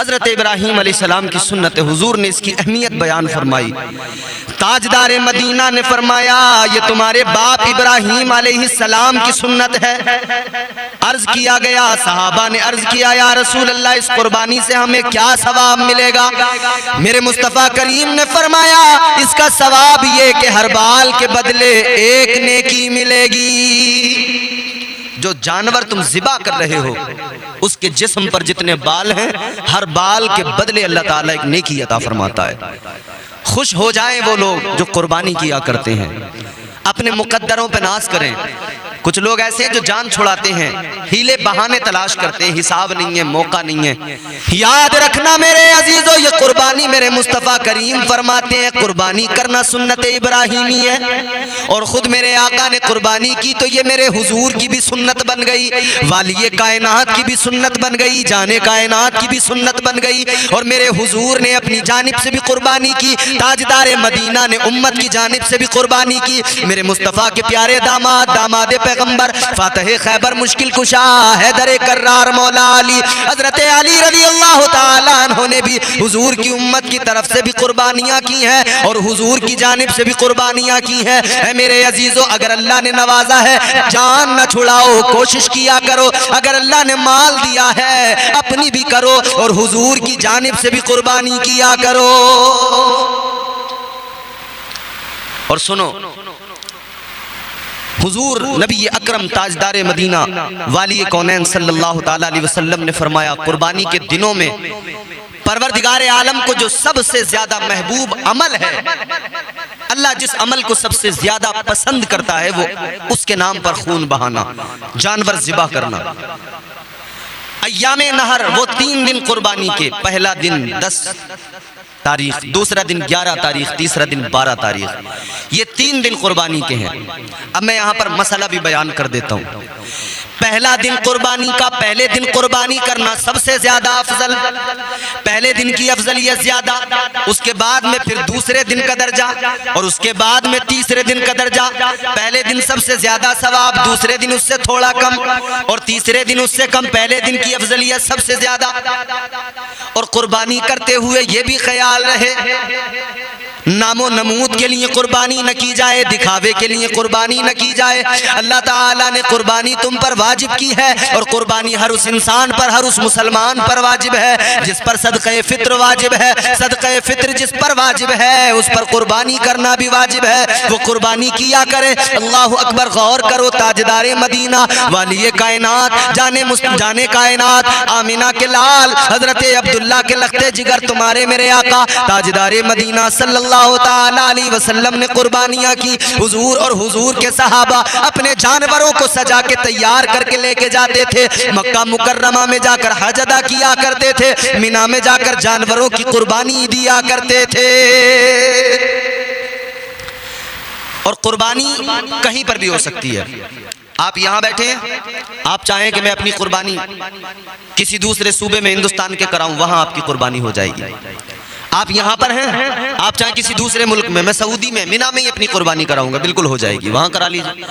हजरत इब्राहीम अलैहिस्सलाम की सुन्नत, हुजूर ने इसकी अहमियत बयान फरमाई। ताजदार मदीना ने फरमाया ये तुम्हारे बाप इब्राहीम अलैहिस्सलाम की सुन्नत है। अर्ज किया गया, सहाबा ने अर्ज किया या रसूल अल्लाह इस कुर्बानी से हमें क्या सवाब मिलेगा? मेरे मुस्तफ़ा करीम ने फरमाया इसका सवाब ये कि हर बाल के बदले एक नेकी मिलेगी। जो जानवर तुम ज़िबा कर रहे हो उसके जिस्म पर जितने बाल हैं, हर बाल के बदले अल्लाह ताला एक नेकी अता फरमाता है। खुश हो जाएं वो लोग जो कुर्बानी किया करते हैं, अपने मुकद्दरों पे नाज करें। कुछ लोग ऐसे हैं जो जान छुड़ाते हैं, हीले बहाने तलाश करते हैं, हिसाब नहीं है, मौका नहीं है। याद रखना मेरे अजीजों, ये कुर्बानी मेरे मुस्तफ़ा करीम फरमाते हैं कुर्बानी करना सुन्नत इब्राहीमी है। और खुद मेरे आका ने कुर्बानी की तो ये मेरे हुजूर की भी सुन्नत बन गई, वालिये कायनात की भी सुन्नत बन गई, जाने कायनात की भी सुन्नत बन गई। और मेरे हुजूर ने अपनी जानिब से भी कुर्बानी की, ताजदार मदीना ने उम्मत की जानिब से भी कुर्बानी की। मेरे मुस्तफ़ा के प्यारे दामाद, दामाद पैगंबर, फातह खैबर, मुश्किल कुशा, हैदर कर्रार, मौला अली, हजरत अली रज़ी अल्लाह ताला अन्हु ने भी हुजूर की उम्मत की तरफ से भी कुर्बानियाँ की हैं और हुजूर की जानिब से भी कुर्बानियाँ की हैं। मेरे अजीजों, अगर अल्लाह ने नवाजा है जान न छुड़ाओ, कोशिश किया करो। अगर अल्लाह ने माल दिया है अपनी भी करो और हुजूर की जानिब से भी कुर्बानी किया करो। और सुनो, हुजूर नबी अकरम ताजदार मदीना वाली कौनैन सल्लल्लाहु ताला अलैहि वसल्लम ने फरमाया कुर्बानी के दिनों में परवरदिगार आलम को जो सबसे ज्यादा महबूब अमल है, अल्लाह जिस अमल को सबसे ज्यादा पसंद करता है वो उसके नाम पर खून बहाना, जानवर ज़िबा करना। अय्यामे नहर वो 3 दिन कुर्बानी के, पहला दिन 10 तारीख, दूसरा दिन 11 तारीख, तीसरा दिन 12 तारीख, ये 3 दिन कुर्बानी के हैं। अब मैं यहाँ पर मसला भी बयान कर देता हूँ। पहला दिन कुर्बानी का, पहले दिन कुर्बानी करना सबसे ज्यादा अफजल, पहले दिन की अफजलियत ज्यादा, उसके बाद में फिर दूसरे दिन का दर्जा और उसके बाद में तीसरे दिन का दर्जा। पहले दिन सबसे ज्यादा सवाब, दूसरे दिन उससे थोड़ा कम और तीसरे दिन उससे कम। पहले दिन की अफजलियत सबसे ज्यादा। और कुर्बानी करते हुए ये भी ख्याल रहे नामो नमूद के लिए कुर्बानी न की जाए, दिखावे के लिए कुर्बानी न की जाए। अल्लाह ताला ने कुर्बानी तुम पर वाजिब की है और कुर्बानी हर उस इंसान पर, हर उस मुसलमान पर वाजिब है जिस पर सदक़े फित्र वाजिब है। सदक़े फित्र जिस पर वाजिब है उस पर कुर्बानी करना भी वाजिब है, वो कुर्बानी किया करे। अल्लाहु अकबर। गौर करो, ताजदार मदीना वालिये कायनात, जाने कायनात, आमिना के लाल, हजरत अब्दुल्ला के लख्ते जिगर, तुम्हारे मेरे आका ताजदार मदीना सल्लल्लाहु ताला अलैहि वसल्लम ने कुर्बानियाँ की। हुजूर और हुजूर के सहाबा अपने जानवरों को सजा के तैयार करके लेके जाते थे। मक्का मुकर्रमा में जाकर हज अदा किया करते थे, मिना में जाकर जानवरों की कुर्बानी दिया करते थे। और कुर्बानी कहीं पर भी हो सकती है। आप यहाँ बैठे हैं, आप चाहें कि मैं अपनी कुर्बानी किसी दूसरे सूबे में हिंदुस्तान के कराऊं, वहां आपकी कुर्बानी हो जाएगी। आप यहाँ पर हैं, आप चाहे किसी दूसरे मुल्क में, मैं सऊदी में मिना में ही अपनी कुर्बानी कराऊंगा, बिल्कुल हो जाएगी, वहां करा लीजिए।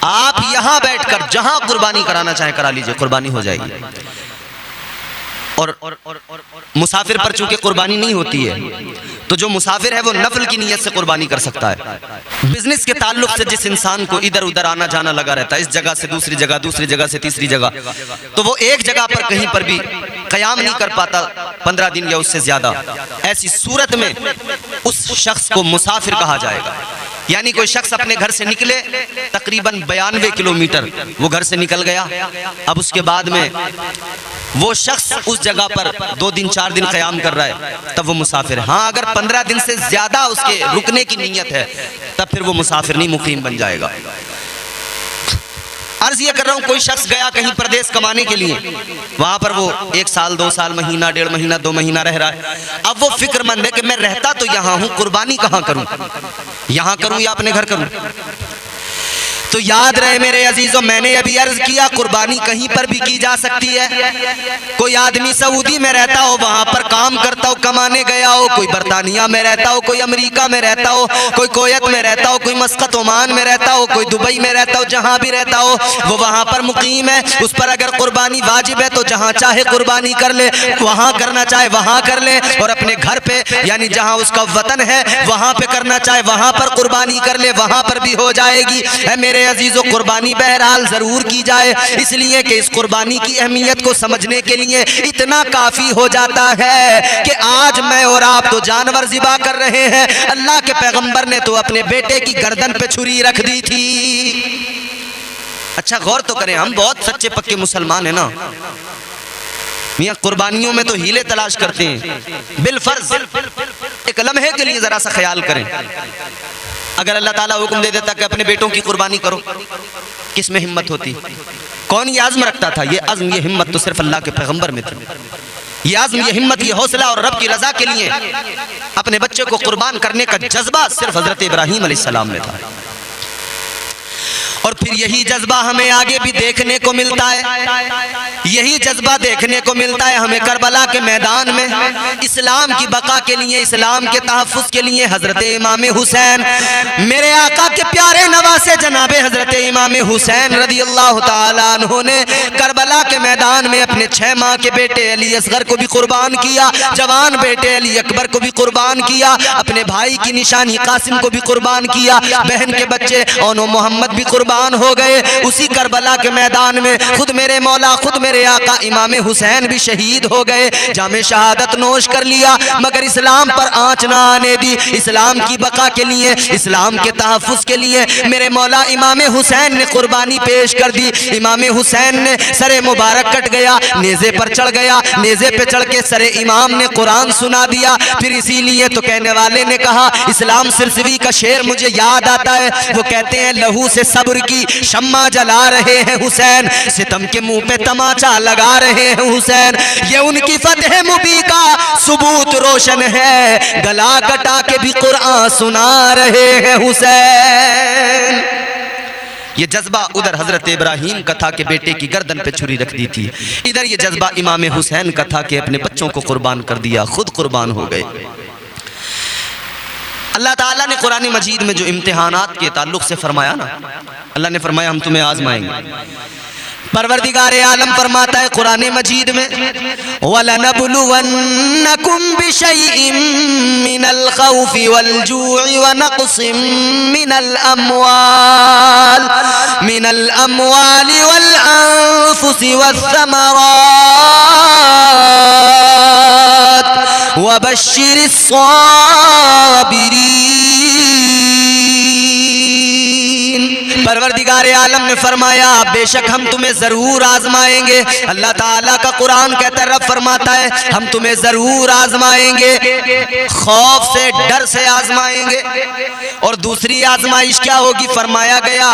आप यहाँ बैठकर जहां कुर्बानी कराना चाहे करा लीजिए, कुर्बानी हो जाएगी। और मुसाफिर पर चूंकि कुर्बानी नहीं होती है तो जो मुसाफिर है वो नफल की नीयत से कुर्बानी कर सकता है। बिजनेस के ताल्लुक से जिस इंसान को इधर उधर आना जाना लगा रहता है, इस जगह से दूसरी जगह, दूसरी जगह से तीसरी जगह, तो वो एक जगह पर कहीं पर भी कयाम नहीं कर पाता 15 दिन या उससे ज्यादा। ऐसी सूरत में उस शख्स को मुसाफिर कहा जाएगा। यानी कोई शख्स अपने घर से निकले, तकरीबन 92 किलोमीटर वो घर से निकल गया, अब उसके बाद में वो शख्स उस जगह पर 2 दिन 4 दिन क़याम कर रहा है, तब वो मुसाफिर। हाँ, अगर 15 दिन से ज्यादा उसके रुकने की नीयत है तब फिर वो मुसाफिर नहीं, मुकीम बन जाएगा। अर्ज ये कर रहा हूँ, कोई शख्स गया कहीं प्रदेश कमाने के लिए, वहां पर वो 1 साल 2 साल, महीना 1.5 महीना 2 महीना रह रहा है। अब वो फिक्रमंद है कि मैं रहता तो यहाँ हूँ, कुर्बानी कहाँ करूँ, यहाँ करूँ या अपने घर करूँ। तो याद रहे मेरे अजीजों, मैंने अभी अर्ज किया कुर्बानी कहीं पर भी की जा सकती है। कोई आदमी सऊदी में रहता हो, वहां पर काम करता हो, कमाने गया हो, कोई बर्तानिया में रहता हो, कोई अमेरिका में रहता हो, कोई कोयत में रहता हो, कोई मस्कत ओमान में रहता हो, कोई दुबई में रहता हो, जहां भी रहता हो वो वहां पर मुकीम है। उस पर अगर कुर्बानी वाजिब है तो जहां चाहे कुर्बानी कर ले, वहां करना चाहे वहां कर ले, और अपने घर पे यानी जहां उसका वतन है वहां पे करना चाहे वहां पर कुर्बानी कर ले, वहां पर भी हो जाएगी। मेरे अजीजों, कुर्बानी बहरहाल जरूर की जाए, इसलिए कि इस कुर्बानी की अहमियत को समझने के लिए इतना काफी हो जाता है कि आज मैं और आप तो जानवर ज़िबा कर रहे हैं, अल्लाह के पैगंबर ने तो अपने बेटे की गर्दन पे छुरी रख दी थी। अच्छा गौर तो करें, हम बहुत सच्चे पक्के मुसलमान हैं ना, मियां कुर्बानियों में तो हीले तलाश करते हैं। बिलफर्ज एक लम्हे के लिए जरा सा ख्याल करें, अगर अल्लाह ताला हुक्म दे देता कि अपने बेटों की कुर्बानी करो, किस में हिम्मत होती? कौन ये आज़म रखता था? ये आज़म, ये हिम्मत तो सिर्फ अल्लाह के पैगंबर में थी। ये आज़म, ये हिम्मत, ये हौसला और रब की रजा के लिए अपने बच्चे को कुर्बान करने का जज्बा सिर्फ हजरत इब्राहीम अलैहिस्सलाम में था। और फिर यही जज्बा हमें आगे भी देखने को मिलता है, यही जज्बा देखने को मिलता है हमें करबला के मैदान में। इस्लाम की बका के लिए, इस्लाम के तहफ़्फ़ुज़ के लिए हज़रत इमाम हुसैन, मेरे आका के प्यारे नवासे जनाबे हज़रत इमाम हुसैन रज़ियल्लाहु ताला अन्हु ने करबला के मैदान में अपने 6 माह के बेटे अली असगर को भी कुर्बान किया, जवान बेटे अली अकबर को भी कुर्बान किया, अपने भाई की निशानी कासिम को भी कुर्बान किया, बहन के बच्चे ओनो मोहम्मद भी कुर्बान हो गए। उसी करबला के मैदान में खुद मेरे मौला, खुद मेरे आका इमाम हुसैन भी शहीद हो गए, जामे शहादत नोश कर लिया, मगर इस्लाम पर आंच ना आने दी। इस्लाम की बका के लिए, इस्लाम के तहफ़्फ़ुज़ के लिए मेरे मौला इमाम हुसैन ने कुर्बानी पेश कर दी। इमाम हुसैन ने सरे मुबारक कट गया, नेज़े पर चढ़ गया, नेज़े पे चढ़ के सरे इमाम ने कुरान सुना दिया। फिर इसीलिए तो कहने वाले ने कहा, इस्लाम सिरसिवी का शेर मुझे याद आता है, वो कहते हैं लहू से सब्र की शम्मा जला रहे हैं हुसैन, सितम के मुंह पे तमाचा लगा रहे हैं हुसैन, ये उनकी फतह मुबी का सबूत रोशन है, गला कटा के भी कुरान सुना रहे हैं हुसैन। ये जज्बा उधर हजरत इब्राहीम का था कि बेटे की गर्दन पे छुरी रख दी थी, इधर ये जज्बा इमाम हुसैन का था कि अपने बच्चों को कुर्बान कर दिया, खुद कुर्बान हो गए। अल्लाह ताला ने कुरान मजीद में जो इम्तिहानात के ताल्लुक से फरमाया ना, अल्लाह ने फरमाया हम तुम्हें आजमाएंगे। परवरदिगार आलम फरमाता है कुरान मजीद में, वलनबलुवन्नकुम बिशैइन मिनल खौफि वल जू'i व नक़्सिम मिनल अमवालि वल अनफुसि वस्समरात वबश्शिरिस साबिरीन। परवरदिगार आलम ने फरमाया बेशक हम तुम्हें जरूर आजमाएंगे। अल्लाह ताला का कुरान कहता है, रब फरमाता है हम तुम्हें जरूर आजमाएंगे, खौफ से, डर से आजमाएंगे। और दूसरी आजमाइश क्या होगी? फरमाया गया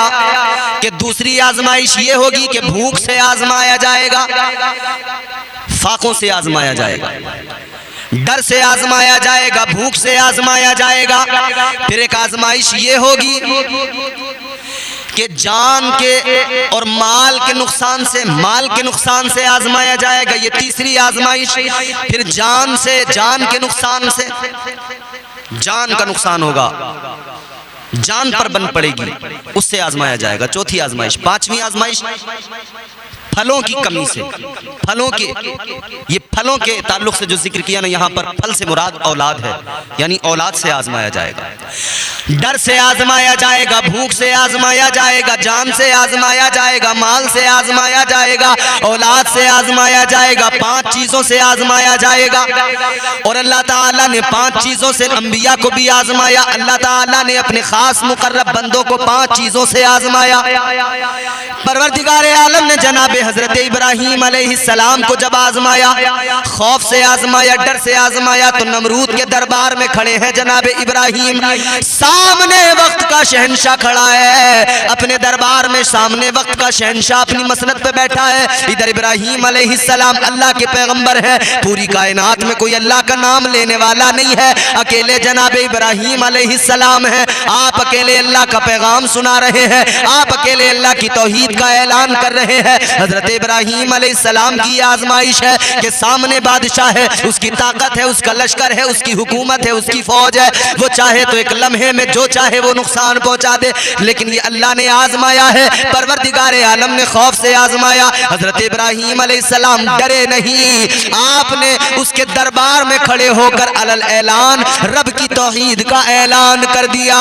कि दूसरी आजमाइश ये होगी कि भूख से आजमाया जाएगा, फाकों से आजमाया जाएगा, डर से आजमाया जाएगा, भूख से आजमाया जाएगा। फिर एक आजमाइश ये होगी कि जान के और माल के नुकसान से आजमाया जाएगा, ये तीसरी आजमाइश। फिर जान के नुकसान से, जान का नुकसान होगा, जान पर बन पड़ेगी, उससे आजमाया जाएगा, चौथी आजमाइश। पांचवी आजमाइश फलों की कमी से, ये फलों के ताल्लुक से जो जिक्र किया ना, यहाँ पर फल से मुराद औलाद है, यानी औलाद से आजमाया जाएगा, डर से आजमाया जाएगा, भूख से आजमाया जाएगा, जान से आजमाया जाएगा, माल से आजमाया जाएगा, औलाद से आजमाया जाएगा, 5 चीजों से आजमाया जाएगा। और अल्लाह ताला ने 5 चीजों से अंबिया को भी आजमाया। अल्लाह ताला ने अपने खास मुकर्रब बंदों को 5 चीजों से आजमाया। परवरदिगार आलम ने जनाबे हजरत इब्राहीम अलैहिस्सलाम को जब आजमाया, खौफ से आजमाया, डर से आजमाया, तो नमरूद के दरबार में खड़े हैं जनाब इब्राहीम, सामने वक्त का शहंशाह खड़ा है अपने दरबार में, सामने वक्त का शहंशाह अपनी मसनद पे बैठा है। इधर इब्राहीम अलैहिस्सलाम अल्लाह के पैगंबर है, पूरी कायनात में कोई अल्लाह का नाम लेने वाला नहीं है, अकेले जनाब इब्राहीम अलैहिस्सलाम है। आप अकेले अल्लाह का पैगाम सुना रहे हैं, आप अकेले अल्लाह की तौहीद का ऐलान कर रहे हैं। हजरत इब्राहीम अलैहिस्सलाम की आजमाइश है कि सामने बादशाह है, उसकी ताकत है, उसका लश्कर है, उसकी हुकूमत है, उसकी फौज है, वो चाहे तो एक लम्हे में जो चाहे वो नुकसान पहुंचा दे, लेकिन ये अल्लाह ने आजमाया है, परवरदिगार आलम ने खौफ से आजमाया। हजरत इब्राहीम अलैहिस्सलाम डरे नहीं, आपने उसके दरबार में खड़े होकर अलल ऐलान रब की तौहीद का ऐलान कर दिया,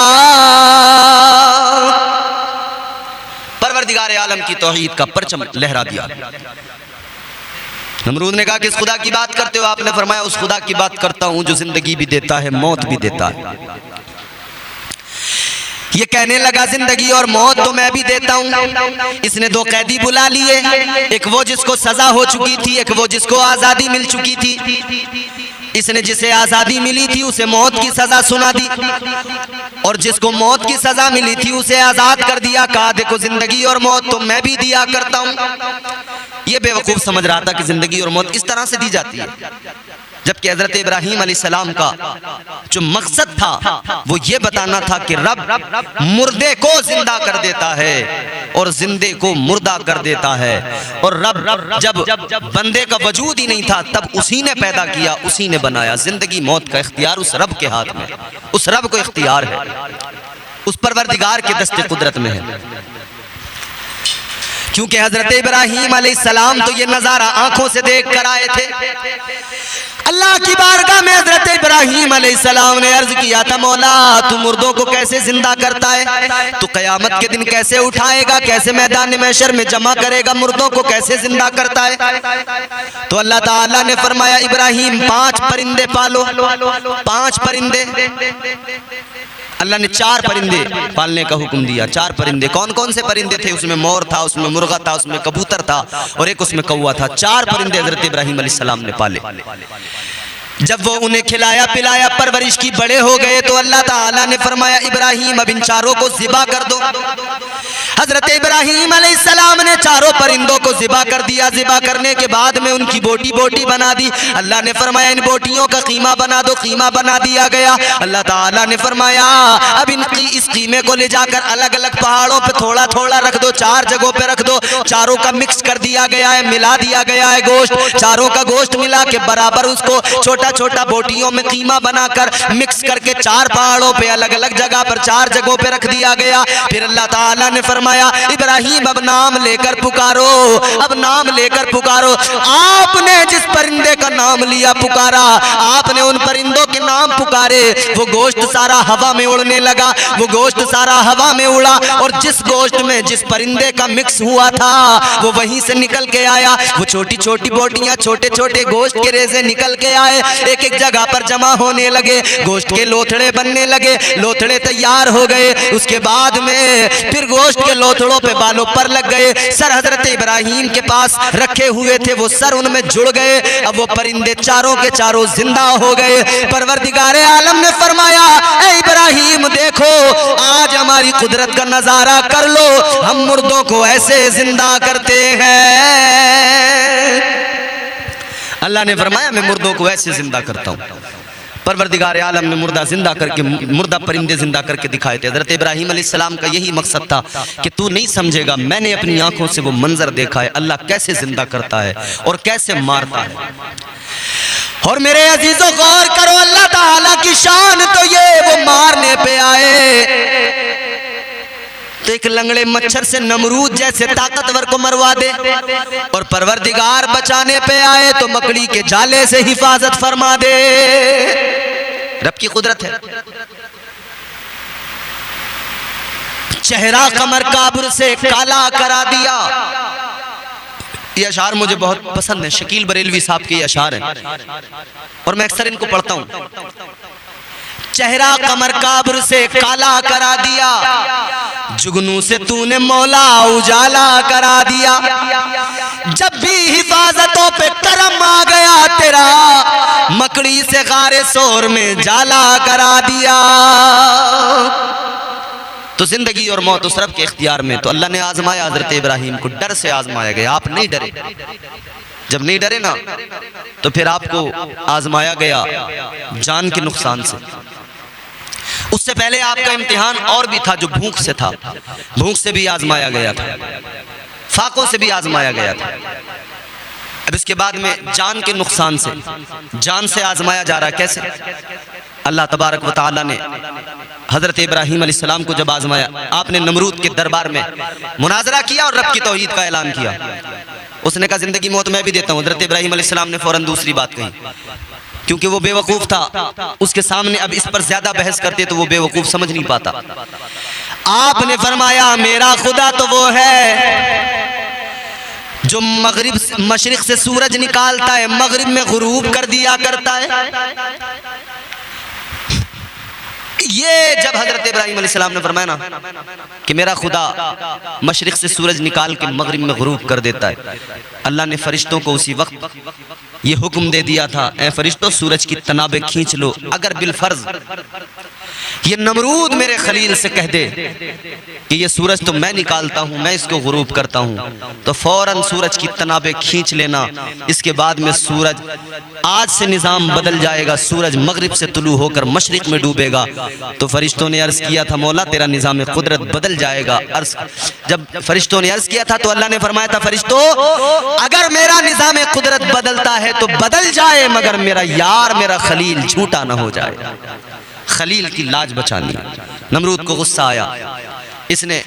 परवरदिगार आलम की तौहीद का परचम लहरा दिया। नमरूद ने कहा किस खुदा की बात करते हो? आपने फरमाया उस खुदा की बात करता हूं जो जिंदगी भी देता है, मौत भी देता है। ये कहने लगा जिंदगी और मौत तो मैं भी देता हूं। इसने दो कैदी बुला लिए, एक वो जिसको सजा हो चुकी थी, एक वो जिसको आजादी मिल चुकी थी। इसने जिसे आजादी मिली थी उसे मौत की सजा सुना दी, और जिसको मौत की सजा मिली थी उसे आजाद कर दिया। कहा देखो जिंदगी और मौत तो मैं भी दिया करता हूं। ये बेवकूफ समझ रहा था कि जिंदगी और मौत इस तरह से दी जाती है, जबकि हजरत इब्राहीम अलैहिस्सलाम का जो मकसद था वो ये बताना था कि रब मुर्दे को जिंदा कर देता है और जिंदे को मुर्दा कर देता है, और रब जब बंदे का वजूद ही नहीं था तब उसी ने पैदा किया, उसी ने बनाया। जिंदगी मौत का इख्तियार उस रब के हाथ में, उस रब को इख्तियार है, उस परवरदिगार के दस्ते कुदरत में है। क्योंकि हजरत इब्राहीम अलैहिस्सलाम तो ये नजारा आंखों से देख कर आए थे। अल्लाह की बारगाह में हजरत इब्राहीम अलैहिस्सलाम ने अर्ज किया था, मौला तू मुर्दों को कैसे जिंदा करता है, तू कयामत के दिन कैसे उठाएगा, कैसे मैदान महशर में जमा करेगा, मुर्दों को कैसे जिंदा करता है? तो अल्लाह ताला ने फरमाया इब्राहीम 5 परिंदे पालो। 5 परिंदे, अल्लाह ने 4 परिंदे पालने का हुक्म दिया। 4 परिंदे, कौन कौन से परिंदे थे? उसमें मोर था, उसमें मुर्गा था, उसमें कबूतर था और एक उसमें कौवा था। 4 परिंदे हजरत इब्राहीम अलैहिस्सलाम ने पाले। जब वो उन्हें खिलाया पिलाया परवरिश की बड़े हो गए तो अल्लाह ताला ने फरमाया इब्राहीम अब इन चारों को ज़िबा कर दो। हजरत इब्राहीम अलैहिस्सलाम ने चारों परिंदों को ज़िबा कर दिया। ज़िबा करने के बाद में उनकी बोटी बोटी बना दी। अल्लाह ने फरमाया इन बोटियों का कीमा बना दो। कीमा बना दिया गया। अल्लाह ताला ने फरमाया अब इस कीमे को ले जाकर अलग अलग पहाड़ों पे थोड़ा थोड़ा रख दो, 4 जगहों पे रख दो। चारों का मिक्स कर दिया गया है, मिला दिया गया है गोश्त। चारों का गोश्त मिला के बराबर उसको छोटा छोटा बोटियों में कीमा बनाकर मिक्स करके 4 पहाड़ों पे अलग अलग जगह पर 4 जगहों पे रख दिया गया। फिर अल्लाह ताला ने फरमाया इब्राहीम अब नाम लेकर पुकारो, अब नाम लेकर पुकारो। आपने जिस परिंदे का नाम लिया पुकारा, आपने उन परिंदों के नाम पुकारे, वो गोश्त सारा हवा में उड़ने लगा। वो गोश्त सारा हवा में उड़ा और जिस गोश्त में जिस परिंदे का मिक्स हुआ था वो वहीं से निकल के आया। वो छोटी छोटी बोटियां, छोटे छोटे गोश्त के रेज़े निकल के आए, एक एक जगह पर जमा होने लगे। गोश्त के लोथड़े बनने लगे, लोथड़े तैयार हो गए। उसके बाद में फिर गोश्त के लोथड़ों पे बालों पर लग गए। सर हजरत इब्राहीम के पास रखे हुए थे, वो सर उनमें जुड़ गए। अब वो परिंदे चारों के चारों जिंदा हो गए। परवरदिगार आलम ने फरमाया ए इब्राहीम देखो आज हमारी कुदरत का नजारा कर लो, हम मुर्दों को ऐसे जिंदा करते हैं। अल्लाह ने फरमाया मैं मुर्दों को ऐसे जिंदा करता हूँ। परवरदिगार आलम ने मुर्दा जिंदा करके, मुर्दा परिंदे जिंदा करके दिखाए थे। हजरत इब्राहीम अलैहिस्सलाम का यही मकसद था कि तू नहीं समझेगा, मैंने अपनी आंखों से वो मंजर देखा है, अल्लाह कैसे जिंदा करता है और कैसे मारता है। और मेरे अजीजों गौर करो, अल्लाह ताला की शान तो ये वो मारने पे आए तो एक लंगड़े मच्छर से नमरूद जैसे ताकतवर को मरवा दे, और परवरदिगार बचाने पे आए तो मकड़ी के जाले से हिफाजत फरमा दे। रब की कुदरत है। चेहरा कमर काबुर से काला करा दिया। ये अशार मुझे बहुत पसंद है, शकील बरेलवी साहब के ये अशार हैं और मैं अक्सर इनको पढ़ता हूँ। चेहरा कमर काब्र से काला करा दिया, जुगनू से तूने मौला उजाला करा दिया। जब भी हिफाजतों पे करम आ गया तेरा, मकड़ी से गारे शोर में जाला करा दिया। तो जिंदगी और मौत उस रब के इख्तियार में। तो अल्लाह ने आजमाया हजरत इब्राहिम को, डर से आजमाया गया। आप नहीं डरे, जब नहीं डरे ना तो फिर आपको आजमाया गया जान के नुकसान से। उससे पहले आपका इम्तिहान और भी था जो भूख से था, भूख से भी आजमाया गया था, फाकों से भी आजमाया गया था। अब इसके बाद में जान के नुकसान से, जान से आजमाया जा रहा है। कैसे? अल्लाह तबारक व तआला ने हजरत इब्राहिम अलैहिस्सलाम को जब आजमाया, आपने नमरूद के दरबार में मुनाजरा किया और रब की तौहीद का ऐलान किया। उसने कहा जिंदगी मौत मैं भी देता हूँ। हजरत इब्राहिम अलैहिस्सलाम ने फौरन दूसरी बात कही, क्योंकि वो बेवकूफ था। उसके सामने अब इस पर ज्यादा बहस करते तो वो बेवकूफ समझ नहीं पाता। आपने फरमाया मेरा खुदा तो वो है जो मगरिब मशरिक से सूरज निकालता है, मगरिब में गुरूब कर दिया करता है। ये जब हजरत इब्राहिम अलैहिस्सलाम ने फरमाया ना कि मेरा खुदा मशरिक से सूरज निकाल के मगरिब में गुरूब कर देता है, अल्लाह ने फरिश्तों को उसी वक्त ये हुक्म दे दिया था, ए फरिश्तों सूरज की तनाबे खींच लो। अगर बिलफर्ज ये नमरूद मेरे खलील से कह दे कि ये सूरज तो मैं निकालता हूं, मैं इसको गुरूब करता हूं, तो फौरन सूरज की तनाबे खींच लेना। इसके बाद में सूरज, आज से निजाम बदल जाएगा, सूरज मगरिब से तुलू होकर मशरिक में डूबेगा। तो फरिश्तों ने अर्ज किया था मौला तेरा निजाम कुदरत बदल जाएगा। अर्ज जब फरिश्तों ने अर्ज किया था तो अल्लाह ने फरमाया था फरिश्तों अगर मेरा निजाम कुदरत बदलता है तो बदल जाए, मगर मेरा यार मेरा खलील झूठा ना हो जाए। खलील की लाज बचानी। नमरूद को गुस्सा आया, इसने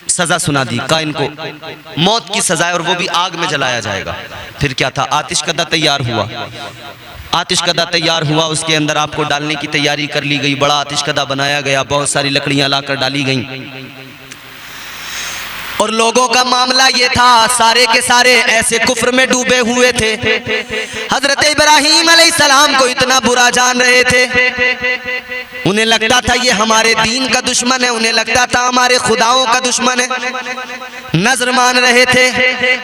सजा सुना दी, काइन को मौत की सजा है और वो भी आग में जलाया जाएगा। फिर क्या था? आतिशकदा तैयार हुआ, आतिशकदा तैयार हुआ, उसके अंदर आपको डालने की तैयारी कर ली गई। बड़ा आतिशकदा बनाया गया, बहुत सारी लकड़ियां लाकर डाली गईं। और लोगों का मामला ये था, सारे के सारे ऐसे कुफ्र में डूबे हुए थे। हजरत इब्राहिम अलैहिस्सलाम को इतना बुरा जान रहे थे, उन्हें लगता था ये हमारे दीन का दुश्मन है, उन्हें लगता था हमारे खुदाओं का दुश्मन है। नजर मान रहे थे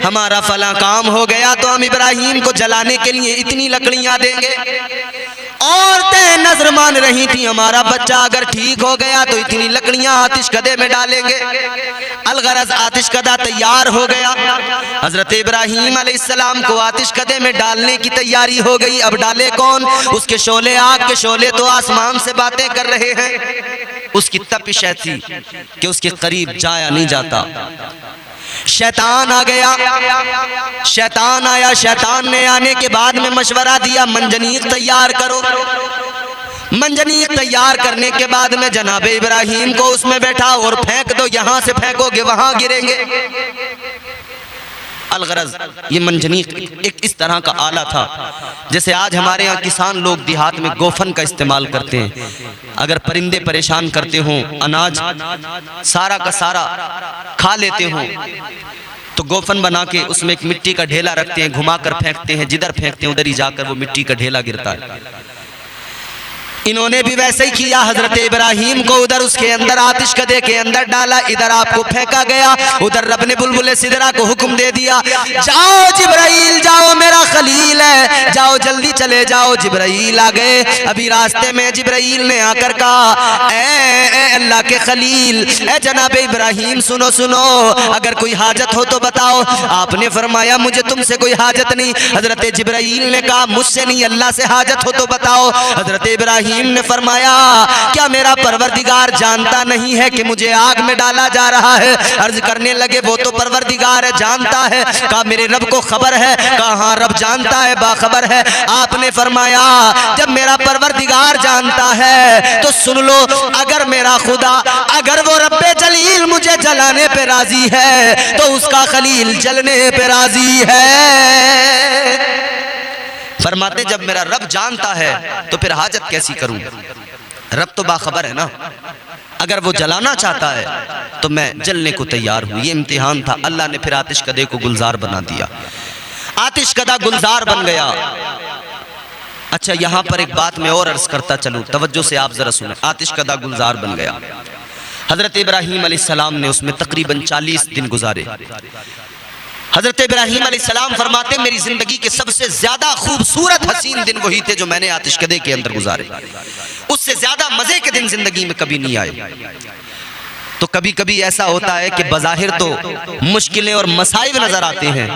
हमारा फला काम हो गया तो हम इब्राहिम को जलाने के लिए इतनी लकड़ियां देंगे। औरतें नजर मान रही थी हमारा बच्चा अगर ठीक हो गया तो इतनी लकड़ियां आतिशकदे में डालेंगे। अलगरज आतिशकदा तैयार हो गया, हजरत इब्राहिम अलैहिस्सलाम को आतिशकदे में डालने की तैयारी हो गई। अब डाले कौन? उसके शोले, आग के शोले तो आसमान से बातें कर रहे हैं। उसकी तपिश ऐसी कि उसके करीब जाया नहीं जाता। शैतान आ गया, शैतान आया, शैतान ने आने के बाद में मशवरा दिया मंजनीक तैयार करो। मंजनीक तैयार करने के बाद में जनाबे इब्राहिम को उसमें बैठा और फेंक दो, यहां से फेंकोगे वहां गिरेंगे। अलगरज ये मंजनीक एक इस तरह का आला था जैसे आज हमारे यहाँ किसान लोग देहात में गोफन का इस्तेमाल करते हैं। अगर परिंदे परेशान करते हों, अनाज सारा का सारा खा लेते हों, तो गोफन बना के उसमें एक मिट्टी का ढेला रखते हैं, घुमाकर फेंकते हैं, जिधर फेंकते हैं उधर ही जाकर वो मिट्टी का ढेला गिरता है। इन्होंने भी वैसे ही किया, हजरत इब्राहिम को उधर उसके अंदर आतिशकदे के अंदर डाला, इधर आपको फेंका गया, उधर रब ने बुलबुले सिदरा को हुक्म दे दिया जाओ जिब्राइल जाओ, मेरा खलील है, जाओ जल्दी चले जाओ। जिब्राइल आ गए। अभी रास्ते में जिब्राइल ने आकर कहा ए अल्लाह के खलील, ए जनाबे इब्राहिम सुनो सुनो, अगर कोई हाजत हो तो बताओ। आपने फरमाया मुझे तुमसे कोई हाजत नहीं। हजरत जिब्राइल ने कहा मुझसे नहीं, अल्लाह से हाजत हो तो बताओ। हजरत इब्राहिम ने फरमाया क्या मेरा परवरदिगार जानता नहीं है कि मुझे आग में डाला जा रहा है? अर्ज करने लगे वो तो परवरदिगार है, जानता है। कहा मेरे रब को खबर है? कहा हाँ रब जानता है, बाखबर है। आपने फरमाया जब मेरा परवरदिगार जानता है तो सुन लो, अगर मेरा खुदा, अगर वो रब्बे जलील मुझे जलाने पे राजी है तो उसका खलील जलने पे राजी है। फरमाते जब मेरा रब जानता है तो फिर हाजत कैसी करूं? रब तो बाखबर है ना। अगर वो जलाना चाहता है तो मैं जलने को तैयार हूं। ये इम्तिहान था। अल्लाह ने फिर आतिशकदे को गुलजार बना दिया। आतिशकदा गुलजार बन गया। अच्छा, यहाँ पर एक बात मैं और अर्ज करता चलूँ, तवज्जो से आप जरा सुने। आतिश कदा गुलजार बन गया। हजरत इब्राहीम अलैहिस्सलाम ने उसमें तकरीबन 40 दिन गुजारे। हजरत इब्राहीम अलैहिस्सलाम फरमाते मेरी जिंदगी के सबसे ज्यादा खूबसूरत हसीन दिन वही थे जो मैंने आतिशकदे के अंदर गुजारे। उससे ज्यादा मजे के दिन जिंदगी में कभी नहीं आए। तो कभी कभी ऐसा होता है कि बज़ाहिर तो मुश्किलें और मसाइब नजर आते हैं,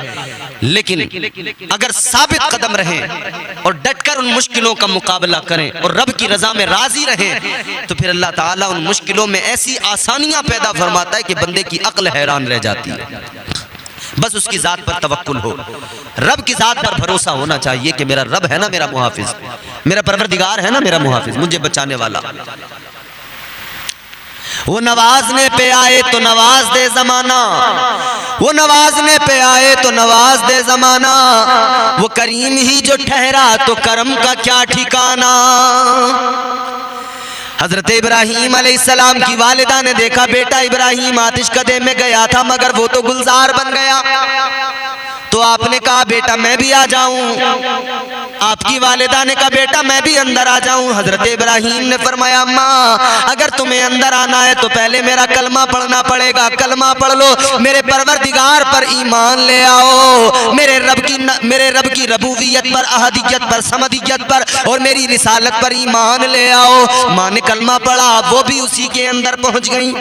लेकिन अगर साबित कदम रहें और डटकर उन मुश्किलों का मुकाबला करें और रब की रजा में राजी रहें तो फिर अल्लाह ताला उन मुश्किलों में ऐसी आसानियां पैदा फरमाता है कि बंदे की अक्ल हैरान रह जाती है। बस उसकी जात पर तवक्कुल हो, रब की जात पर भरोसा होना चाहिए कि मेरा रब है ना मेरा मुहाफिज, मेरा परवरदिगार है ना मेरा मुहाफिज, मुझे बचाने वाला। वो नवाजने पे आए तो नवाज दे जमाना, वो नवाजने पे आए तो नवाज दे जमाना, वो करीम ही जो ठहरा तो करम का क्या ठिकाना। हजरत इब्राहीम अलैहिस्सलाम की वालिदा ने देखा बेटा इब्राहीम आतिशकदे में गया था मगर वो तो गुलजार बन गया। तो आपने कहा बेटा मैं भी आ जाऊं। आपकी वालिदा ने कहा बेटा मैं भी अंदर आ जाऊं। हजरत इब्राहीम ने फरमाया अम्मा अगर तुम्हें अंदर आना है तो पहले मेरा कलमा पढ़ना पड़ेगा। कलमा पढ़ लो, मेरे परवरदिगार पर ईमान ले आओ, मेरे रब की रबूबियत पर, अहदियत पर, समदियत पर और मेरी रिसालत पर ईमान ले आओ। माँ ने कलमा पढ़ा, वो भी उसी के अंदर पहुंच गई।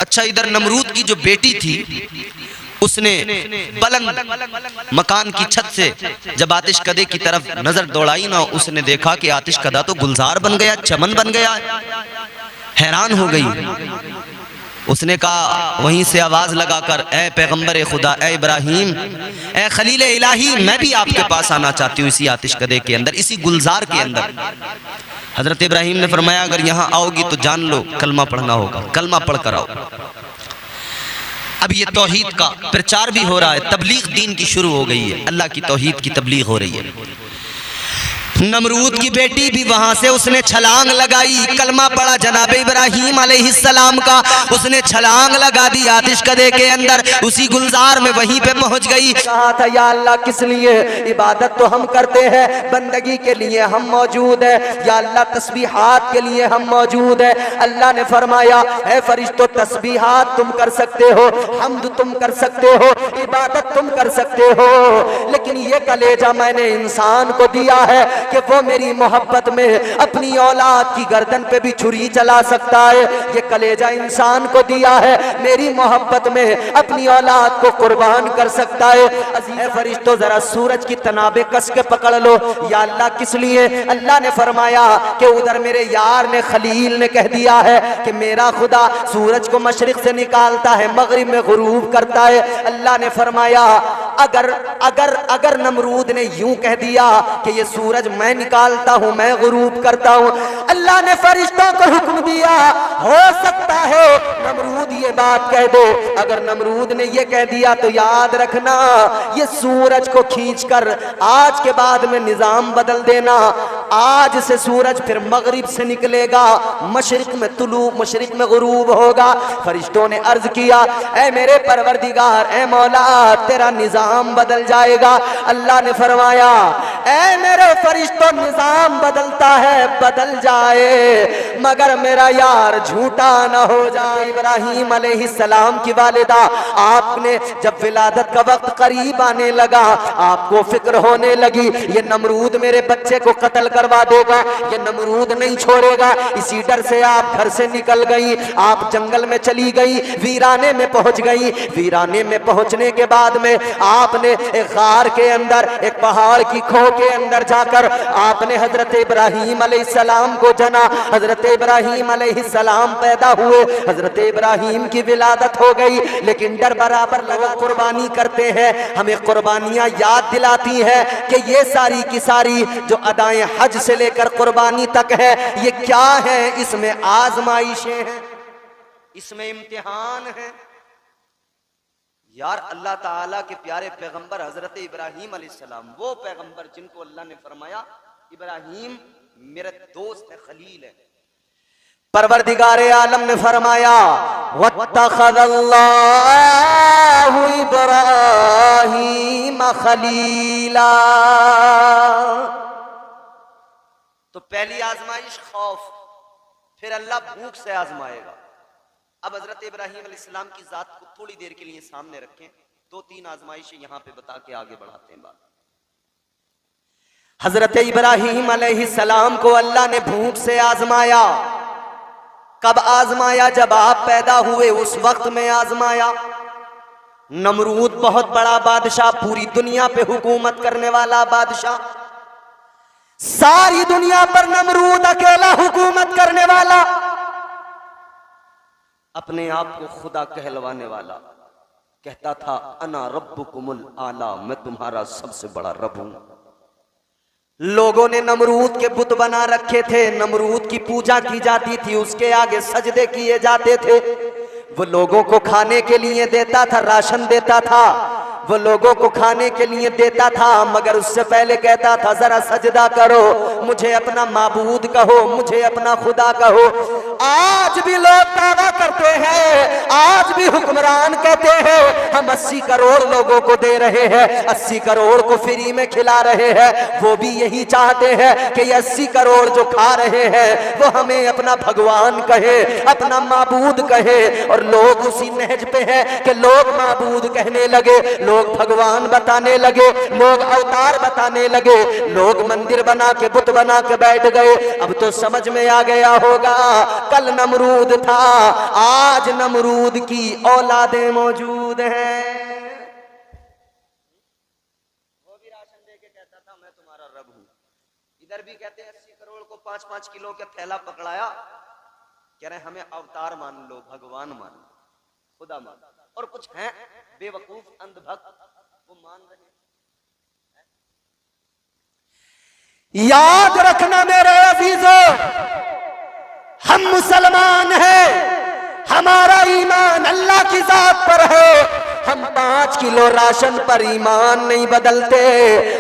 अच्छा, इधर नमरूद की जो बेटी थी उसने बुलंद मकान की छत से जब आतिशकदे की तरफ नजर दौड़ाई ना, उसने देखा कि आतिशकदा तो गुलजार बन गया, चमन बन गया। हैरान हो गई। उसने कहा वहीं से आवाज लगाकर ए पैगंबर खुदा, ए इब्राहीम, ए खलील इलाही, मैं भी आपके पास आना चाहती हूँ इसी आतिशकदे के अंदर, इसी गुलजार के अंदर। हजरत इब्राहीम ने फरमाया अगर यहाँ आओगी तो जान लो कलमा पढ़ना होगा, कलमा पढ़ कर आओ। अब ये तौहीद का प्रचार भी हो रहा है, तबलीग दीन की शुरू हो गई है, अल्लाह की तौहीद की तबलीग हो रही है। नमरूद की बेटी भी वहां से उसने छलांग लगाई, कलमा पढ़ा जनाब इब्राहीम अलैहिस्सलाम का, उसने छलांग लगा दी आतिशकदे के अंदर, उसी गुलजार में वहीं पे पहुंच गई। कहा था या अल्लाह किस लिए, इबादत तो हम करते हैं, बंदगी के लिए हम मौजूद है, या अल्लाह तस्बीहात के लिए हम मौजूद है। अल्लाह ने फरमाया है फरिश्तों तस्बीहात तुम कर सकते हो, हम्द तुम कर सकते हो, इबादत तुम कर सकते हो, लेकिन ये कलेजा मैंने इंसान को दिया है कि वो मेरी मोहब्बत में अपनी औलाद की गर्दन पे भी छुरी चला सकता है। ये कलेजा इंसान को दिया है, मेरी मोहब्बत में अपनी औलाद को कुर्बान कर सकता है। अज़ीज़ फरिश्तों जरा सूरज की तनाबे कस के पकड़ लो। या अल्लाह किस लिए, अल्लाह ने फरमाया कि उधर मेरे यार ने खलील ने कह दिया है कि मेरा खुदा सूरज को मशरिक से निकालता है, मगरिब में गुरूब करता है। अल्लाह ने फरमाया अगर अगर अगर नमरूद ने यूं कह दिया कि ये सूरज मैं निकालता हूं, मैं गुरूब करता हूं, अल्लाह ने फरिश्तों को हुक्म दिया हो सकता है नमरूद ये बात कह दे। अगर नमरूद ने ये कह दिया तो याद रखना ये सूरज को खींचकर आज के बाद में निजाम बदल देना। आज से सूरज फिर मगरिब से निकलेगा, मशरिक में तुलू, मशरिक में गुरूब होगा। फरिश्तों ने अर्ज किया ऐ मेरे परवरदिगार, ऐ मौला, तेरा निजाम बदल जाएगा। अल्लाह ने फरमाया ऐ मेरे फरिश्तों निजाम बदलता है, बदल जाए, मगर मेरा यार झूठा न हो जाए। इब्राहीम अलैहिस्सलाम की वालिदा, आपने जब विलादत का वक्त करीब आने लगा, आपको फिक्र होने लगी ये नमरूद मेरे बच्चे को कत्ल करवा देगा, ये नमरूद नहीं छोड़ेगा। इसी डर से आप घर से निकल गई, आप जंगल में चली गई, वीराने में पहुंच गई। वीराने में पहुंचने के बाद में आपने एक गार के अंदर, एक पहाड़ की खो के अंदर जाकर आपने हजरत इब्राहीम अलैहिस्सलाम को जना। हजरत इब्राहीम अलैहिस्सलाम पैदा हुए, हजरत इब्राहीम की विलादत हो गई, लेकिन डर बराबर लगा। कुर्बानी करते हैं, हमें कुर्बानियां याद दिलाती है कि ये सारी की सारी जो अदाएं हज से लेकर कुर्बानी तक है, ये क्या है, इसमें आजमाइशें हैं, इसमें इम्तिहान है। यार अल्लाह ताला के प्यारे पैगंबर हजरत इब्राहीम अलैहिस्सलाम, वो पैगंबर जिनको अल्लाह ने फरमाया इब्राहीम मेरा दोस्त है, खलील है, परवरदिगारे आलम ने फरमाया वत्तखज़ल्लाहु इब्राहीम खलीला। तो पहली आजमाइश खौफ, फिर अल्लाह भूख से आजमाएगा। अब हजरत इब्राहीम अलैहिस्सलाम की जात को थोड़ी देर के लिए सामने रखें, 2-3 आजमाइशें यहां पे बता के आगे बढ़ाते हैं बात। हजरत इब्राहीम अलैहिस्सलाम को अल्लाह ने भूख से आजमाया। कब आजमाया? जब आप पैदा हुए उस वक्त में आजमाया। नमरूद बहुत बड़ा बादशाह, पूरी दुनिया पे हुकूमत करने वाला बादशाह, सारी दुनिया पर नमरूद अकेला हुकूमत करने वाला, अपने आप को खुदा कहलवाने वाला, कहता था अना रब्बुकुमुल आला, मैं तुम्हारा सबसे बड़ा रब हूं। लोगों ने नमरूद के बुत बना रखे थे, नमरूद की पूजा की जाती थी, उसके आगे सजदे किए जाते थे। वो लोगों को खाने के लिए देता था, राशन देता था, वो लोगों को खाने के लिए देता था, मगर उससे पहले कहता था जरा सजदा करो, मुझे अपना माबूद कहो, मुझे अपना खुदा कहो। आज भी लोग दावा करते हैं, आज भी हुक्मरान कहते हैं हम 80 करोड़ लोगों को दे रहे हैं, 80 करोड़ को फ्री में खिला रहे हैं। वो भी यही चाहते हैं कि 80 करोड़ जो खा रहे हैं वो हमें अपना भगवान कहे, अपना माबूद कहे। और लोग उसी नहज पे हैं कि लोग माबूद कहने लगे, लोग भगवान बताने लगे, लोग अवतार बताने लगे, लोग मंदिर बना के बुत बना के बैठ गए। अब तो समझ में आ गया होगा, कल नमरूद था, आज नमरूद की औलादें मौजूद हैं। वो भी राशन दे के कहता था मैं तुम्हारा रब हूं। इधर भी कहते हैं 80 करोड़ को 5-5 किलो का थैला पकड़ाया, कह रहे हमें अवतार मान लो, भगवान मान लो, खुदा मान लो। और कुछ हैं बेवकूफ अंधभक्त, वो मान रहे हैं। याद रखना मेरे अजीजों, हम मुसलमान हैं, हमारा ईमान अल्लाह की जात पर है। हम 5 किलो राशन पर ईमान नहीं बदलते,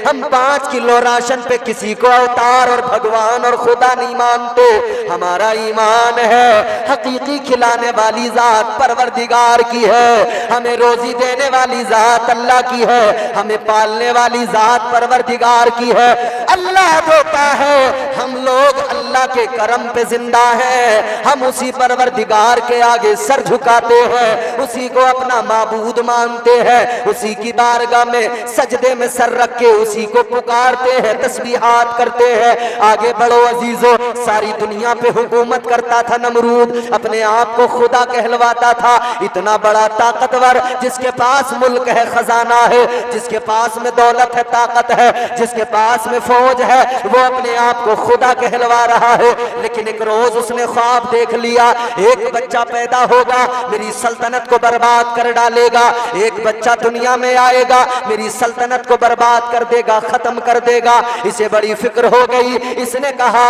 हम 5 किलो राशन पे किसी को अवतार और भगवान और खुदा नहीं मानते। हमारा ईमान है हकीकी खिलाने वाली जात परवरदिगार की है, हमें रोजी देने वाली जात अल्लाह की है, हमें पालने वाली जात परवरदिगार की है। अल्लाह देता है, हम लोग अल्लाह के करम पे जिंदा हैं, हम उसी परवरदिगार के आगे सर झुकाते हैं, उसी को अपना माबूद मानते हैं, उसी की बारगाह में सजदे में सर रख के उसी को पुकारते हैं, तस्बीहात करते हैं। आगे बढ़ो अजीजों, सारी दुनिया पे हुकूमत करता था नमरूद, अपने आप को खुदा कहलवाता था। इतना बड़ा ताकतवर, जिसके पास मुल्क है, खजाना है, जिसके पास में दौलत है, ताकत है, जिसके पास में फौज है, वो अपने आप को खुदा कहलवा रहा है। लेकिन एक रोज उसने ख्वाब देख लिया, एक बच्चा पैदा होगा, मेरी सल्तनत को बर्बाद कर डालेगा, एक बच्चा दुनिया में आएगा, मेरी सल्तनत को बर्बाद कर देगा, खत्म कर देगा। इसे बड़ी फिक्र हो गई, इसने कहा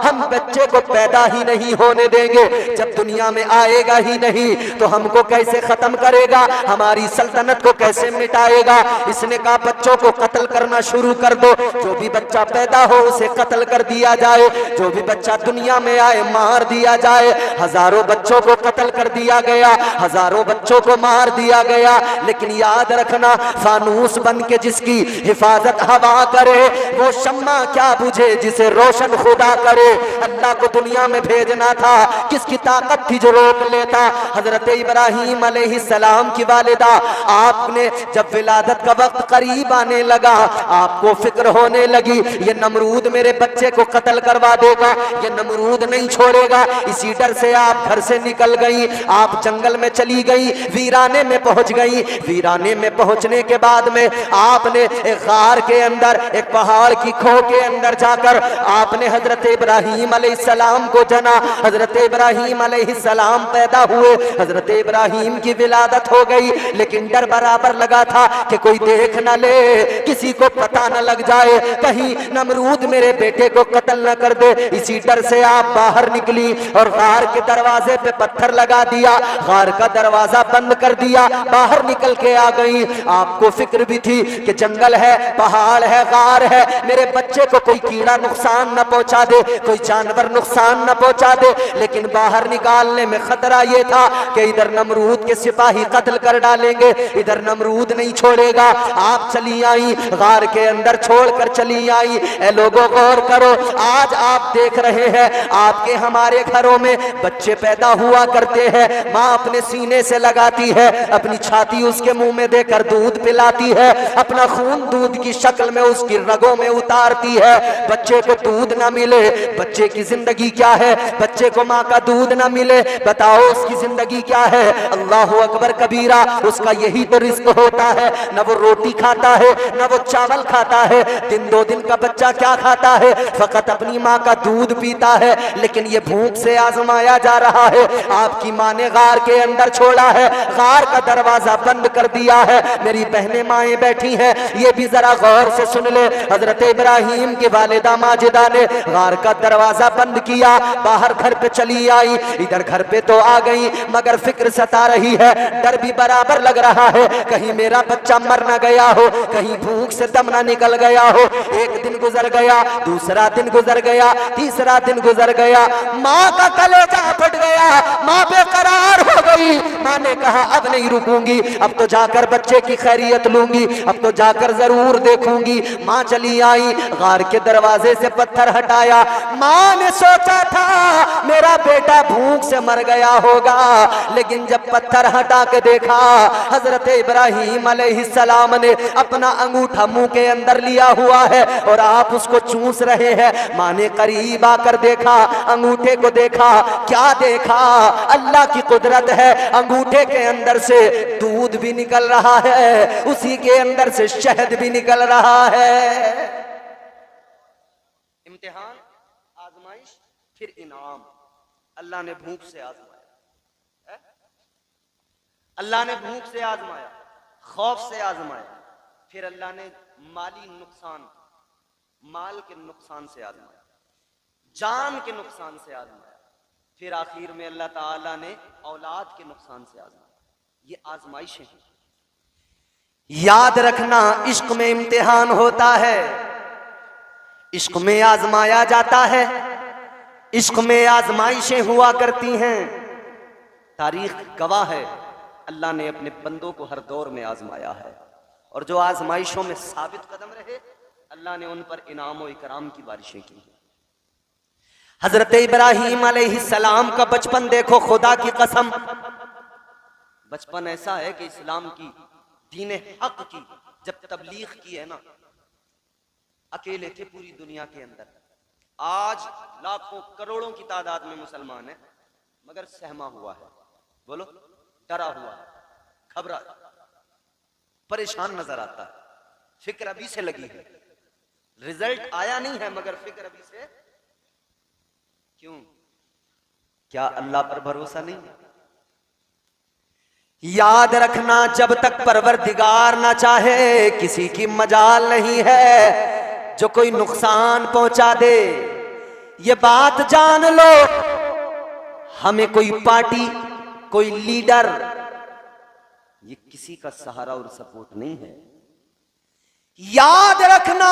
हम बच्चे को पैदा ही नहीं होने देंगे, जब दुनिया में आएगा ही नहीं तो हमको कैसे खत्म करेगा, हमारी सल्तनत को कैसे मिटाएगा। इसने कहा बच्चों को कत्ल करना शुरू कर दो, जो भी बच्चा पैदा हो उसे कत्ल कर दिया जाए, जो भी बच्चा दुनिया में आए मार दिया जाए। हजारों बच्चों को कत्ल कर दिया गया, हजारों बच्चों को मार दिया गया। लेकिन याद रखना, फानूस बन के जिसकी हिफाजत हवा करे, वो शम्मा क्या बुझे जिसे रोशन खुदा करे। अल्लाह को दुनिया में भेजना था, किसकी ताकत थी जो रोक लेता। हजरत इब्राहीम अलैहिस्सलाम की वालिदा, आपने जब विलादत का वक्त करीब आने लगा, आपको फिक्र होने लगी ये नमरूद मेरे बच्चे को कत्ल करवा देगा, ये नमरूद नहीं छोड़ेगा। इसी डर से आप घर से निकल गई, आप जंगल में चली गई, वीराने में पहुंच गई। वीराने में पहुंचने के बाद में आपने एक गार के अंदर, एक पहाड़ की खो के अंदर जाकर आपने हजरत इब्राहीम अलैहिस्सलाम को जना। हजरत इब्राहीम अलैहिस्सलाम पैदा हुए, हजरत इब्राहीम की विलादत हो गई। लेकिन डर बराबर लगा था कि कोई देख न ले, किसी को पता न लग जाए, कहीं नमरूद मेरे बेटे को कत्ल न कर दे। इसी डर से आप बाहर निकली और गार के दरवाजे पे पत्थर लगा दिया, गार का दरवाजा बंद कर दिया, बाहर बाहर निकल के आ गई। आपको फिक्र भी थी कि जंगल है, पहाड़ है, गार है, मेरे बच्चे को कोई कीड़ा नुकसान न पहुंचा दे, कोई जानवर नुकसान न पहुंचा दे। लेकिन बाहर निकालने में खतरा यह था कि इधर नमरूद के सिपाही कत्ल कर डालेंगे, इधर नमरूद नहीं छोड़ेगा। आप चली आई, गार के अंदर छोड़कर चली आई। ए लोगों गौर करो, आज आप देख रहे हैं आपके हमारे घरों में बच्चे पैदा हुआ करते हैं, माँ अपने सीने से लगाती है, अपनी छाती उसके मुंह में देकर दूध पिलाती है, अपना खून दूध की शक्ल में उसकी रगों में उतारती है। बच्चे को दूध ना मिले, बच्चे की जिंदगी क्या है? बच्चे को माँ का दूध ना मिले, बताओ उसकी जिंदगी क्या है? अल्लाह अकबर कबीरा, उसका यही तो रिस्क होता है। न वो रोटी खाता है, न वो चावल खाता है। दिन दो दिन का बच्चा क्या खाता है? फकत अपनी माँ का दूध पीता है। लेकिन ये भूख से आजमाया जा रहा है। आपकी माँ ने गार के अंदर छोड़ा है, गार का दरवाजा बंद कर दिया है। मेरी बहनें माएँ बैठी हैं, ये भी जरा गौर से सुन ले। हजरत इब्राहिम की वालिदा माजिदा ने गार का दरवाजा बंद किया, बाहर घर पे चली आई। इधर घर पे तो आ गई, मगर फिक्र सता रही है, डर भी बराबर लग रहा है, कहीं मेरा बच्चा मर ना गया हो, कहीं भूख से दम ना निकल गया हो। एक दिन गुजर गया, दूसरा दिन गुजर गया, तीसरा दिन गुजर गया। माँ का कलेजा फट गया, माँ बेकरार हो गई। माँ ने कहा अब नहीं रुकूंगी, अब तो जाकर बच्चे की खैरियत लूंगी, अब तो जाकर जरूर देखूंगी। माँ चली आई, गार के दरवाजे से पत्थर हटाया। माँ ने सोचा था मेरा बेटा भूख से मर गया होगा, लेकिन जब पत्थर हटा के देखा, हजरत इब्राहिम अलैहिस्सलाम ने अपना अंगूठा मुंह के अंदर लिया हुआ है और आप उसको चूस रहे हैं। माँ ने करीब आकर देखा, अंगूठे को देखा, क्या देखा? अल्लाह की कुदरत है, अंगूठे के अंदर से दूध भी निकल रहा है, उसी के अंदर से शहद भी निकल रहा है। इम्तिहान, आजमाइश, फिर इनाम। अल्लाह ने भूख से आजमाया, अल्लाह ने भूख से आजमाया, खौफ से आजमाया, फिर अल्लाह ने माली नुकसान, माल के नुकसान से आजमाया, जान के नुकसान से आजमाया, फिर आखिर में अल्लाह ताला ने औलाद के नुकसान से आजमाया। ये आजमाइशें हैं। याद रखना, इश्क में इम्तिहान होता है, इश्क में आजमाया जाता है, इश्क में आजमाइशें हुआ करती हैं। तारीख गवाह है, अल्लाह ने अपने बंदों को हर दौर में आजमाया है, और जो आजमाइशों में साबित कदम रहे, अल्लाह ने उन पर इनाम और इकराम की बारिशें की। हजरत इब्राहिम अलैहिस्सलाम का बचपन देखो, खुदा की कसम, बचपन ऐसा है कि इस्लाम की, दीन हक की जब तबलीग की है ना, अकेले थे पूरी दुनिया के अंदर। आज लाखों करोड़ों की तादाद में मुसलमान है, मगर सहमा हुआ है, बोलो डरा हुआ है, घबरा, परेशान नजर आता है। फिक्र अभी से लगी है, रिजल्ट आया नहीं है, मगर फिक्र अभी से। क्यों? क्या अल्लाह पर भरोसा नहीं है? याद रखना, जब तक परवरदिगार ना चाहे किसी की मजाल नहीं है जो कोई नुकसान पहुंचा दे। ये बात जान लो, हमें कोई पार्टी, कोई लीडर, ये किसी का सहारा और सपोर्ट नहीं है। याद रखना,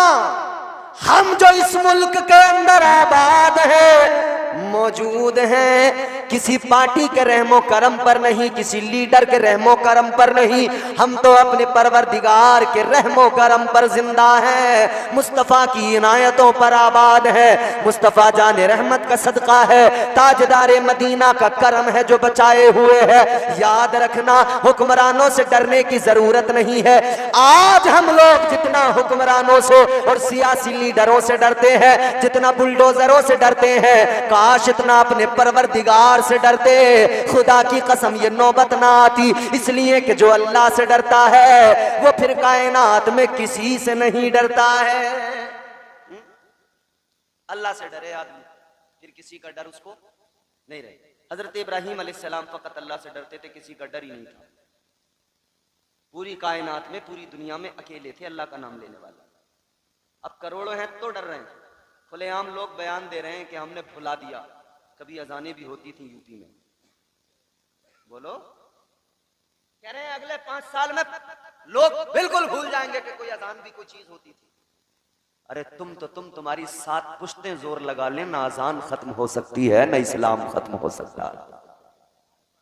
हम जो इस मुल्क के अंदर आबाद है, मौजूद हैं, किसी पार्टी के रहमो करम पर नहीं, किसी लीडर के रहमो करम पर नहीं, हम तो अपने परवरदिगार के रहमो करम पर जिंदा हैं, मुस्तफ़ा की इनायतों पर आबाद है। मुस्तफ़ा जाने रहमत का सदका है, ताजदारे मदीना का करम है जो बचाए हुए है। याद रखना, हुक्मरानों से डरने की जरूरत नहीं है। आज हम लोग जितना हुक्मरानों से और सियासी लीडरों से डरते हैं, जितना बुलडोजरों से डरते हैं, काश इतना अपने परवरदिगार से डरते। खुदा की कसम ये नौबत ना आती, इसलिए कि जो अल्लाह से डरता है वो फिर कायनात में किसी से नहीं डरता है। अल्लाह से डरे आदमी, फिर किसी का डर उसको नहीं रहे। हजरत इब्राहिम अलैहिस्सलाम फकत अल्लाह से डरते थे, किसी का डर ही नहीं था। पूरी कायनात में, पूरी दुनिया में अकेले थे अल्लाह का नाम लेने वाले। अब करोड़ों हैं तो डर रहे हैं। खुलेआम लोग बयान दे रहे हैं कि हमने भुला दिया, कभी अजानें भी होती थी यूपी में, बोलो कह रहे हैं अगले 5 साल में लोग बिल्कुल भूल जाएंगे कि कोई अजान भी कोई चीज होती थी। अरे तुम्हारी 7 पुश्तें जोर लगा लें, ना अजान खत्म हो सकती है ना इस्लाम खत्म हो सकता है।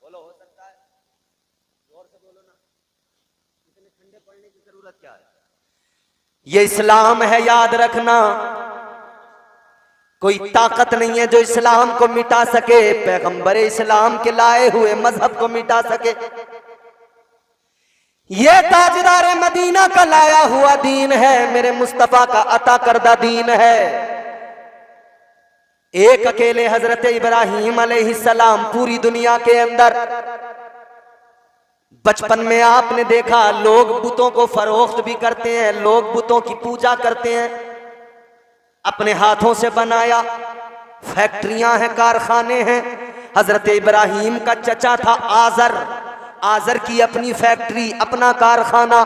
बोलो हो सकता है? जोर से बोलो ना, इतने ठंडे पड़ने की जरूरत क्या है? ये इस्लाम है, याद रखना। कोई ताकत नहीं है जो इस्लाम को मिटा सके, पैगंबर इस्लाम के लाए हुए मजहब को मिटा सके। ये ताजदार मदीना का लाया हुआ दीन है, मेरे मुस्तफा का अता करदा दीन है। एक अकेले हजरत इब्राहीम अलैहिस्सलाम पूरी दुनिया के अंदर, बचपन में आपने देखा लोग बुतों को फरोख्त भी करते हैं, लोग बुतों की पूजा करते हैं, अपने हाथों से बनाया, फैक्ट्रियां हैं, कारखाने हैं। हजरत इब्राहीम का चचा था आजर, आजर की अपनी फैक्ट्री, अपना कारखाना,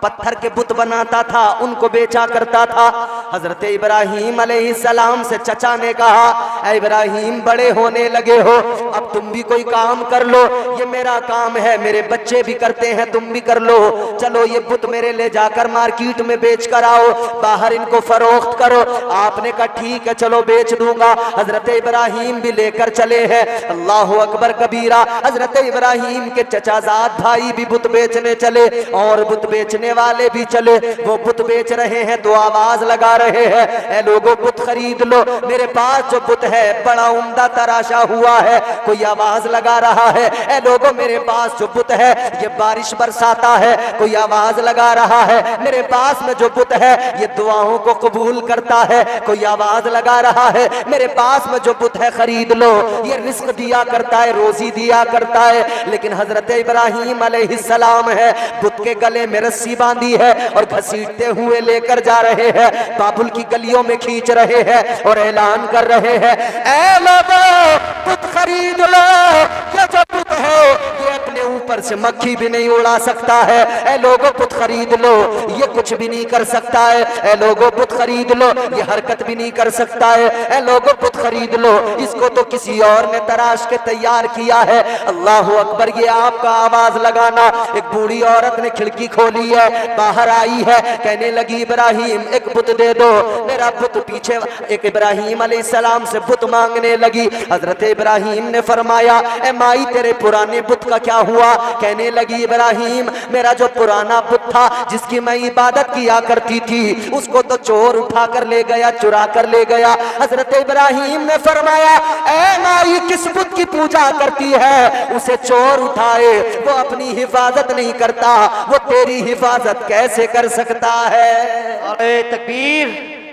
पत्थर के बुत बनाता था, उनको बेचा करता था। हजरत इब्राहीम अलैहिस्सलाम से चचा ने कहा, ऐ इब्राहीम बड़े होने लगे हो, अब तुम भी कोई काम कर लो, ये मेरा काम है, मेरे बच्चे भी करते हैं, तुम भी कर लो। चलो ये बुत मेरे ले जाकर मार्केट में बेच कर आओ, बाहर इनको फरोख्त करो। आपने कहा ठीक है चलो बेच दूंगा। हजरत इब्राहीम भी लेकर चले हैं। अल्लाह अकबर कबीरा। हजरत इब्राहीम के चचाजाद भाई भी बुत बेचने चले और बुत बेचने वाले भी चले। वो बुत बेच रहे हैं तो आवाज लगा रहे हैं, ए लोगों बुत खरीद लो, मेरे पास जो बुत है बड़ा उम्दा तराशा हुआ है। कोई आवाज लगा रहा है, ए लोगों मेरे पास जो बुत है ये बारिश बरसाता है। कोई आवाज लगा रहा है, मेरे पास में जो बुत है ये दुआओं को कबूल करता है। कोई आवाज लगा रहा है, मेरे पास में जो बुत है खरीद लो, ये रिस्क दिया करता है, रोजी दिया करता है। लेकिन हजरत इब्राहीम अलैहिस्सलाम है, बुत के गले में रस्सी बांधी है और घसीटते हुए लेकर जा रहे हैं, बाबुल की गलियों में खींच रहे हैं और ऐलान कर रहे हैं, ऐ लोगों बुत खरीद लो, ये जो बुत है ये अपने ऊपर से मक्खी भी नहीं उड़ा सकता है। ऐ लोगों बुत खरीद लो, ये कुछ भी नहीं कर सकता है। ऐ लोगों बुत खरीद लो, ये हरकत भी नहीं कर सकता है। ऐ लोगों बुत खरीद लो, इसको तो किसी और ने तराश के तैयार किया है। अल्लाह अकबर। ये आपका आवाज लगाना। एक बूढ़ी औरत ने खिड़की खोली है, बाहर आई है, कहने लगी इब्राहीम एक बुत दे दो, मेरा बुत पीछे। एक इब्राहीम अलैहिस्सलाम से बुत मांगने लगी। हजरत इब्राहीम ने फरमाया, ए माई तेरे पुराने बुत का क्या हुआ? कहने लगी इब्राहीम मेरा जो पुराना बुत था जिसकी मैं इबादत किया करती थी उसको तो चोर उठा कर ले गया, चुरा कर ले गया। हजरत इब्राहीम ने फरमाया, ए माई किस बुत की पूजा करती है? उसे चोर उठाए, वो अपनी हिफाजत नहीं करता, वो तेरी हिफाजत कैसे कर सकता है? नारे तकबीर,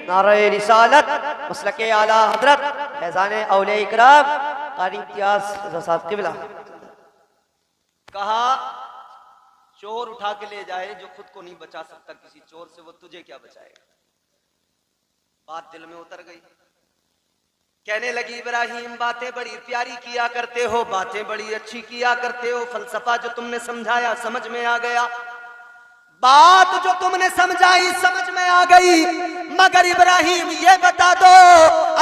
नारे रिसालत, मसलके आला हजरत फैजान औलिया इकराम कारी इम्तियाज साहब क़िबला। कहा चोर उठा के ले जाए जो खुद को नहीं बचा सकता किसी चोर से, वो तुझे क्या बचाएगा? बात दिल में उतर गई। कहने लगी इब्राहीम बातें बड़ी प्यारी किया करते हो, बातें बड़ी अच्छी किया करते हो, फलसफा जो तुमने समझाया समझ में आ गया, बात जो तुमने समझाई समझ में आ गई, मगर इब्राहीम ये बता दो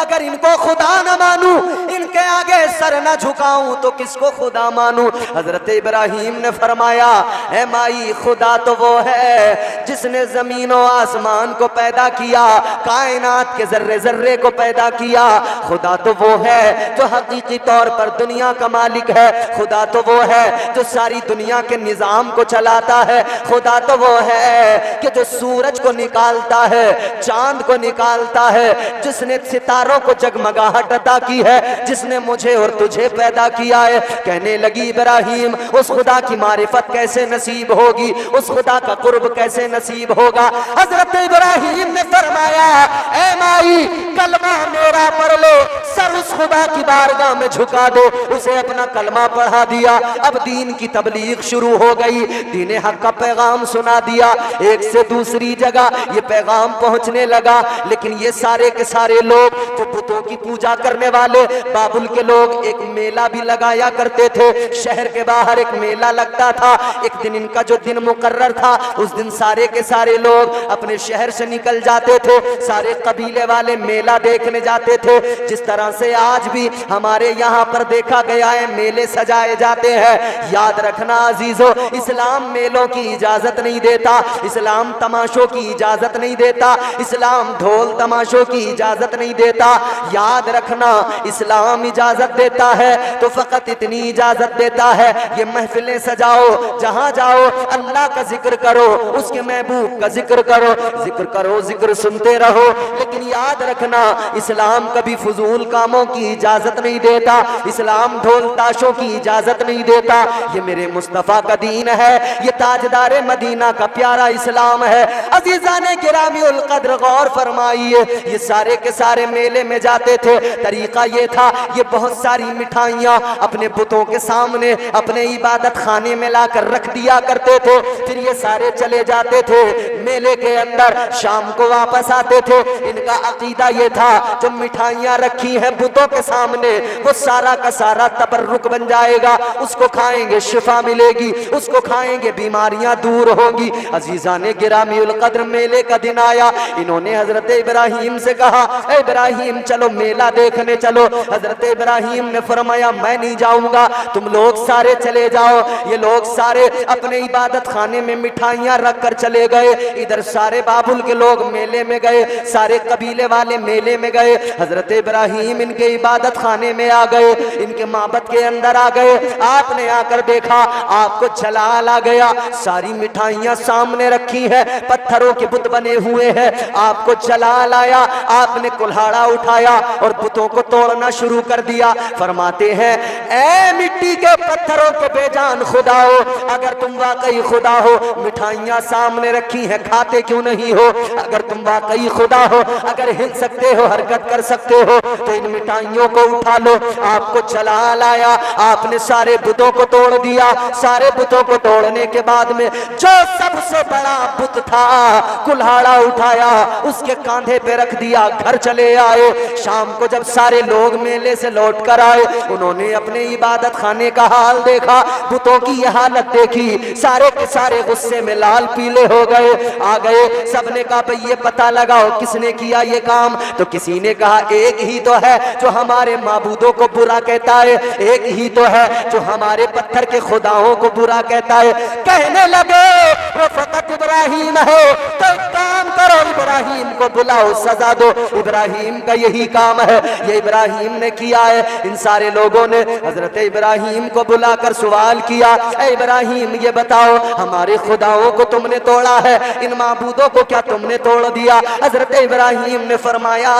अगर इनको खुदा न मानूं, इनके आगे सर न झुकाऊं तो किसको खुदा मानूं? हजरत इब्राहीम ने फरमाया, ए माई खुदा तो वो है जिसने जमीन और आसमान को पैदा किया, कायनात के जर्रे जर्रे को पैदा किया। खुदा तो वो है जो हकीकी तौर पर दुनिया का मालिक है। खुदा तो वो है जो सारी दुनिया के निजाम को चलाता है। खुदा तो वो है कि जो सूरज को निकालता है, चांद को निकालता है, जिसने सितारों को जगमगाहट अता की है, जिसने मुझे और तुझे पैदा किया है। कहने लगी इब्राहीम उस खुदा की मारिफत कैसे नसीब होगी, उस खुदा का कुर्ब कैसे नसीब होगा? हजरत इब्राहीम ने फरमाया, ऐ माई कलमा मेरा पढ़ लो, सर उस खुदा की बारगाह में झुका दो। उसे अपना कलमा पढ़ा दिया। अब दीन की तबलीग शुरू हो गई, दीन हक का पैगाम सुना दिया। एक से दूसरी जगह ये पैगाम पहुंचने लगा। लेकिन ये सारे के सारे लोग जो बुतों की पूजा करने वाले बाबुल के लोग एक मेला भी लगाया करते थे। शहर के बाहर एक मेला लगता था। एक दिन इनका जो दिन मुकर्रर था, उस दिन सारे के सारे लोग अपने शहर से निकल जाते थे। सारे कबीले वाले मेला देखने जाते थे। जिस तरह से आज भी हमारे यहाँ पर देखा गया है मेले सजाए जाते हैं। याद रखना अजीजों, इस्लाम मेलों की इजाजत नहीं देता, इस्लाम तमाशों की इजाजत नहीं देता, इस्लाम ढोल तमाशों की इजाजत नहीं देता। याद रखना, इस्लाम इजाजत देता है तो फकत इतनी इजाजत देता है, ये महफिलें सजाओ, जहां जाओ अल्लाह का जिक्र करो, उसके महबूब का जिक्र करो, जिक्र करो, जिक्र सुनते रहो। लेकिन याद रखना, इस्लाम कभी फजूल कामों की इजाजत नहीं देता, इस्लाम ढोल ताशों की इजाजत नहीं देता। ये मेरे मुस्तफा का दीन है, ये ताजदार मदीना का प्यारा इस्लाम है। अजीजाने गिरामी उल कद्र, गौर फरमाइए, ये सारे के सारे मेले में जाते थे। तरीका ये था, ये बहुत सारी मिठाइयाँ अपने बुतों के सामने अपने इबादत खाने में लाकर रख दिया करते थे। फिर ये सारे चले जाते थे मेले के अंदर, शाम को वापस आते थे। इनका अकीदा ये था, जो मिठाइयाँ रखी हैं बुतों के सामने, वो सारा का सारा तबर्रुक बन जाएगा, उसको खाएंगे शिफा मिलेगी, उसको खाएंगे बीमारियां दूर होगी। अजीजाने गिरामी उल कद्र, मेले का दिन आया, इन्होंने हजरत इब्राहिम से कहा, ए इब्राहिम चलो मेला देखने चलो। हजरत इब्राहिम ने फरमाया मैं नहीं जाऊंगा, तुम लोग सारे चले जाओ। ये लोग सारे अपने इबादत खाने में मिठाइयां रख कर चले गए। इधर सारे बाबुल के लोग मेले में गए, सारे कबीले वाले मेले में गए। हजरत इब्राहिम इनके इबादत खाने में आ गए, इनके माबद के अंदर आ गए। आपने आकर देखा, आपको जलाल आ गया, सारी मिठाइयां सामने रखी है, पत्थरों के बुत बने हुए हैं। आपको जलाल आया, आपने कुल्हाड़ा उठाया और बुतों को तोड़ना शुरू कर दिया। फरमाते हैं, ए मिट्टी के पत्थरों के बेजान खुदा हो, अगर तुम वाकई खुदा हो, मिठाइयां सामने रखी हैं, खाते क्यों नहीं हो? अगर तुम वाकई खुदा हो, अगर हिल सकते हो, हरकत कर सकते हो, तो इन मिठाइयों को उठा लो। आपको जलाल आया, आपने सारे बुतों को तोड़ दिया। सारे बुतों को तोड़ने के बाद में जो सबसे बड़ा बुत था, कुल्हाड़ा उठाया, उसके कांधे पे रख दिया, घर चले आए। शाम को जब सारे लोग मेले से लौट कर आए, उन्होंने अपने इबादत खाने का हाल देखा, बुतों की यह हालत देखी, सारे के सारे गुस्से में लाल पीले हो गए, आ गए। सबने कहा भाई ये पता लगाओ किसने किया ये काम। तो किसी ने कहा एक ही तो है जो हमारे माबूदों को बुरा कहता है, एक ही तो है जो हमारे पत्थर के खुदाओं को बुरा कहता है। कहने लगे वो फकत इब्राहिम है, तो एक काम करो, इब्राहिम को बुलाओ, सजा दो। इब्राहिम का यही काम है, ये इब्राहिम ने किया है। इन सारे लोगों ने हजरत इब्राहिम को बुलाकर सवाल किया, ए इब्राहिम ये बताओ, हमारे खुदाओं को तुमने तोड़ा है, इन माबूदों को क्या तुमने तोड़ दिया? हजरत इब्राहिम ने फरमाया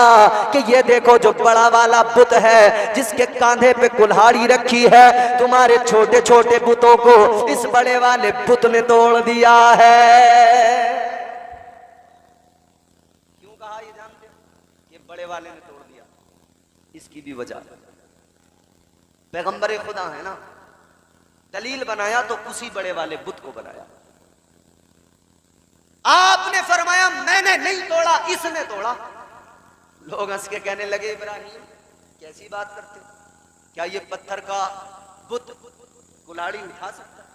कि ये देखो जो बड़ा वाला बुत है, जिसके कांधे पे कुल्हाड़ी रखी है, तुम्हारे छोटे छोटे बुतों को इस बड़े वाले बुत ने तोड़ दिया है। क्यों कहा ये जानते हो? ये बड़े वाले ने तोड़ दिया, इसकी भी वजह, पैगंबर खुदा है ना, दलील बनाया तो उसी बड़े वाले बुत को बनाया। आपने फरमाया मैंने नहीं तोड़ा, इसने तोड़ा। लोग हंस के कहने लगे, इब्राहिम कैसी बात करते हो? क्या ये पत्थर का बुत कुल्हाड़ी उठा सकता है?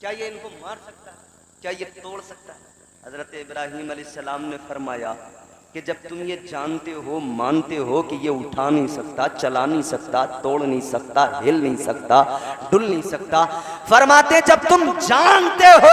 क्या ये इनको मार सकता है? क्या ये तोड़ सकता है? हजरत इब्राहिम अलैहिस्सलाम ने फरमाया कि जब तुम ये जानते हो, मानते हो कि ये उठा नहीं सकता, चला नहीं सकता, तोड़ नहीं सकता, हिल नहीं सकता, डुल नहीं सकता, फरमाते जब तुम जानते हो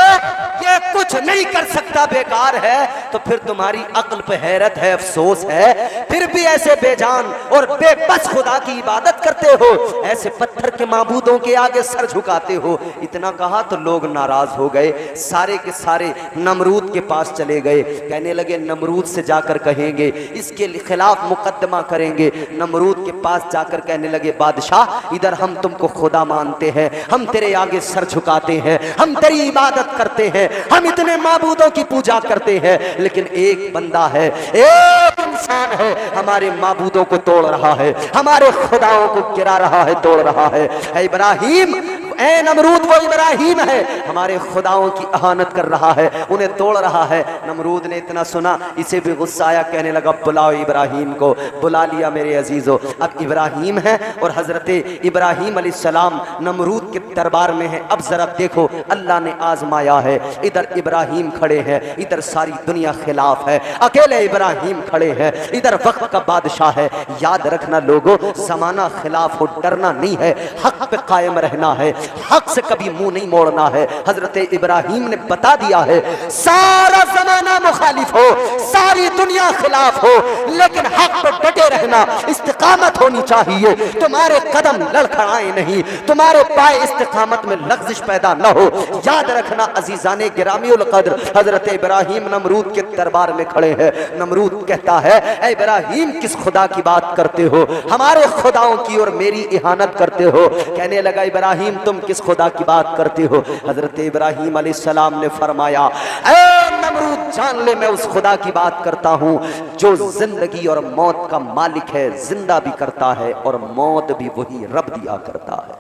ये कुछ नहीं कर सकता, बेकार है, तो फिर तुम्हारी अक्ल पे हैरत है, अफसोस है, फिर भी ऐसे बेजान और बेबस खुदा की इबादत करते हो, ऐसे पत्थर के माबूदों के आगे सर झुकाते हो। इतना कहा तो लोग नाराज हो गए, सारे के सारे नमरूद के पास चले गए। कहने लगे नमरूद से जाकर कहेंगे, इसके खिलाफ मुकदमा करेंगे। नमरूद के पास जाकर कहने लगे, बादशाह इधर हम तुमको खुदा मानते हैं, हम तेरे आगे सर झुकाते हैं, हम तेरी इबादत करते हैं, हम इतने माबूदों की पूजा करते हैं, लेकिन एक बंदा है, एक इंसान है, हमारे माबूदों को तोड़ रहा है, हमारे खुदाओं को गिरा रहा है, तोड़ रहा है। इब्राहिम ऐ नमरूद वो इब्राहिम है, हमारे खुदाओं की अहानत कर रहा है, उन्हें तोड़ रहा है। नमरूद ने इतना सुना, इसे भी गुस्सा आया, कहने लगा बुलाओ इब्राहिम को। बुला लिया मेरे अजीजों। अब इब्राहिम है और हजरत इब्राहिम अलैहिस्सलाम नमरूद के दरबार में है। अब जरा देखो, अल्लाह ने आजमाया है। इधर इब्राहिम खड़े हैं, इधर सारी दुनिया खिलाफ है, अकेले इब्राहिम खड़े हैं, इधर वक्त का बादशाह है। याद रखना लोगों, जमाना खिलाफ हो, डरना नहीं है, हक पे कायम रहना है, हक से कभी मुंह नहीं मोड़ना है। हजरत इब्राहिम ने बता दिया है, सारा जमाना मुखालिफ हो, सारी दुनिया खिलाफ हो, लेकिन हक पे डटे रहना, इस्तिकामत होनी चाहिए। तुम्हारे कदम लड़खड़ाए नहीं, तुम्हारे पाए इस्तिकामत में लग़्ज़िश पैदा न हो। याद रखना अजीजाने गिरामीउल क़द्र, हजरत इब्राहिम नमरूद के दरबार में खड़े हैं। नमरूद कहता है, ऐ इब्राहिम किस खुदा की बात करते हो, हमारे खुदाओं की और मेरी इहानत करते हो। कहने लगा, इब्राहिम तुम किस खुदा की बात करते हो? हजरत इब्राहिम अलैहिस्सलाम ने फरमाया, ऐ नमरूद जान ले, मैं उस खुदा की बात करता हूं जो जिंदगी और मौत का मालिक है, जिंदा भी करता है और मौत भी वही रब दिया करता है।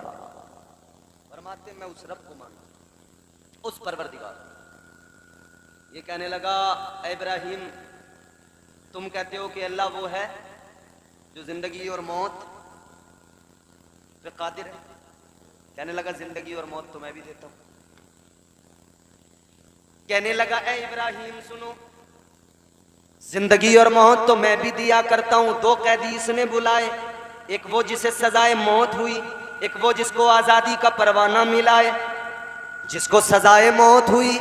फरमाते मैं उस रब को मानता, उस परवरदिगार। ये कहने लगा, ऐ इब्राहिम तुम कहते हो कि अल्लाह वो है जो जिंदगी और मौत पे कादिर है। कहने लगा, जिंदगी और मौत तो मैं भी देता हूं। कहने लगा, ऐ इब्राहिम सुनो, जिंदगी और मौत तो मैं भी दिया करता हूं। दो कैदी इसने बुलाए, एक वो जिसे सजाए मौत हुई, एक वो जिसको आजादी का परवाना मिला है। जिसको सजाए मौत हुई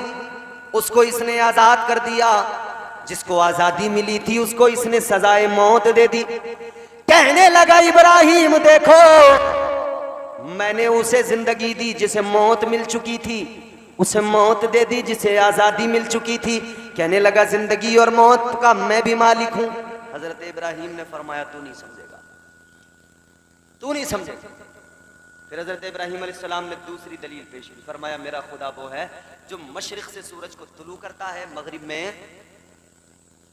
उसको इसने आजाद कर दिया, जिसको आजादी मिली थी उसको इसने सजाए मौत दे दी। कहने लगा, इब्राहिम देखो, मैंने उसे जिंदगी दी जिसे मौत मिल चुकी थी, उसे मौत दे दी जिसे आजादी मिल चुकी थी। कहने लगा, जिंदगी और मौत का मैं भी मालिक हूं। हजरत इब्राहिम ने फरमाया, तू नहीं समझेगा, तू नहीं समझेगा। फिर हजरत इब्राहिम अलैहिस्सलाम ने दूसरी दलील पेश की। फरमाया, मेरा खुदा वो है जो मशरिक से सूरज को तुलू करता है, मगरिब में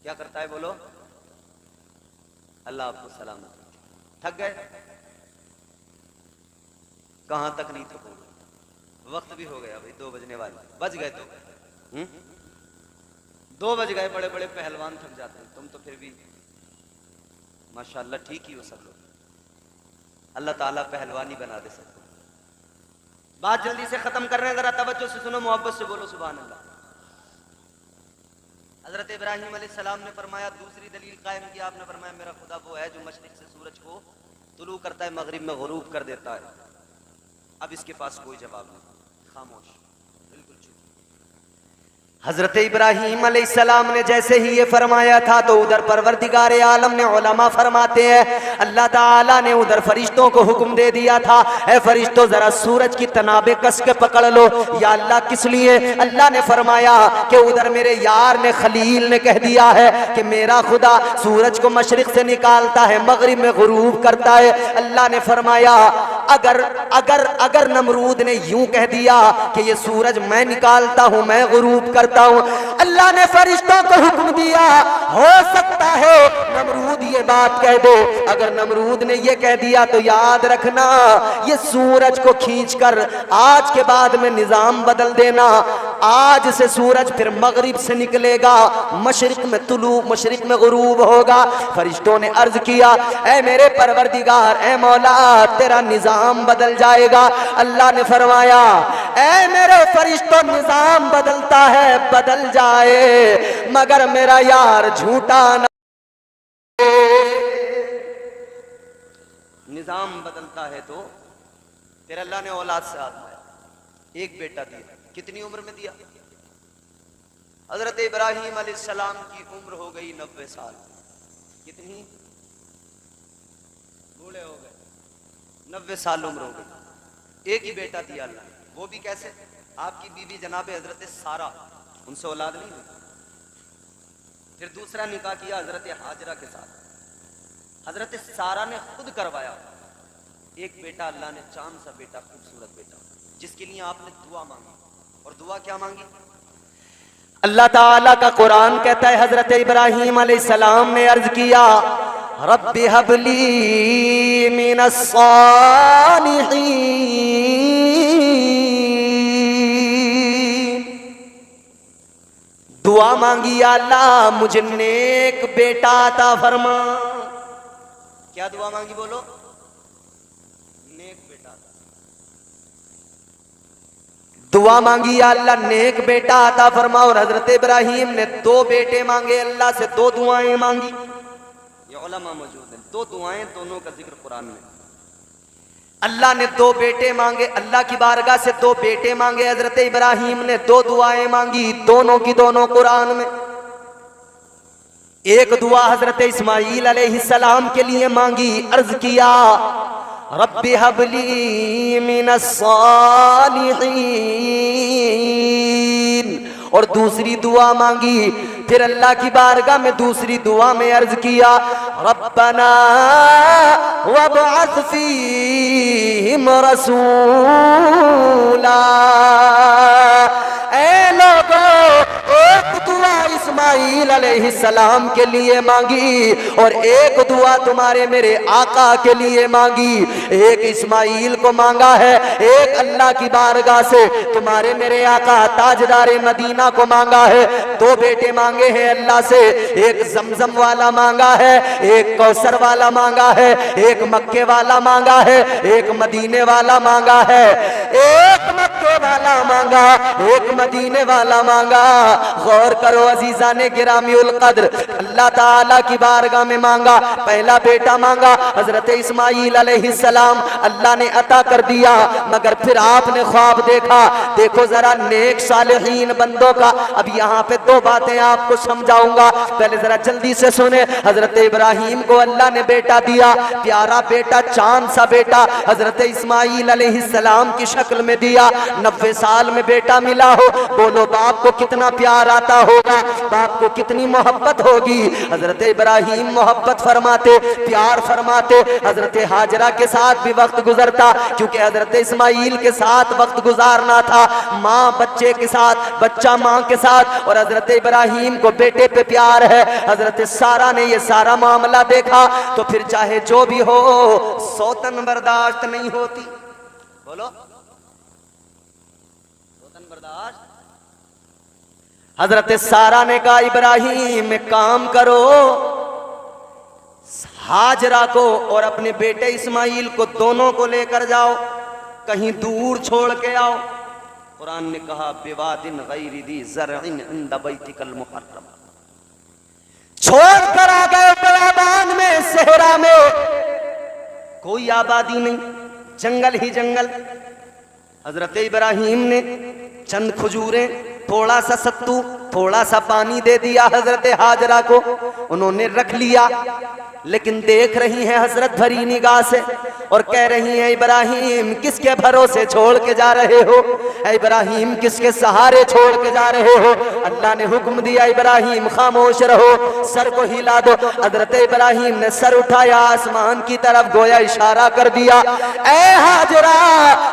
क्या करता है, बोलो। अल्लाह आपको सलामत रखे। थक गए? कहां तक नहीं थकोगे, वक्त भी हो गया भाई, 2 बजने वाले बज गए। तो 2 बज गए, बड़े बड़े पहलवान थक जाते हैं, तुम तो फिर भी माशाअल्लाह ठीक ही हो सब लोग। अल्लाह ताला पहलवानी बना दे सबको। बात जल्दी से खत्म कर रहे हैं, जरा तवज्जो से सुनो, मोहब्बत से बोलो सुभान अल्लाह। हजरत इब्राहिम अलैहिस्सलाम ने फरमाया, दूसरी दलील कायम की। आपने फरमाया, मेरा खुदा वो है जो मशरिक से सूरज को तुलू करता है, मगरिब में गुरूब कर देता है। अब इसके पास कोई जवाब नहीं, खामोश, बिल्कुल चुप। हजरत इब्राहिम अलैहिस्सलाम ने जैसे ही ये फरमाया था तो उधर परवरदिगार आलम ने, उलमा फरमाते हैं, अल्लाह ताला ने उधर फरिश्तों को हुक्म दे दिया था, ऐ फरिश्तों जरा सूरज की तनाबे कस के पकड़ लो। या अल्लाह किस लिए? अल्लाह ने फरमाया कि उधर मेरे यार ने, खलील ने कह दिया है कि मेरा खुदा सूरज को मशरिक से निकालता है, मगरिब में गुरूब करता है। अल्लाह ने फरमाया, अगर अगर अगर नमरूद ने यूं कह दिया कि ये सूरज मैं निकालता हूं, मैं गुरूब करता हूं, अल्लाह ने फरिश्तों को हुक्म दिया, हो सकता है नमरूद ये बात कह दे। अगर नमरूद ने ये कह दिया तो याद रखना, ये सूरज को खींचकर आज के बाद में निजाम बदल देना। आज से सूरज फिर मगरिब से निकलेगा, मशरिक में तुलू, मशरिक में गुरूब होगा। फरिश्तों ने अर्ज किया, ऐ मेरे परवरदिगार, ऐ मौला, तेरा निजाम बदल जाएगा। अल्लाह ने फरमाया, ऐ मेरे फरिश्तों, निजाम बदलता है बदल जाए, मगर मेरा यार झूठा न। निजाम बदलता है तो फिर अल्लाह ने औलाद से आजमाया, एक बेटा दिया। कितनी उम्र में दिया? हजरत इब्राहिम अलैहिस्सलाम की उम्र हो गई 90 साल। कितनी? बूढ़े हो गए, 90 साल उम्र हो गई। एक ही बेटा दिया अल्लाह, वो भी कैसे? आपकी बीवी जनाबे हजरत सारा, उनसे औलाद नहीं हुई। फिर दूसरा निकाह किया हजरत हाजरा के साथ, हजरत सारा ने खुद करवाया। एक बेटा अल्लाह ने, चांद सा बेटा, खूबसूरत बेटा, जिसके लिए आपने दुआ मांगी। और दुआ क्या मांगी? अल्लाह ताला का कुरान कहता है, हजरत इब्राहिम अलैहिस्सलाम ने अर्ज किया, रब्बि हबली मिनस सालिहीन, दुआ मांगी या अल्लाह मुझे नेक बेटा अता फरमा। क्या दुआ मांगी बोलो? नेक बेटा। दुआ मांगी या अल्लाह नेक बेटा अता फरमा। और हजरत इब्राहिम ने 2 बेटे मांगे, अल्लाह से 2 दुआएं मांगी। ये उलमा मौजूद हैं, 2 दुआएं, दोनों का जिक्र कुरान में। अल्लाह ने 2 बेटे मांगे, अल्लाह की बारगाह से 2 बेटे मांगे। हजरत इब्राहिम ने 2 दुआएं मांगी, दोनों की दोनों कुरान में। एक दुआ हजरत इस्माईल अलैहिस्सलाम के लिए मांगी, अर्ज किया रब्बी हबली मिनस सालिहीन। और दूसरी दुआ मांगी, फिर अल्लाह की बारगाह में दूसरी दुआ में अर्ज किया रब्बना वबअस फीहिम रसूला। ऐ लोगों, एक दुआ इस्माईल अलैहिस्सलाम के लिए मांगी और एक दुआ तुम्हारे मेरे आका के लिए मांगी। एक इस्माईल को मांगा है, एक अल्लाह की बारगाह से तुम्हारे मेरे आका ताजदारे मदीना को मांगा है। 2 बेटे मांगे हैं अल्लाह से, एक जमजम वाला मांगा है, एक कौसर वाला मांगा है, एक मक्के वाला मांगा है, एक मदीने वाला मांगा है। एक मक्के वाला मांगा, एक मदीने वाला मांगा। गौर करो अजीजाने गिरामीउल कद्र, अल्लाह ताला की बारगाह में मांगा। पहला बेटा मांगा हजरत इस्माईल अलैहिस्सलाम, अल्लाह ने अता कर दिया। मगर फिर आपने ख्वाब देखा, देखो जरा नेक सालिहीन बंदों का। अब यहाँ पे 2 बातें आपको समझाऊंगा, पहले जरा जल्दी से सुने। हजरत इब्राहिम को अल्लाह ने बेटा दिया, प्यारा बेटा, चांद सा बेटा हजरत इस्माईल अलैहिस्सलाम की शक्ल में दिया। 90 साल में बेटा मिला हो, बोलो बाप को कितना प्यार आता होगा, बाप को कितनी मोहब्बत होगी। हजरत इब्राहिम मोहब्बत फरमाते, प्यार फरमाते। हजरत हाजरा के साथ भी वक्त गुजरता, क्योंकि हजरत इस्माईल के साथ वक्त गुजारना था, माँ बच्चे के साथ, बच्चा माँ के साथ। और हजरत इब्राहिम को बेटे पे प्यार है। हजरत सारा ने ये सारा मामला देखा, तो फिर चाहे जो भी हो सौतन बर्दाश्त नहीं होती। बोलो सौतन बर्दाश्त। हजरत सारा ने कहा इब्राहिम एक काम करो, हाजरा को और अपने बेटे इस्माईल को दोनों को लेकर जाओ, कहीं दूर छोड़ के आओ। कुरान ने कहा बिवादिन गैरि दी ज़रइन इंद बैतिकल मुहर्रम। छोड़ कर आ गए बियाबान में, सहरा में, कोई आबादी नहीं, जंगल ही जंगल। हजरत इब्राहिम ने चंद खजूरें, थोड़ा सा सत्तू, थोड़ा सा पानी दे दिया हजरत हाजरा को, उन्होंने रख लिया। लेकिन देख रही हैं हजरत भरी निगाह से और कह रही हैं इब्राहिम किसके भरोसे छोड़ के जा रहे हो, इब्राहिम किसके सहारे छोड़ के जा रहे हो। अल्लाह ने हुक्म दिया इब्राहिम खामोश रहो, सर को हिला दो। हजरत इब्राहिम ने सर उठाया आसमान की तरफ, गोया इशारा कर दिया, ऐ हाजरा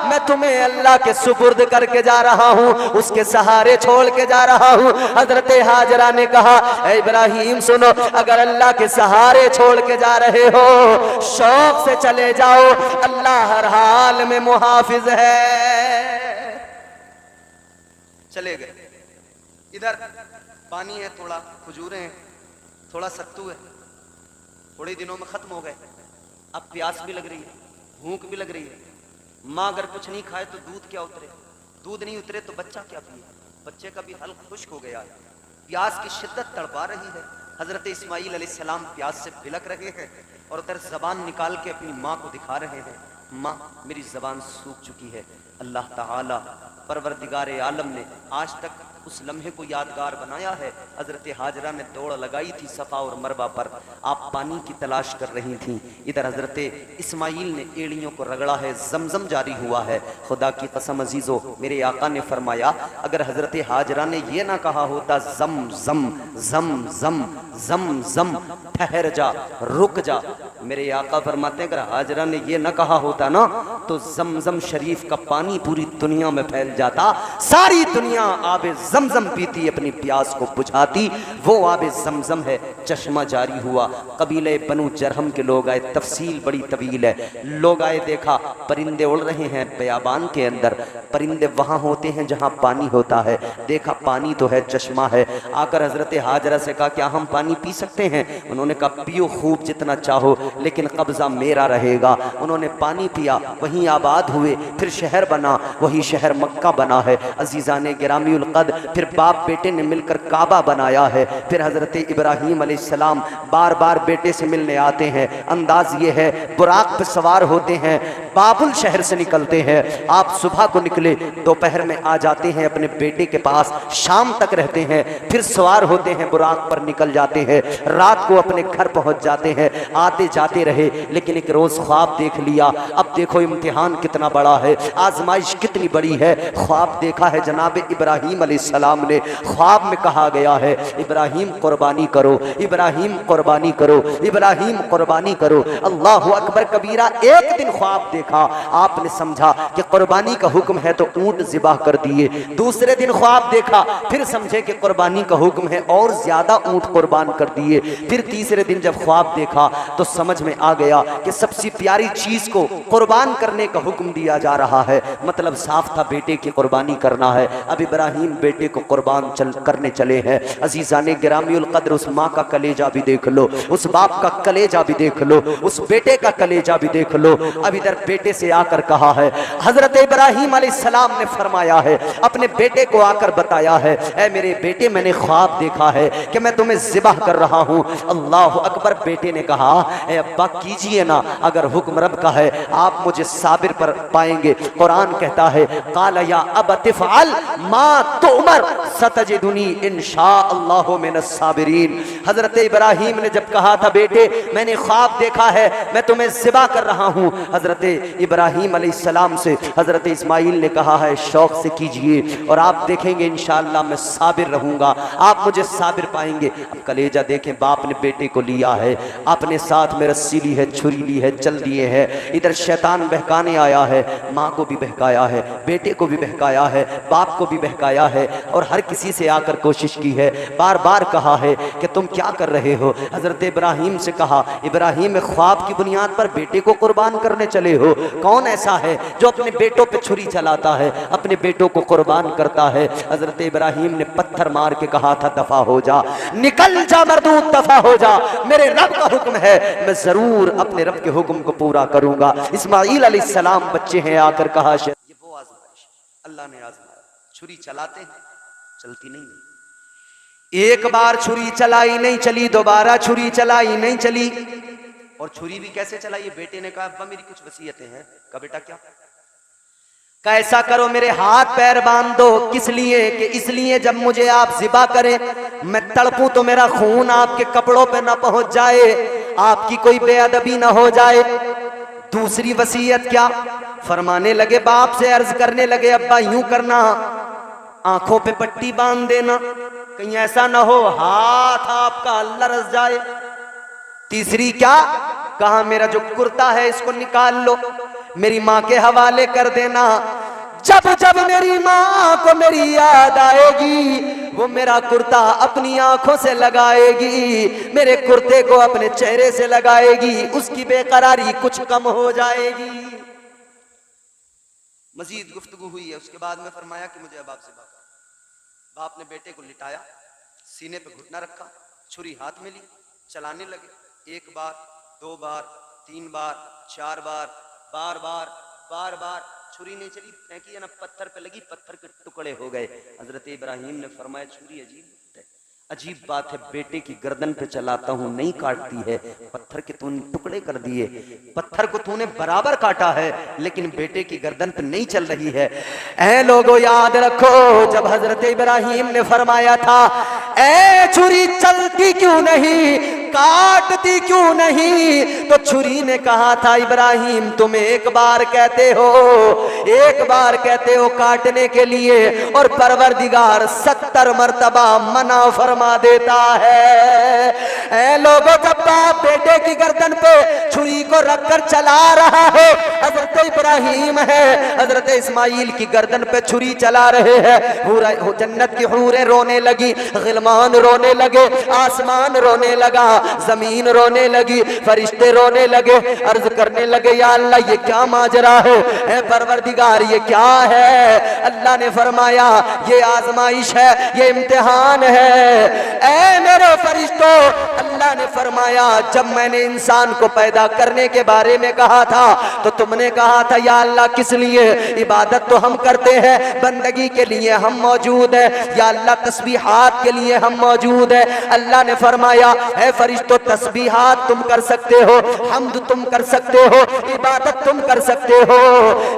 मैं तुम्हें अल्लाह के सुपुर्द करके जा रहा हूँ, उसके सहारे छोड़ के जा रहा हूँ। हजरत हाजरा ने कहा ऐ इब्राहिम सुनो, अगर अल्लाह के सहारे छोड़ के जा रहे हो शौक से चले जाओ, अल्लाह हर हाल में मुहाफिज है। चले गए। इधर पानी है, थोड़ा खजूरें हैं, थोड़ा सत्तू है, थोड़े दिनों में खत्म हो गए। अब प्यास भी लग रही है, भूख भी लग रही है। माँ अगर कुछ नहीं खाए तो दूध क्या उतरे, दूध नहीं उतरे तो बच्चा क्या पिए, बच्चे का भी हल्क खुश्क हो गया है। प्यास की शिद्दत तड़पा रही है। हजरत इस्माईल अलैहिस्सलाम प्यास से बिलक रहे हैं और उधर जबान निकाल के अपनी माँ को दिखा रहे हैं, माँ मेरी जबान सूख चुकी है। अल्लाह ताला परवरदिगार आलम ने आज तक उस लम्हे को यादगार बनाया है। हजरत हाजरा ने दौड़ लगाई थी सफ़ा और मरवा पर, आप पानी की तलाश कर रही थीं। इधर हजरत इस्माईल ने एड़ियों को रगड़ा है, जमजम जारी हुआ है। खुदा की कसम अजीज़ो, मेरे आका ने फरमाया अगर हजरत हाजरा ने यह ना कहा होता जम जम जम जम जम जम ठहर जा, रुक जा, मेरे आका फरमाते अगर हाजरा ने यह ना कहा होता ना तो जमजम शरीफ का पानी पूरी दुनिया में फैल जाता, सारी दुनिया आबे जमजम पीती, अपनी प्यास को बुझाती। वो आबे जमजम है चश्मा जारी हुआ। कबीले बनु जरहम के लोग आए, तफसील बड़ी तवील है। लोग आए, देखा परिंदे उड़ रहे हैं बयाबान के अंदर। परिंदे वहाँ होते हैं जहाँ पानी होता है। देखा पानी तो है, चश्मा है। आकर हजरत हाजरा से कहा क्या हम पानी पी सकते हैं? उन्होंने कहा पियो खूब जितना चाहो, लेकिन कब्जा मेरा रहेगा। उन्होंने पानी पिया, वहीं आबाद हुए, फिर शहर बना, वही शहर मक्का बना है। अजीज़ाने गिरामीउल कद, फिर बाप बेटे ने मिलकर काबा बनाया है। फिर हजरत इब्राहीम अलैहिस्सलाम बार बार बेटे से मिलने आते हैं। अंदाज ये है बुराक पर सवार होते हैं, बाबुल शहर से निकलते हैं। आप सुबह को निकले, दोपहर में आ जाते हैं अपने बेटे के पास, शाम तक रहते हैं, फिर सवार होते हैं, बुराक पर निकल जाते हैं, रात को अपने घर पहुंच जाते हैं। आते जाते रहे, लेकिन एक रोज ख्वाब देख लिया। अब देखो इम्तिहान कितना बड़ा है, आजमाइश कितनी बड़ी है। ख्वाब देखा है जनाब इब्राहीम अलैहिस्सलाम ने। ख्वाब में कहा गया है इब्राहीम कुर्बानी करो, इब्राहीम कुर्बानी करो, इब्राहीम कुर्बानी करो। अल्लाहु अकबर कबीरा। एक दिन ख्वाब देखा, आपने समझा कि कुर्बानी का हुक्म है तो ऊंट ज़िबा कर दिए। दूसरे दिन ख्वाब देखा, फिर समझे कि कुर्बानी का हुक्म है और ज्यादा ऊंट कुर्बान कर दिए। फिर तीसरे दिन जब ख्वाब देखा तो समझ में आ गया कि सबसे प्यारी चीज को कुर्बान करने का हुक्म दिया जा रहा है। मतलब साफ था बेटे की कुर्बानी करना है। अब इब्राहीम बेटे को कुर्बान करने चले हैं। अजीज़ाने गिरामीउल कद्र, उस माँ का कलेजा भी देख लो, उस बाप का कलेजा भी देख लो, उस बेटे का कलेजा भी देख लो। अब इधर बेटे से आकर कहा है, हजरत इब्राहीम अलैहिस्सलाम ने फरमाया है, अपने बेटे को आकर बताया है, ऐ मेरे बेटे मैंने ख्वाब देखा है कि मैं तुम्हें ज़िबाह कर रहा हूँ। अल्लाह अकबर। बेटे ने कहा, ऐ अब्बा कीजिए ना, अगर हुक्म रब का है आप मुझे साबिर पर पाएंगे। कुरान कहता है काला या अब तिफ़अल मा तुअमर सतजिदुनी इंशाअल्लाहु मिनस साबिरीन। हजरत इब्राहीम ने जब कहा था बेटे मैंने ख्वाब देखा है, मैं तुम्हें ज़िबा कर रहा हूँ, हजरत इब्राहीम अलैहिस्सलाम से हजरत इस्माइल ने कहा है शौक से कीजिए और आप देखेंगे इंशाअल्लाह मैं साबिर रहूंगा, आप मुझे साबिर पाएंगे। अब कलेजा देखें, बाप ने बेटे को लिया है, अपने साथ में रस्सी ली है, छुरी ली है, चल दिए हैं। इधर शैतान बहकाने आया है, माँ को भी बहकाया है, बेटे को भी बहकाया है, बाप को भी बहकाया है और हर किसी से आकर कोशिश की है। बार बार कहा है कि तुम क्या कर रहे हो। हजरत इब्राहीम से कहा, इब्राहीम ख्वाब की बुनियाद पर बेटे को कुर्बान करने चले हो? कौन ऐसा है जो अपने बेटों पे छुरी चलाता है, अपने बेटों को कुर्बान करता है? हजरत इब्राहीम ने पत्थर मार के कहा था दफा हो जा, निकल जा मरदूद, दफा हो जा, मेरे रब का हुक्म है, मैं जरूर अपने रब के हुक्म को पूरा करूंगा। इस्माइल अलैहिस्सलाम बच्चे हैं, आकर कहा ये वो आजमाइश अल्लाह ने आजमाया। छुरी चलाते हैं, चलती नहीं। एक बार छुरी चलाई नहीं चली, दोबारा छुरी चलाई नहीं चली। और छुरी भी कैसे चलाई? बेटे ने कहा अब्बा मेरी कुछ वसीयतें हैं। कहा बेटा क्या? कैसा करो मेरे हाथ पैर बांध दो। किस लिए? कि इसलिए जब मुझे आप ज़िबा करें मैं तड़पूं तो मेरा खून आपके कपड़ों पे ना पहुंच जाए, आपकी कोई बेअदबी ना हो जाए। दूसरी वसीयत क्या? फरमाने लगे, बाप से अर्ज करने लगे अब्बा यूं करना, आंखों पे पट्टी बांध देना, कहीं ऐसा ना हो हाथ आपका लरस जाए। तीसरी क्या? कहा मेरा जो कुर्ता है इसको निकाल लो, मेरी माँ के हवाले कर देना। जब जब मेरी माँ को मेरी याद आएगी वो मेरा कुर्ता अपनी आंखों से लगाएगी, मेरे कुर्ते को अपने चेहरे से लगाएगी, उसकी बेकरारी कुछ कम हो जाएगी। मजीद गुफ्तगू हुई है, उसके बाद में फरमाया कि मुझे अब आपसे बात। बाप ने बेटे को लिटाया, सीने पे घुटना रखा, छुरी हाथ में ली, चलाने लगे। एक बार, दो बार, तीन बार, चार बार, बार बार, बार बार छुरी नहीं चली, फेंकी है ना पत्थर पे लगी, पत्थर के टुकड़े हो गए। हजरत इब्राहीम ने फरमाया छुरी अजीब बात है, बेटे की गर्दन पे चलाता हूँ नहीं काटती है, पत्थर के तूने टुकड़े कर दिए, पत्थर को तूने बराबर काटा है लेकिन बेटे की गर्दन पे नहीं चल रही है। ऐ लोगों याद रखो, जब हजरत इब्राहीम ने फरमाया था ऐ छुरी चलती क्यों नहीं, काटती क्यों नहीं, तो छुरी ने कहा था इब्राहीम तुम एक बार कहते हो काटने के लिए और परवरदिगार 70 मर्तबा मना फरमा देता है। ऐ लोगों, जब बाप बेटे की गर्दन पे छुरी को रखकर चला रहा है, हजरत इब्राहिम है, हजरत इस्माइल की गर्दन पे छुरी चला रहे हैं, जन्नत की हूरें रोने लगी, गिलमान रोने लगे, आसमान रोने लगा, जमीन रोने लगी, फरिश्ते रोने लगे, अर्ज करने लगे, या अल्लाह ये क्या माजरा है, ऐ परवरदिगार ये क्या है। अल्लाह ने फरमाया ये आजमाइश है, ये इम्तिहान है। ऐ मेरे फरिश्तों, अल्लाह ने फरमाया जब मैंने इंसान को पैदा करने के बारे में कहा था तो तुमने कहा था या अल्लाह किस लिए, इबादत तो हम करते हैं, बंदगी के लिए हम मौजूद है, या अल्लाह तस्बीहात के लिए हम मौजूद है। अल्लाह ने फरमाया है फरिश्तों, तस्बीहात तुम कर सकते हो, हम्द तुम कर सकते हो, इबादत तुम कर सकते हो,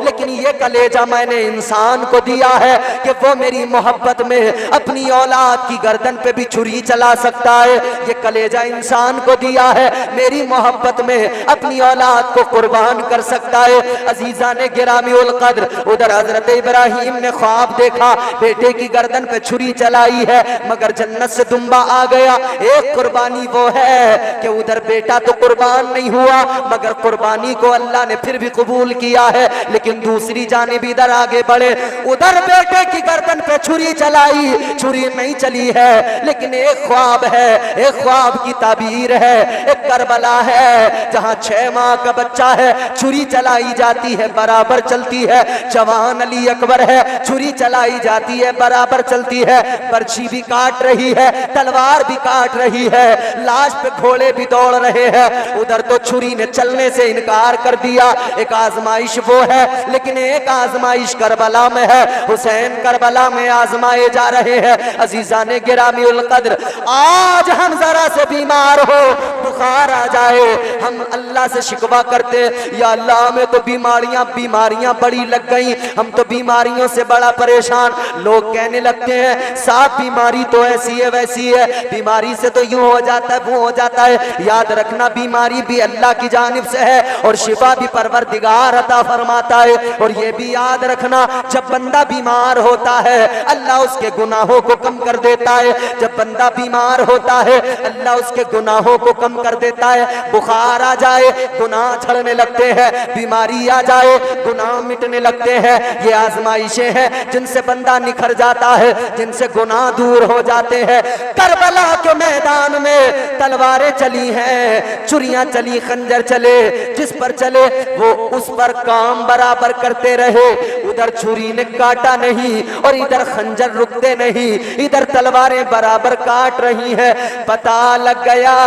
लेकिन ये कलेजा मैंने इंसान को दिया है कि वो मेरी मोहब्बत में अपनी औलाद की गर्दन पे भी छुरी चला सकता है। ये कलेजा इंसान को दिया है, मेरी मोहब्बत में अपनी औलाद को कुर्बान कर सकता है। अजीजा ने गिरामी उल कद्र, उधर हजरत इब्राहिम ने ख्वाब देखा, बेटे की गर्दन पे छुरी चलाई है, मगर जन्नत से दुम्बा आ गया। एक कुर्बानी वो है कि उधर बेटा तो कुर्बान नहीं हुआ, मगर कुर्बानी को अल्लाह ने फिर भी कबूल किया है। लेकिन दूसरी जानिब इधर आगे बढ़े, उधर बेटे की गर्दन पे छुरी चलाई, छुरी नहीं चली है, लेकिन एक ख्वाब है, एक ख्वाब की ताबीर है, एक करबला है जहां 6 माह का बच्चा है, छुरी चलाई जाती है, बराबर चलती है। जवान अली अकबर है, छुरी चलाई जाती है, बराबर चलती है, बर्छी भी काट रही है, तलवार भी काट रही है, लाश पे घोड़े भी दौड़ रहे हैं। उधर तो छुरी ने चलने से इनकार कर दिया। एक आजमाइश वो है, लेकिन एक आजमाइश करबला में है। हुसैन करबला में आजमाए जा रहे हैं। अजीजा ने गिरामी उल कद्र, आज हम जरा से बीमार हो, बुखार आ जाए, हम अल्लाह से शिकवा करते, या अल्लाह हमें तो बीमारियां बड़ी लग गई, हम तो बीमारियों से बड़ा परेशान। लोग कहने लगते हैं साहब बीमारी तो ऐसी है वैसी है, बीमारी से तो यूं हो जाता है वो हो जाता है। याद रखना बीमारी भी अल्लाह की जानिब से है और शिफा भी परवरदिगार अता फरमाता है। और ये भी याद रखना जब बंदा बीमार होता है अल्लाह उसके गुनाहों को कम कर देता है। जब बंदा बीमार होता है अल्लाह उसके गुनाहों को कम कर देता है। बुखार आ जाए गुनाह झड़ने लगते हैं, बीमारी आ जाए गुनाह मिटने लगते हैं। ये आजमाइशें हैं जिनसे बंदा निखर जाता है, जिनसे गुनाह दूर हो जाते हैं। करबला के मैदान में तलवारें चली हैं, छुरियां चली, खंजर चले, जिस पर चले वो उस पर काम बराबर करते रहे। उधर छुरी ने काटा नहीं और इधर खंजर रुकते नहीं, इधर तलवारें बराबर काट रही हैं। पता लग गया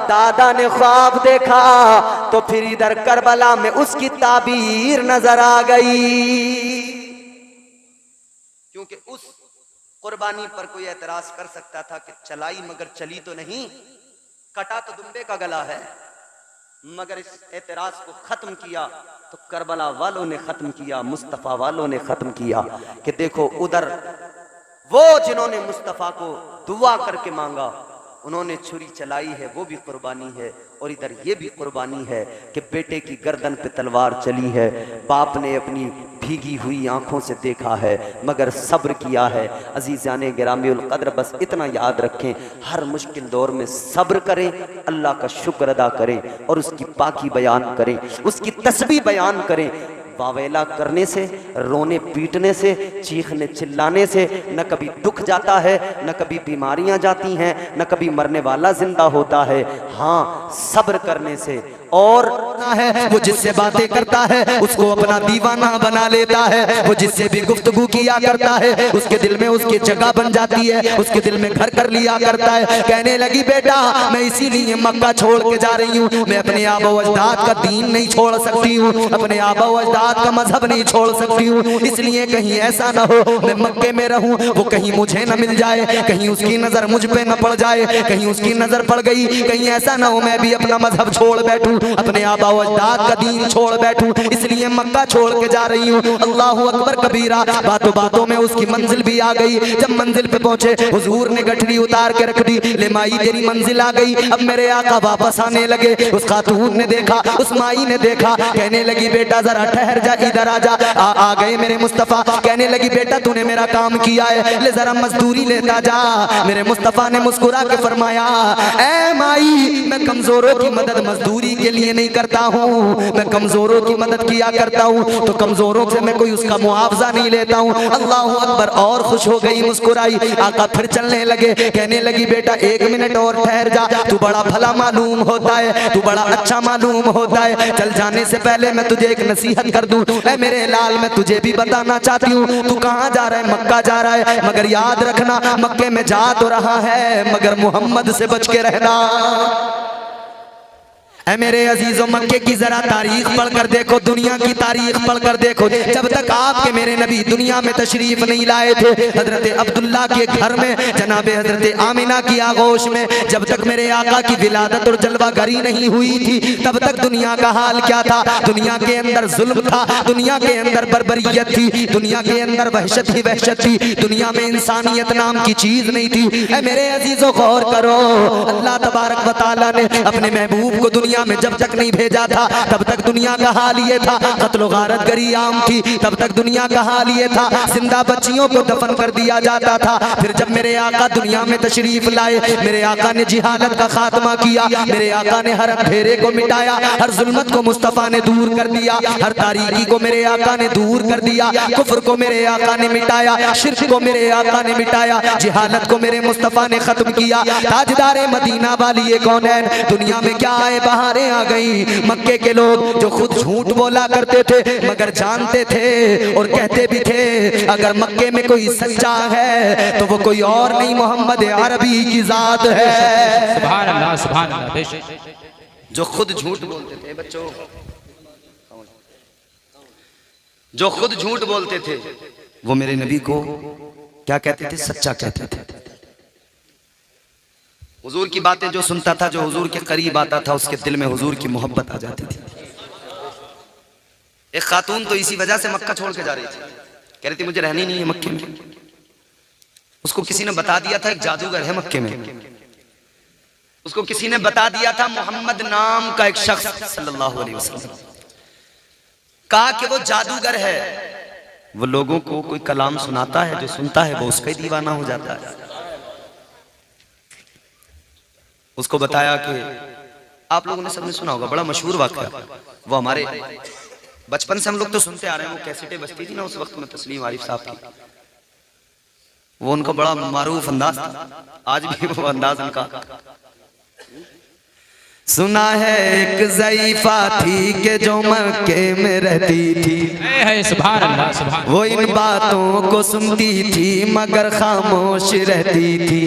दादा ने ख्वाब देखा, तो फिर इधर करबला में उसकी ताबीर नजर आ गई। क्योंकि उस कुर्बानी पर कोई एतराज कर सकता था कि चलाई मगर चली तो नहीं, कटा तो दुम्बे का गला है, मगर इस एतराज को खत्म किया तो करबला वालों ने खत्म किया, मुस्तफा वालों ने खत्म किया। कि देखो उधर वो जिन्होंने मुस्तफा को दुआ करके मांगा उन्होंने छुरी चलाई है, वो भी कुर्बानी है। और इधर ये भी कुर्बानी है कि बेटे की गर्दन पे तलवार चली है, बाप ने अपनी भीगी हुई आंखों से देखा है मगर सब्र किया है। अजीज़ाने गिरामी उल कद्र, बस इतना याद रखें, हर मुश्किल दौर में सब्र करें, अल्लाह का शुक्र अदा करें और उसकी पाकी बयान करें, उसकी तस्बीह बयान करें। वावेला करने से, रोने पीटने से, चीखने चिल्लाने से न कभी दुख जाता है, न कभी बीमारियां जाती हैं, न कभी मरने वाला जिंदा होता है। हाँ, सब्र करने से। और है वो जिससे बातें करता है उसको अपना दीवाना बना लेता है, वो जिससे भी गुफ्तगू किया करता है उसके दिल में उसकी जगह बन जाती है, उसके दिल में घर कर लिया करता है। कहने लगी बेटा मैं इसीलिए मक्का छोड़ के जा रही हूँ, मैं अपने आबा व अजदाद का दीन नहीं छोड़ सकती हूँ, अपने आबा व अजदाद का मजहब नहीं छोड़ सकती हूँ, इसलिए कहीं ऐसा ना हो मैं मक्के में रहूँ, वो कहीं मुझे न मिल जाए, कहीं उसकी नजर मुझ पे न पड़ जाए, कहीं उसकी नजर पड़ गई, कहीं ऐसा ना हो मैं भी अपना मजहब छोड़ बैठूं। अपने आबा व अजदाद का दीन छोड़ बैठूं, इसलिए मक्का छोड़ के जा रही हूँ। अल्लाहु अकबर कबीरा। बातों बातों में उसकी मंजिल भी आ गई। जब मंजिल पे पहुंचे हुजूर ने गठरी उतार के रख दी। ले माई तेरी मंजिल आ गई, अब मेरे आका वापस आने लगे। उस खातून ने देखा, उस माई ने देखा, कहने लगी बेटा जरा ठहर जा, इधर आ जा। आ गए मेरे मुस्तफा। कहने लगी बेटा तूने मेरा काम किया है, ले जरा मजदूरी लेता जा। मेरे मुस्तफा ने मुस्कुरा के फरमाया, ऐ माई मैं कमजोरों की मदद मजदूरी के लिए नहीं करता हूँ, मैं कमजोरों की मदद किया करता हूँ, तो कमजोरों से मैं कोई उसका मुआवजा नहीं लेता हूँ। अल्लाह अकबर। और खुश हो गई, मुस्कुराई। आका फिर चलने लगे। कहने लगी बेटा 1 मिनट और ठहर जा, तू बड़ा भला मालूम होता है, तू बड़ा अच्छा मालूम होता है। चल जाने से पहले मैं तुझे एक नसीहत कर दूं। ऐ मेरे लाल मैं तुझे भी बताना चाहती हूँ, तू कहाँ जा रहा है? मक्का जा रहा है, मगर याद रखना मक्के में जा तो रहा है मगर मोहम्मद से बच के रहना। ऐ मेरे अजीजों मक्के की जरा तारीख पढ़कर देखो, दुनिया की तारीख पढ़कर देखो। जब तक आपके मेरे नबी दुनिया में तशरीफ नहीं लाए थे, हजरत अब्दुल्ला के घर में जनाबे हजरत आमिना की आगोश में, जब तक मेरे आका की विलादत और जलवागरी नहीं हुई थी, तब तक दुनिया का हाल क्या था? दुनिया के अंदर जुल्म था, दुनिया के अंदर बर्बरियत थी, दुनिया के अंदर वहशत ही वहशत थी, दुनिया में इंसानियत नाम की चीज नहीं थी। ऐ मेरे अजीजों गौर करो, अल्लाह तबारक व तआला ने अपने महबूब को दुनिया में जब तक नहीं भेजा था, तब तक दुनिया का हाल ये था। कत्ल गारत गरी आम थी, तब तक दुनिया का हाल ये था। जिंदा बच्चियों को दफन कर दिया जाता था। फिर जब मेरे आका दुनिया में तशरीफ लाए, मेरे आका ने जिहालत का खात्मा किया, मेरे आका ने हर अंधेरे को मिटाया, हर जुल्मत को मुस्तफा ने दूर कर दिया, हर तारीकी को मेरे आका ने दूर कर दिया, कुफ्र को मेरे आका ने मिटाया, शिर्क को मेरे आका ने मिटाया, जिहालत को मेरे मुस्तफा ने खत्म किया। ताजदारे मदीना वाली ये कौन है? दुनिया में क्या आए बहारें आ गई। मक्के के लोग जो खुद झूठ बोला करते थे मगर जानते थे और कहते भी थे अगर मक्के में कोई सच्चा है तो वो कोई और नहीं मोहम्मद अरबी की जात है। सुभान अल्लाह, सुभान अल्लाह। जो खुद झूठ बोलते थे बच्चों, जो खुद झूठ बोलते थे वो मेरे नबी को क्या कहते थे? सच्चा कहते थे। हुजूर की बातें जो सुनता था, जो हुजूर के करीब आता था, उसके दिल में हुजूर की मोहब्बत आ जाती थी। एक खातून तो इसी वजह से मक्का छोड़ के जा रही थी, कह रही थी मुझे रहनी नहीं है मक्के में। उसको किसी ने बता दिया था एक जादूगर है मक्के में, उसको किसी ने बता दिया था मोहम्मद नाम का एक शख्स सल्लल्लाहु अलैहि वसल्लम, कहा कि वो जादूगर है, वो लोगों को कोई कलाम सुनाता है, जो सुनता है वो उसका ही दीवाना हो जाता है। उसको बताया कि आप लोगों ने सबने सुना होगा, बड़ा मशहूर वाक़या, वो हमारे बचपन से हम लोग तो सुनते आ रहे हैं, वो कैसेटें बजती थी ना उस वक्त में तस्लीम आरिफ साहब की, वो उनका बड़ा मारूफ अंदाज था, आज भी वो अंदाज उनका। सुना है एक ज़ईफा थी कि जो मक्के में रहती थी, सुभान अल्लाह, सुभान। वो इन बातों को सुनती थी मगर खामोश रहती थी।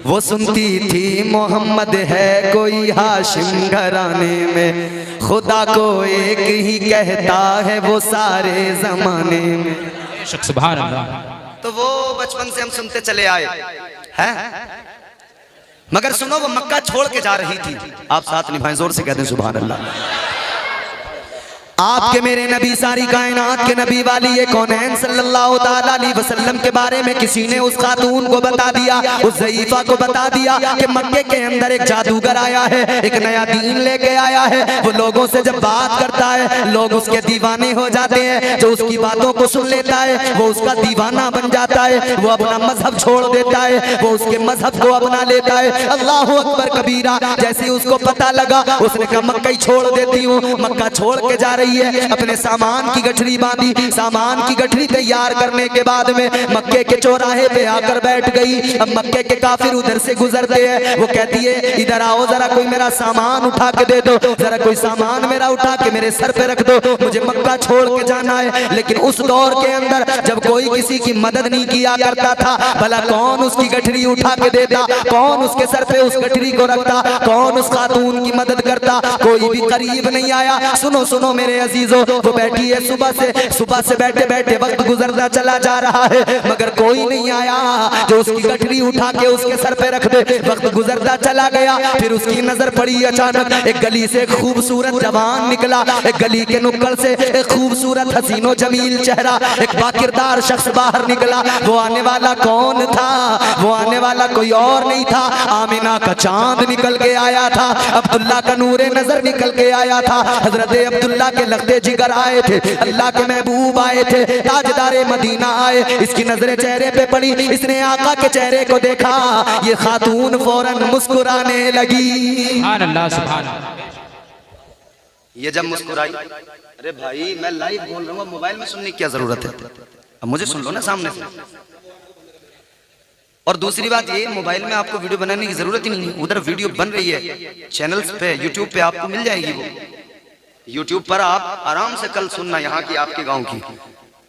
वो सुनती थी मोहम्मद है कोई हाशिम घराने में, खुदा को एक ही कहता है वो सारे जमाने में। सुभान अल्लाह। तो वो बचपन से हम सुनते चले आए हैं, मगर सुनो वो मक्का छोड़ के जा रही थी। आप साथ निभाएं, जोर से कहते हैं सुभान अल्लाह। आपके मेरे नबी सारी कायनात के नबी वाली ये कौनैन सल्लल्लाहु ताला अलैहि वसल्लम के बारे में किसी ने उस खातून को बता दिया, उस ज़ईफा को बता दिया कि मक्के के अंदर एक जादूगर आया है, एक नया दीन लेके आया है। वो लोगों से जब बात करता है लोग उसके दीवाने हो जाते हैं, जो उसकी बातों को सुन लेता है वो उसका दीवाना बन जाता है, वो अपना मजहब छोड़ देता है, वो उसके मजहब को अपना लेता है। अल्लाहु अकबर कबीरा। जैसे ही उसको पता लगा उसने कहा मक्का ही छोड़ देती हूँ। मक्का छोड़ के जा रही है, अपने सामान की गठरी बांधी, सामान की गठरी तैयार करने के बाद में मक्के के चौराहे पे आकर बैठ गई। अब मक्के के काफिर उधर से गुजरते हैं, वो कहती है इधर आओ जरा कोई मेरा सामान उठा के दे दो, जरा कोई सामान मेरा उठा के मेरे सर पे रख दो, मुझे मक्का छोड़ के जाना है। लेकिन उस दौर के अंदर जब कोई किसी की मदद नहीं किया करता था, भला कौन उसकी गठरी उठा के देता, कौन उसके सर पे उस गठरी को रखता, कौन उस खातून की मदद करता? कोई भी करीब नहीं आया। सुनो सुनो मेरे अजीजों वो बैठी है सुबह से बैठे बैठे वक्त गुजरता चला जा रहा है, मगर कोई नहीं आया जो उसकी गठरी उठा के उसके सर पे रख दे। वक्त गुजरता चला गया, फिर उसकी नजर पड़ी अचानक एक गली से एक खूबसूरत जवान निकला। एक गली के नुक्कड़ से एक खूबसूरत हसीनो जमील चेहरा, एक बाकिरदार शख्स बाहर निकला। वो आने वाला कौन था? वो आने वाला कोई और नहीं था, आमिना का चांद निकल के आया था, अब्दुल्ला का नूरे नजर निकल के आया था। हजरत अब्दुल्ला के लगते जिगर आए थे, अल्लाह के महबूब आए थे, ताजदारे मदीना आए। इसकी नजरें चेहरे पे पड़ी, इसने आका के चेहरे को देखा, ये खातून फौरन मुस्कुराने लगी। सुभान अल्लाह, सुभान अल्लाह। ये जब मुस्कुराई, अरे भाई मैं लाइव बोल रहा हूँ, मोबाइल में सुनने की क्या जरूरत है? अब मुझे सुन लो ना सामने से। और दूसरी बात ये, मोबाइल में आपको वीडियो बनाने की जरूरत ही नहीं है, उधर वीडियो बन रही है चैनल्स पे, यूट्यूब पे आपको मिल जाएगी। वो यूट्यूब पर आप आराम से कल सुनना यहाँ की आपके गांव की,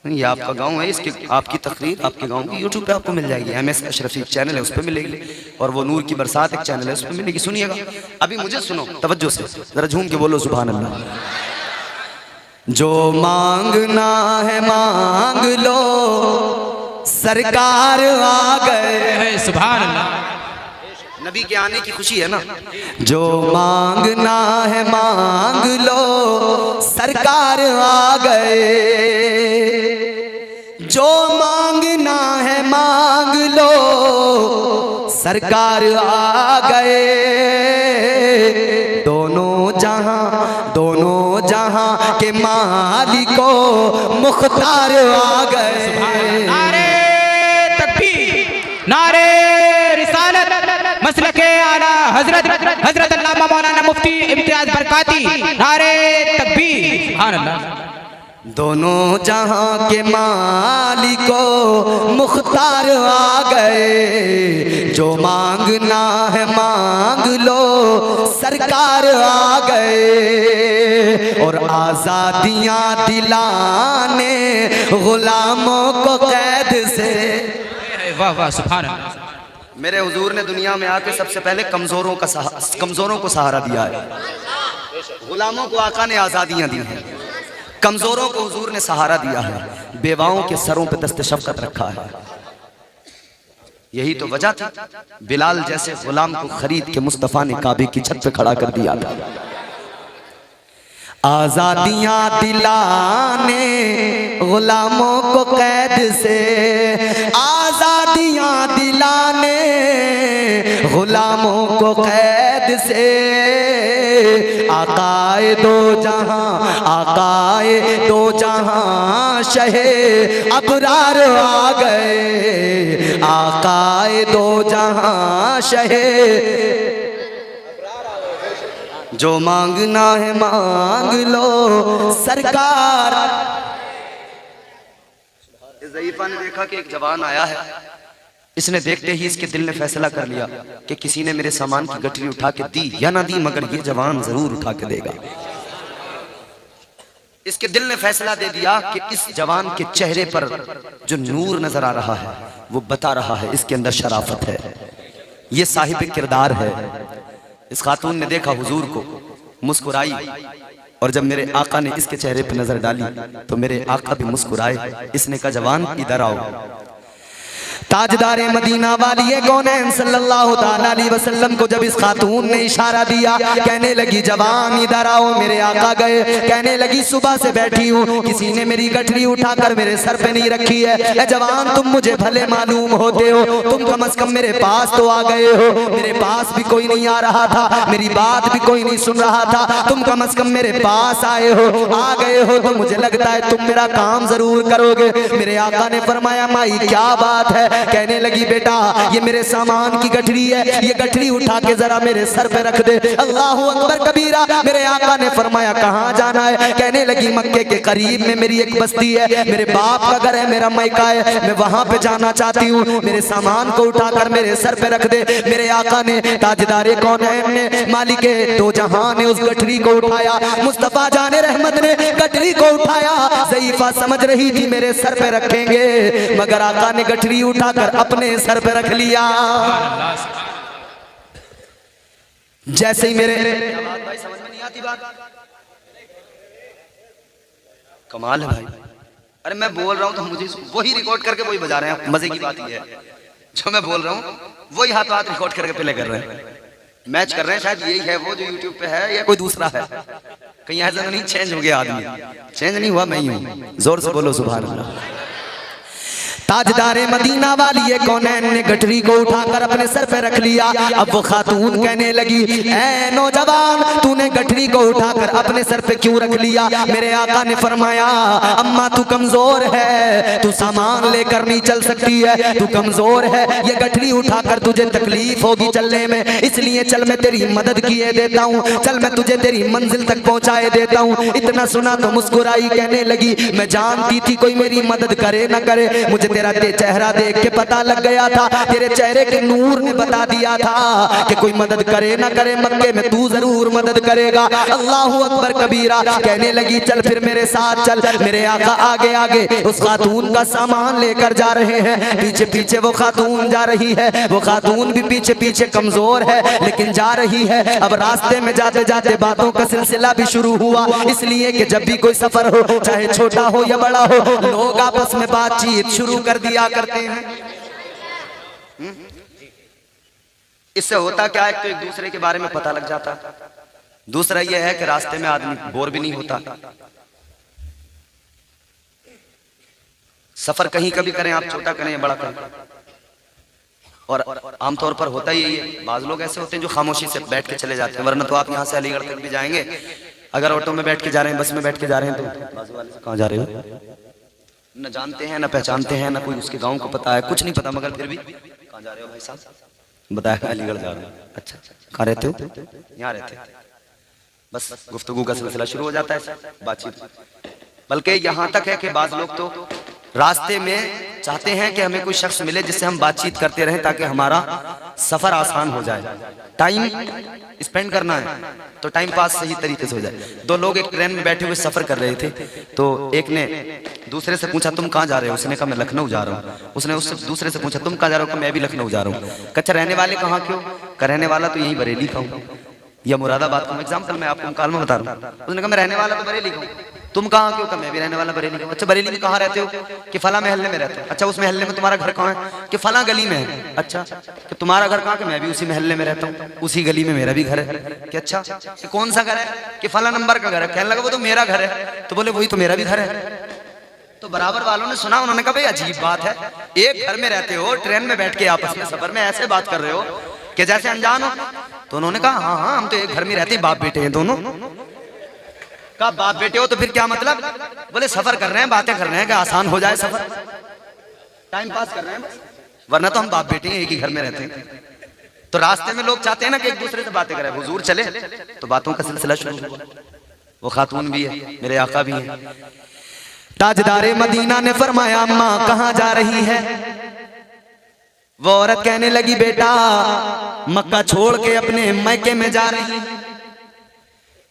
ये आपका गांव है, इसकी आपकी तकरीर आपके गांव की यूट्यूब पे आपको मिल जाएगी। MS अशरफी चैनल है उस पर मिलेगी, और वो नूर की बरसात एक चैनल है उस पर मिलेगी। सुनिएगा, अभी मुझे सुनो तवज्जो से, जरा झूम के बोलो सुभान अल्लाह। जो मांगना है मांग लो, सरकार आ गए। सुभान अल्लाह। नबी के आने की खुशी है ना। जो मांगना है मांग लो, सरकार आ गए। जो मांगना है मांग लो, सरकार आ गए। दोनों जहां के मालिको मुख्तार आ गए। नारे तकबीर, नारे रिसालत, मसलके आला हजरत अल्लामा मौलाना मुफ्ती इम्तियाज बरकाती, नारे तकबीर। सुभान अल्लाह। दोनों जहां के मालिको मुख्तार आ गए। जो मांगना है मांग लो, सरकार आ गए। और आजादियां दिलाने गुलामों को कैद से। वाह वाह, सुभान अल्लाह। मेरे हुजूर ने दुनिया में आके सबसे पहले कमजोरों को सहारा दिया है। गुलामों को आका ने आजादियां दी हैं, कमजोरों को हुजूर ने सहारा दिया है, बेवाओं के सरों पे दस्ते शफकत रखा है। यही तो वजह थी, बिलाल जैसे गुलाम को खरीद के मुस्तफा ने काबे की छत पे खड़ा कर दिया था। आजादियां दिलाने गुलामों को कैद से, आजादियां दिलाने गुलामों को कैद से। आकाए दो जहां शहे अबरार आ गए। आकाए दो जहां शहे, जो मांगना है मांग लो, सरकार। इस ज़ईफ़ा ने देखा कि एक जवान आया है, इसने देखते ही इसके दिल ने फैसला कर लिया कि किसी ने मेरे सामान की गठरी उठा के दी या ना दी, मगर ये जवान जरूर उठा के देगा। इसके दिल ने फैसला दे दिया कि इस जवान के चेहरे पर जो नूर नजर आ रहा है वो बता रहा है इसके अंदर शराफत है, ये साहिब किरदार है। इस खातून ने देखा हुजूर को, मुस्कुराई, और जब मेरे आका ने इसके चेहरे पर नजर डाली तो मेरे आका भी मुस्कुराए। इसने कहा जवान इधर आओ। ताजदारे मदीना वाली कौनैन सल्लल्लाहु ताला अलैहि वसल्लम को जब इस खातून ने इशारा दिया, कहने लगी जवान इधर आओ। मेरे आका गए, कहने लगी सुबह से बैठी हूँ, किसी ने मेरी गठरी उठाकर मेरे सर पे नहीं रखी है। ए जवान, तुम मुझे भले मालूम होते हो, तुम कम से कम मेरे पास तो आ गए हो। मेरे पास भी कोई नहीं आ रहा था, मेरी बात भी कोई नहीं सुन रहा था, तुम कम से कम मेरे पास आए हो, आ गए हो, तो मुझे लगता है तुम मेरा काम जरूर करोगे। मेरे आका ने फरमाया माई क्या बात है? कहने लगी बेटा ये मेरे सामान की गठरी है, ये गठरी उठा के जरा मेरे सर पे रख दे। अल्लाहु अकबर कबीरा। मेरे आका ने फरमाया कहाँ जाना है? कहने लगी मक्के के करीब में मेरी एक बस्ती है, मेरे बाप का घर है, मेरा मायका है, मैं वहां पे जाना चाहती हूँ, मेरे सामान को उठाकर मेरे सर पे रख दे। मेरे आका ने, ताजदारे कौनैन ने, मालिके दो जहां ने उस गठरी को उठाया। मुस्तफा जाने रहमत ने गठरी को उठाया। ज़ईफ़ा समझ रही थी मेरे सर पे रखेंगे, मगर आका ने गठरी उठाकर अपने सर पे रख लिया। जैसे ही मेरे भाई समझ में नहीं आती बात, कमाल है भाई। अरे मैं बोल रहा हूँ तो मुझे वही रिकॉर्ड करके वही बजा रहे हैं। मजे की बात ये है, जो मैं बोल रहा हूँ वही हाथों हाथ रिकॉर्ड करके प्ले कर रहे हैं। मैच कर रहे हैं, शायद यही है वो जो यूट्यूब पे है या कोई दूसरा है। कहीं ऐसा नहीं चेंज हो गया आदमी? चेंज नहीं हुआ, मैं ही हूँ। जोर से बोलो सुभान अल्लाह। ताजदारे मदीना वाली ये कौनैन ने गठरी को उठाकर अपने सर पे रख लिया। अब वो खातून कहने लगी, ऐ नौजवान, तूने गठरी को उठाकर अपने सर पे क्यों रख लिया? मेरे आका ने फरमाया, अम्मा तू कमजोर है, तू सामान लेकर नहीं चल सकती है, तू कमजोर है, ये गठरी उठाकर तुझे तकलीफ होगी चलने में, इसलिए चल मैं तेरी मदद किए देता हूँ, चल मैं तुझे तेरी मंजिल तक पहुँचाए देता हूँ। इतना सुना तो मुस्कुराई, कहने लगी, मैं जानती थी कोई मेरी मदद करे न करे, मुझे तेरा चेहरा देख के पता लग गया था, तेरे चेहरे के नूर ने बता दिया था कि कोई मदद करे ना करे, मक्के में तू जरूर मदद करेगा। अल्लाहु अकबर कबीरा। कहने लगी, चल फिर मेरे साथ चल। मेरे आका आगे आगे उस खातून का सामान लेकर जा रहे हैं, पीछे पीछे वो खातून जा रही है। वो खातून भी पीछे पीछे कमजोर है लेकिन जा रही है। अब रास्ते में जाते जाते बातों का सिलसिला भी शुरू हुआ, इसलिए कि जब भी कोई सफर हो, चाहे छोटा हो या बड़ा हो, लोग आपस में बातचीत शुरू कर दिया करते हैं। इससे होता क्या है, तो एक दूसरे के बारे में पता लग जाता। दूसरा यह है कि रास्ते में आदमी बोर भी नहीं होता। सफर कहीं कभी करें आप, छोटा करें या बड़ा करें, और आमतौर पर होता ही है। बाज लोग ऐसे होते हैं जो खामोशी से बैठ के चले जाते हैं, वरना तो आप यहाँ से अलीगढ़ तक भी जाएंगे, अगर ऑटो में बैठ के जा रहे हैं, बस में बैठ के जा रहे हैं, तो बाजू वाले से कहाँ जा रहे हो न जानते हैं, न पहचानते हैं, न कोई उसके गांव को पता है, कुछ नहीं पता, मगर फिर भी कहाँ जा रहे हो भाई साहब? बताया अलीगढ़ जा रहे हो। अच्छा, कहाँ रहते हो? यहाँ रहते हो। बस गुफ्तगू का सिलसिला शुरू हो जाता है, बातचीत। बल्कि यहाँ तक है कि बाज लोग तो रास्ते में चाहते हैं कि हमें कोई शख्स मिले जिससे हम बातचीत करते रहें, ताकि हमारा सफर आसान हो जाए। टाइम स्पेंड करना है तो टाइम पास सही तरीके से हो जाए। दो लोग एक ट्रेन में बैठे हुए सफर कर रहे थे, तो एक ने दूसरे से पूछा, तुम कहाँ जा रहे हो? उसने कहा, मैं लखनऊ जा रहा हूँ। उसने उससे दूसरे से पूछा, तुम कहाँ जा रहे हो? मैं भी लखनऊ जा रहा हूँ। कच्चा रहने वाले कहाँ क्यों? रहने वाला तो यही बरेली का हूँ या मुरादाबाद का। एग्जाम्पल मैं आपको काल में बता रहा हूँ। उसने कहा, मैं रहने वाला तो बरेली का हूँ। तुम कहाँ क्यों? मैं भी रहने वाला बरेली का हूँ। अच्छा, बरेली में कहाँ रहते हो? कि फला महल्ले में रहते हो। अच्छा, उस महल्ले में तुम्हारा घर कहाँ है? कि फला गली में है। अच्छा, कि तुम्हारा घर कहाँ? कि मैं भी उसी महल्ले में रहता हूँ, उसी गली में मेरा भी घर है। कि अच्छा, कि कौन सा घर है? कि फला नंबर का घर है। कहने लगा, वो तो मेरा घर है। तो बोले, वही तो मेरा भी घर है। तो बराबर वालों ने सुना, उन्होंने कहा, भाई अजीब बात है, एक घर में रहते हो, ट्रेन में बैठ के आपस में सफर में ऐसे बात कर रहे हो कि जैसे अनजान हो। तो उन्होंने कहा, हाँ हाँ, हम तो एक घर में रहते हैं, बाप बेटे हैं दोनों। कहा, बाप बेटे हो तो फिर क्या मतलब? बोले, सफर कर रहे हैं, बातें कर रहे हैं कि आसान हो जाए सफर, टाइम पास कर रहे हैं बस, वरना तो हम बाप बेटे हैं, एक ही घर में रहते हैं। तो रास्ते में लोग चाहते हैं ना कि एक दूसरे से बातें करें। हुजूर चले तो बातों का सिलसिला शुरू हुआ। वो खातून भी है, मेरे आका भी है। ताजदारे मदीना ने फरमाया, अम्मा कहाँ जा रही है? वो औरत कहने लगी, बेटा मक्का छोड़ के अपने मैके में जा रही है।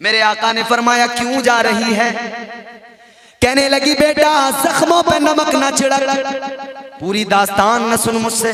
मेरे आका ने फरमाया, क्यों जा रही है? कहने लगी, बेटा जख्मों पे नमक न छिड़क, पूरी दास्तान न सुन मुझसे।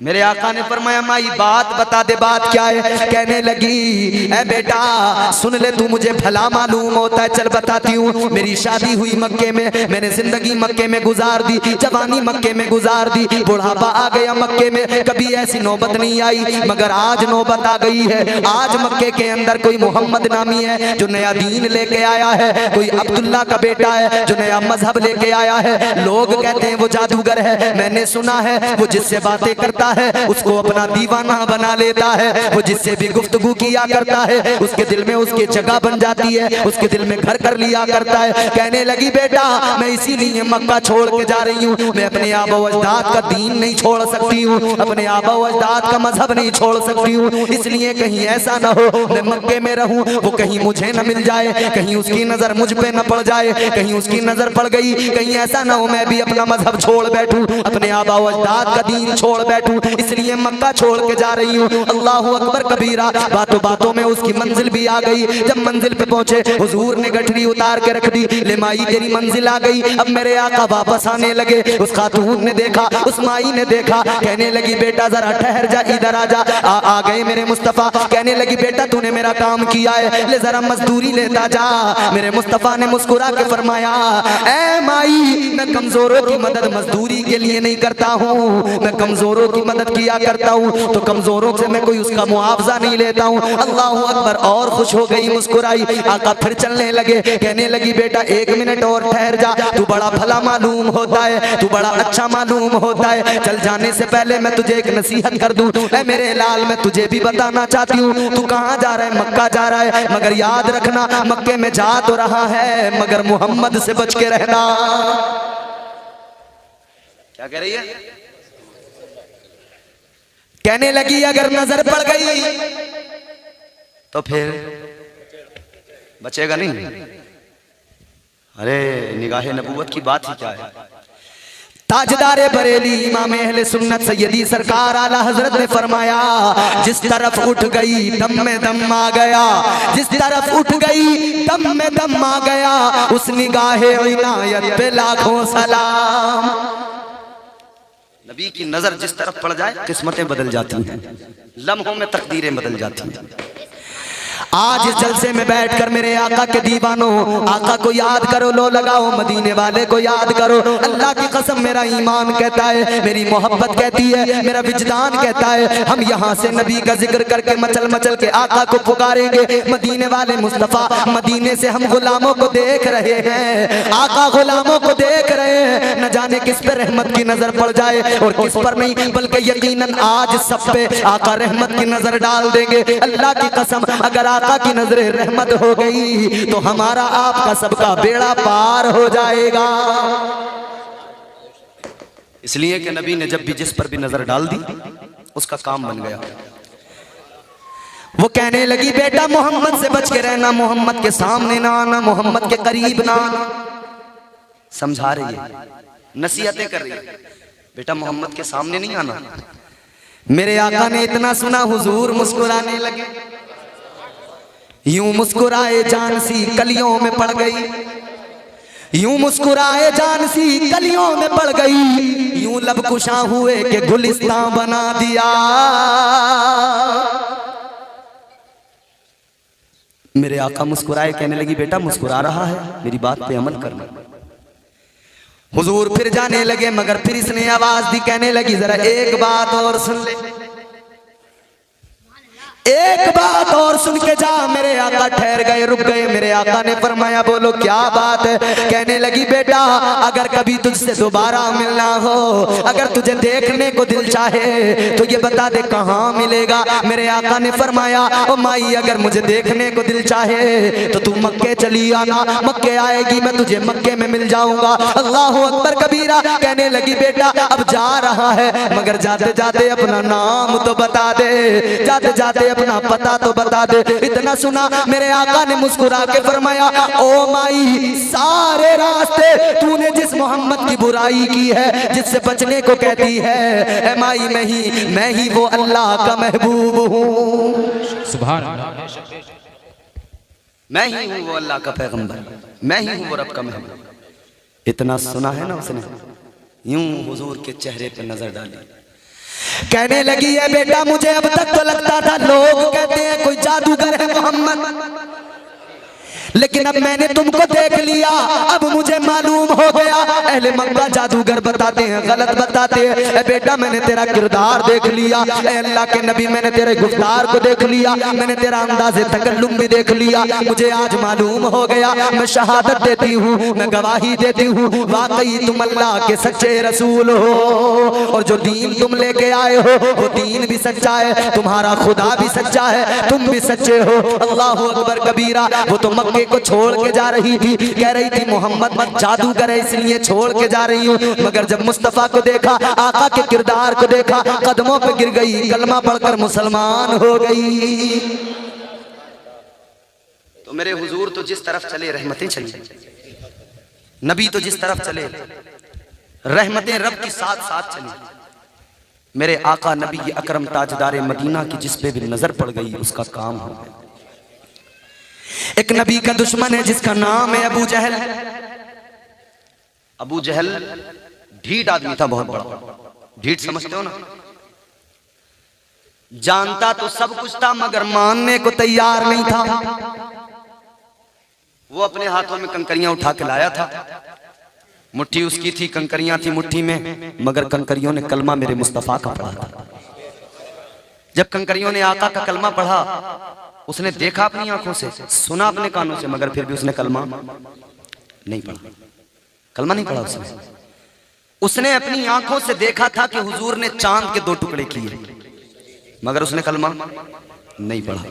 मेरे आका ने फरमाया, माई बात बता दे, बात क्या है? कहने लगी, ऐ बेटा सुन ले, तू मुझे भला मालूम होता है, चल बताती हूँ। मेरी शादी हुई मक्के में, मैंने जिंदगी मक्के में गुजार दी, जवानी मक्के में गुजार दी, बुढ़ापा आ गया मक्के में, कभी ऐसी नौबत नहीं आई, मगर आज नौबत आ गई है। आज मक्के के अंदर कोई मोहम्मद नामी है जो नया दीन लेके आया है, कोई अब्दुल्ला का बेटा है जो नया मजहब लेके आया है। लोग कहते हैं वो जादूगर है, मैंने सुना है वो जिससे बातें करता है उसको अपना दीवाना बना लेता है, वो जिससे भी गुफ्तगू किया करता है उसके दिल में उसकी जगह बन जाती है, उसके दिल में घर कर लिया करता है। कहने लगी, बेटा मैं इसीलिए मक्का छोड़ के जा रही हूँ, मैं अपने आबा अजदाद का दीन नहीं छोड़ सकती हूँ, अपने आबा अजदाद का मजहब नहीं छोड़ सकती हूँ, इसलिए कहीं ऐसा ना हो मैं मक्के में रहूँ, वो कहीं मुझे न मिल जाए, कहीं उसकी नजर मुझ पे न पड़ जाए, कहीं उसकी नजर पड़ गई, कहीं ऐसा ना हो मैं भी अपना मजहब छोड़ बैठूं। बैठूं, अपने आबा व अजदाद का दीन छोड़ बैठूं, इसलिए मक्का छोड़ के जा रही हूँ। अल्लाह अकबर कबीरा। बातों बातों में उसकी मंजिल भी आ गई। जब मंजिल पे पहुंचे हुजूर ने गठरी उतार के रख दी। ले माई तेरी मंजिल आ गई। अब मेरे आका वापस आने लगे। उस खातून ने देखा, उस माई ने देखा, कहने लगी बेटा जरा ठहर जा, इधर आ जा। आ गए मेरे मुस्तफा। कहने लगी बेटा तूने मेरा काम किया है, ले जरा मजदूरी लेता जा। मेरे मुस्तफा ने मुस्कुरा के फरमाया, ऐ माई मैं कमजोरों की मदद मजदूरी के लिए नहीं करता हूँ, मैं कमजोरों की मदद किया करता हूँ, तो कमजोरों से मैं कोई उसका मुआवजा नहीं लेता हूँ। अल्लाह अकबर। और खुश हो गई, मुस्कुराई। आका फिर चलने लगे। कहने लगी बेटा 1 मिनट और ठहर जा, तू बड़ा भला मालूम होता है, तू बड़ा अच्छा मालूम होता है। चल जाने से पहले मैं तुझे एक नसीहत कर दूं। ऐ मेरे लाल मैं तुझे भी बताना चाहती हूँ, तू कहाँ जा रहा है? मक्का जा रहा है, मगर याद रखना मक्के में जा तो रहा है मगर मोहम्मद से बच के रहना। क्या कह रही है? कहने लगी अगर नजर पड़ गई तो फिर बचेगा नहीं। अरे निगाहे नबूवत की बात ही क्या है। ताजदारे बरेली इमाम अहले सुन्नत सैयदी सरकार आला हजरत ने फरमाया, जिस तरफ उठ गई दम में दम आ गया, जिस तरफ उठ गई दम में दम आ गया, उस निगाहे इनायत पे लाखों सलाम। नबी की नजर जिस तरफ पड़ जाए किस्मतें बदल जाती हैं, लम्हों में तकदीरें बदल जाती हैं। आज इस जलसे में बैठकर मेरे आका के दीवानों, आका को याद करो, लो लगाओ, मदीने वाले को याद करो। अल्लाह की कसम मेरा ईमान कहता है, मेरी मोहब्बत कहती है, मेरा विजदान कहता है, हम यहाँ से नबी का जिक्र करके मचल मचल के आका को पुकारेंगे। मदीने वाले मुस्तफा, मदीने से हम गुलामों को देख रहे हैं, आका गुलामों को देख रहे हैं। न जाने किस पे रहमत की नजर पड़ जाए और किस पर नहीं, बल्कि यकीनन आज सब पे आका रहमत की नजर डाल देंगे। अल्लाह की कसम अगर आका की नजरे रहमत हो गई तो हमारा आपका सबका बेड़ा पार हो जाएगा। इसलिए कि नबी ने जब भी जिस पर भी नजर डाल दी उसका काम बन गया। वो कहने लगी बेटा मोहम्मद से बच के रहना, मोहम्मद के सामने ना आना, मोहम्मद के करीब ना आना। समझा रही है, नसीहतें कर रही है, बेटा मोहम्मद के सामने नहीं आना। मेरे आका ने इतना सुना हुजूर मुस्कुराने लगे। यूं मुस्कुराए जान सी कलियों में पड़ गई, यूं मुस्कुराए जान सी कलियों में पड़ गई, यूं लब कुशा हुए के गुलिस्तान बना दिया। मेरे आका मुस्कुराए, कहने लगी बेटा मुस्कुरा रहा है, मेरी बात पे अमल करना। हुजूर फिर जाने लगे, मगर फिर इसने आवाज दी, कहने लगी जरा एक बात और सुन ले, एक बात और सुन के जा। मेरे आका ठहर गए, रुक गए। मेरे आका ने फरमाया बोलो क्या बात है? कहने लगी बेटा अगर कभी तुझसे दोबारा मिलना हो, अगर तुझे देखने को दिल चाहे तो ये बता दे कहाँ मिलेगा। मेरे आका ने फरमाया ओ माई अगर मुझे देखने को दिल चाहे तो तू मक्के चली आना, मक्के आएगी मैं तुझे मक्के में मिल जाऊंगा। अल्लाह अकबर कबीरा। कहने लगी बेटा अब जा रहा है मगर जाते जाते अपना नाम तो बता दे, जाते जाते अपना पता तो बता दे। इतना सुना मेरे आका ने मुस्कुरा के फरमाया ओ माई सारे रास्ते तूने जिस मोहम्मद की बुराई की है, जिससे बचने को कहती है, ए माई मैं ही वो अल्लाह का महबूब हूँ। सुभान अल्लाह। मैं ही हूँ वो अल्लाह का पैगंबर, मैं ही हूँ वो रब का महबूब। इतना सुना है ना उसने, यूं हुजूर के चेहरे पे नजर डाली। कहने लगी है बेटा मुझे अब तक तो लगता था लोग कहते हैं कोई जादूगर है मोहम्मद, लेकिन अब मैंने तुमको देख लिया, अब मुझे मालूम हो गया अहले मक्का जादूगर बताते हैं, गलत बताते हैं। ए बेटा मैंने तेरा किरदार देख लिया, ए अल्लाह के नबी मैंने तेरे गुफ्तार को देख लिया, मैंने तेरा अंदाज़े तकल्लुम भी देख लिया। मुझे आज मालूम हो गया, मैं शहादत देती हूँ, मैं गवाही देती हूँ वाकई तुम अल्लाह के सच्चे रसूल हो, और जो दीन तुम लेके आए हो वो दीन भी सच्चा है, तुम्हारा खुदा भी सच्चा है, तुम भी सच्चे हो। अल्लाह अकबर कबीरा। वो तो मक्के को छोड़ के जा रही थी, कह रही थी मोहम्मद जादूगर है इसलिए छोड़ के जा रही हूँ, मगर जब मुस्तफा को देखा, आका के किरदार को देखा, कदमों पे गिर गई, कलमा पढ़कर मुसलमान हो गई। तो मेरे हुजूर तो जिस तरफ चले रहमतें चली, नबी तो जिस तरफ चले रहमतें रब की साथ साथ चली। मेरे आका नबी अकरम ताजदार मदीना की जिस पे भी नजर पड़ गई उसका काम हो गया। एक नबी का दुश्मन है जिसका नाम है अबू जहल। अबू जहल ढीठ आदमी था, बहुत बड़ा ढीठ, समझते हो ना। जानता तो सब कुछ था मगर मानने को तैयार नहीं था। वो अपने हाथों में कंकरियां उठा के लाया था, मुट्ठी उसकी थी, कंकरियां थी मुट्ठी में, मगर कंकरियों ने कलमा मेरे मुस्तफा का पढ़ा था। जब कंकरियों ने आका का कलमा पढ़ा, उसने देखा अपनी आंखों से, सुना अपने कानों से, मगर फिर भी उसने कलमा नहीं पढ़ा। कलमा नहीं पढ़ा उसने अपनी आंखों से देखा था कि हुजूर ने चांद के 2 टुकड़े किए, मगर उसने कलमा नहीं पढ़ा।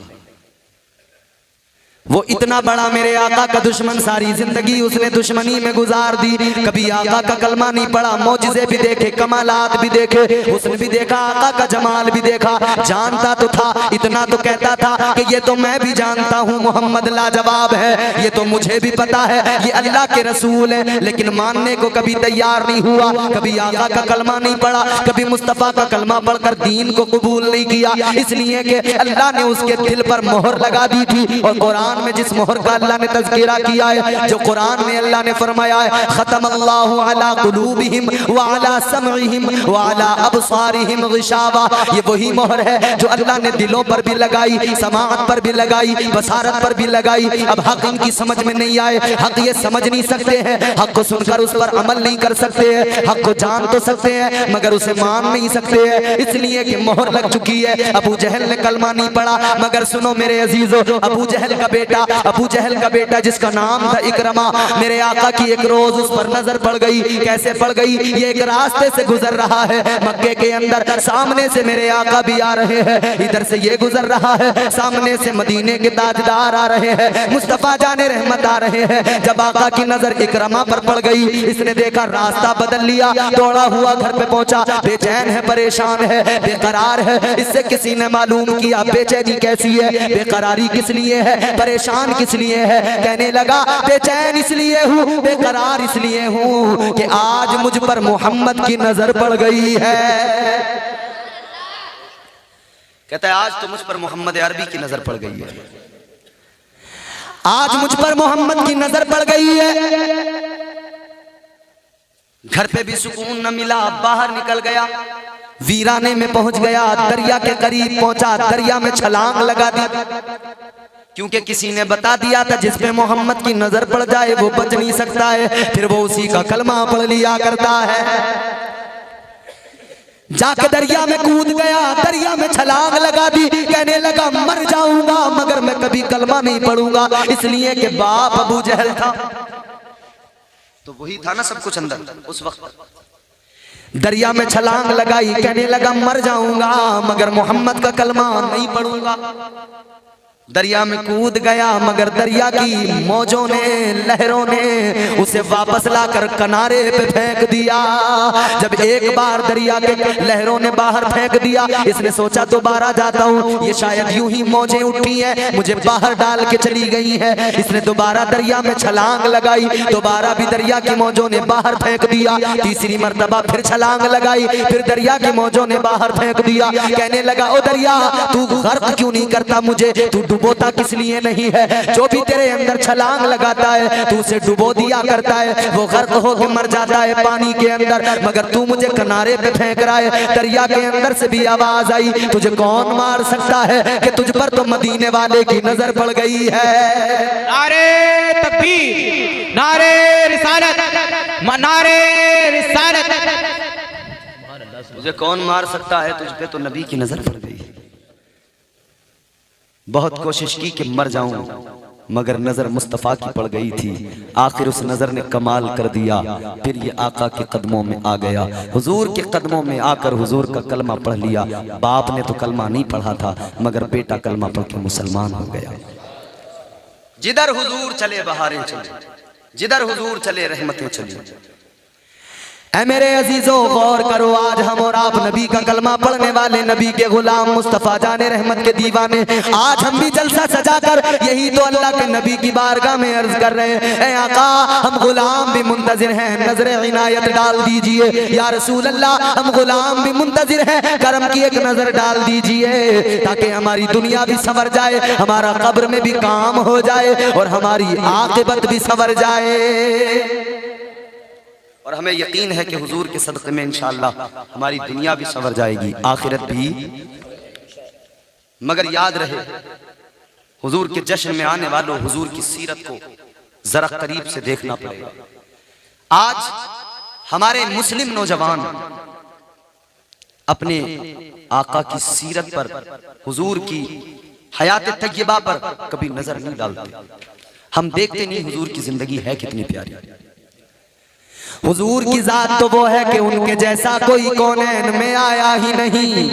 वो इतना बड़ा मेरे आका का दुश्मन, सारी जिंदगी उसने दुश्मनी में गुजार दी। कभी आका का कलमा नहीं पढ़ा। मौजिज़े भी देखे, कमालात भी देखे, हुस्न भी देखा, आका का जमाल भी देखा। जानता तो था, इतना तो कहता था कि ये तो मैं भी जानता हूँ मोहम्मद लाजवाब है, ये तो मुझे भी पता है ये अल्लाह के रसूल है, लेकिन मानने को कभी तैयार नहीं हुआ। कभी आका का कलमा नहीं पढ़ा, कभी मुस्तफ़ा का कलमा पढ़कर दीन को कबूल नहीं किया, इसलिए कि अल्लाह ने उसके दिल पर मोहर लगा दी थी। और कुरान में जिस मोहर का अल्लाह ने तज़किरा किया है, जो कुरान में अल्लाह ने फरमाया है, खतमल्लाहु अला कुलूबिहिम व अला समइहिम व अला अबसारिहिम गिशावा, ये वही मोहर है जो अल्लाह ने दिलों पर भी लगाई, समाअत पर भी लगाई, बसारत पर भी लगाई। अब हक इनकी समझ में नहीं आए, हक ये समझ नहीं सकते हैं, हक को सुनकर उस पर अमल नहीं कर सकते हैं, हक को जान तो सकते हैं मगर उसे मान नहीं सकते हैं, इसलिए कि मोहर लग चुकी है। अबू जहल ने कलमा नहीं पढ़ा, मगर सुनो मेरे अजीजों, अबू जहल का बेटा जिसका नाम था इकरमा, मेरे आका की एक रोज उस पर नजर पड़ गई। कैसे पड़ गई? ये एक रास्ते से गुजर रहा है मक्के के अंदर, सामने से मेरे आका भी आ रहे हैं, इधर से ये गुजर रहा है, सामने से मदीने के ताजदार आ रहे हैं, मुस्तफा जाने रहमत आ रहे हैं। जब आका की नजर इकरमा पर पड़ गई, इसने देखा रास्ता बदल लिया, दौड़ा हुआ घर पे पहुंचा, बेचैन है, परेशान है, बेकरार है। इससे किसी ने मालूम किया बेचैनी कैसी है, बेकरारी किस लिए है, परेशान किस लिए है। कहने लगा बेचैन इसलिए हूँ, बेकरार इसलिए हूँ कि आज मुझ पर मोहम्मद की नजर पड़ गई है। कहता है आज तो मुझ पर मोहम्मद अरबी की नजर पड़ गई है, आज मुझ पर मोहम्मद की नजर पड़ गई है। घर पे भी सुकून न मिला, बाहर निकल गया, वीराने में पहुंच गया, दरिया के करीब पहुंचा, दरिया में छलांग लगा दी, क्योंकि किसी ने बता दिया था जिस पे मोहम्मद की नजर पड़ जाए वो बच नहीं सकता है, फिर वो उसी का कलमा पढ़ लिया करता है। जाके दरिया में कूद गया, दरिया में छलांग लगा दी, कहने लगा मर जाऊंगा मगर मैं कभी कलमा नहीं पढ़ूंगा, इसलिए कि बाप अबू जहल था, तो वही था ना सब कुछ अंदर उस वक्त। दरिया में छलांग लगाई, कहने लगा मर जाऊंगा मगर मोहम्मद का कलमा नहीं पढ़ूंगा। दरिया में कूद गया, मगर दरिया की मौजों ने, लहरों ने उसे वापस लाकर किनारे पे फेंक दिया। जब एक बार दरिया के लहरों ने बाहर फेंक दिया, इसने सोचा दोबारा जाता हूँ, ये शायद यूं ही मौजें उठी हैं, मुझे बाहर डाल के चली गई हैं। इसने दोबारा दरिया में छलांग लगाई, दोबारा भी दरिया की मौजों ने बाहर फेंक दिया, तीसरी मर्तबा फिर छलांग लगाई, फिर दरिया की मौजों ने बाहर फेंक दिया। कहने लगा ओ दरिया तू गर्क क्यों नहीं करता मुझे, तू डुबोता किस लिए नहीं है, जो भी तेरे अंदर छलांग लगाता है तू उसे डुबो दिया करता है, वो गर्क होकर मर जाता है पानी के अंदर, मगर तू मुझे किनारे पे फेंक रहा है। दरिया के अंदर से भी आवाज आई, तुझे कौन मार सकता है कि तुझ पर तो मदीने वाले की नजर पड़ गई है। नारे तकबीर, नारे रिसालत, नारे रिसालत। तुझे कौन मार सकता है, तुझ पे तो नबी की नजर पड़ गई। बहुत कोशिश की कि मर जाऊं मगर नजर मुस्तफा की पड़ गई थी, आखिर उस नजर ने कमाल कर दिया, फिर ये आका के कदमों में आ गया, हुजूर के कदमों में आकर हुजूर का कलमा पढ़ लिया। बाप ने तो कलमा नहीं पढ़ा था मगर बेटा कलमा पढ़ के मुसलमान हो गया। जिधर हुजूर चले बहारें चले, जिधर हुजूर चले रहमतें चली। ऐ मेरे अजीजों गौर करो, आज हम और आप नबी का कलमा पढ़ने वाले, नबी के गुलाम, मुस्तफ़ा जाने रहमत के दीवाने, आज हम भी जलसा सजाकर यही तो अल्लाह के नबी की बारगाह में अर्ज कर रहे हैं, ऐ आका हम गुलाम भी मुंतजिर हैं, नजर इनायत डाल दीजिए। या रसूल अल्लाह हम गुलाम भी मुंतजिर हैं, करम की एक नजर डाल दीजिए ताकि हमारी दुनिया भी संवर जाए, हमारा कब्र में भी काम हो जाए और हमारी आक़िबत भी संवर जाए। और हमें यकीन है कि हुजूर के सदक़े में इंशाअल्लाह हमारी दुनिया भी संवर जाएगी, आखिरत भी। मगर याद रहे, हुजूर के जश्न में आने वालों, हुजूर की सीरत को जरा करीब से देखना पड़ेगा। आज हमारे मुस्लिम नौजवान अपने आका की सीरत पर, हुजूर की हयात तय्यबा पर कभी नजर नहीं डालते। हम देखते नहीं हुजूर की जिंदगी है कितनी प्यारी। हुजूर की जात तो वो है कि उनके जैसा कोई कौनैन में आया ही नहीं,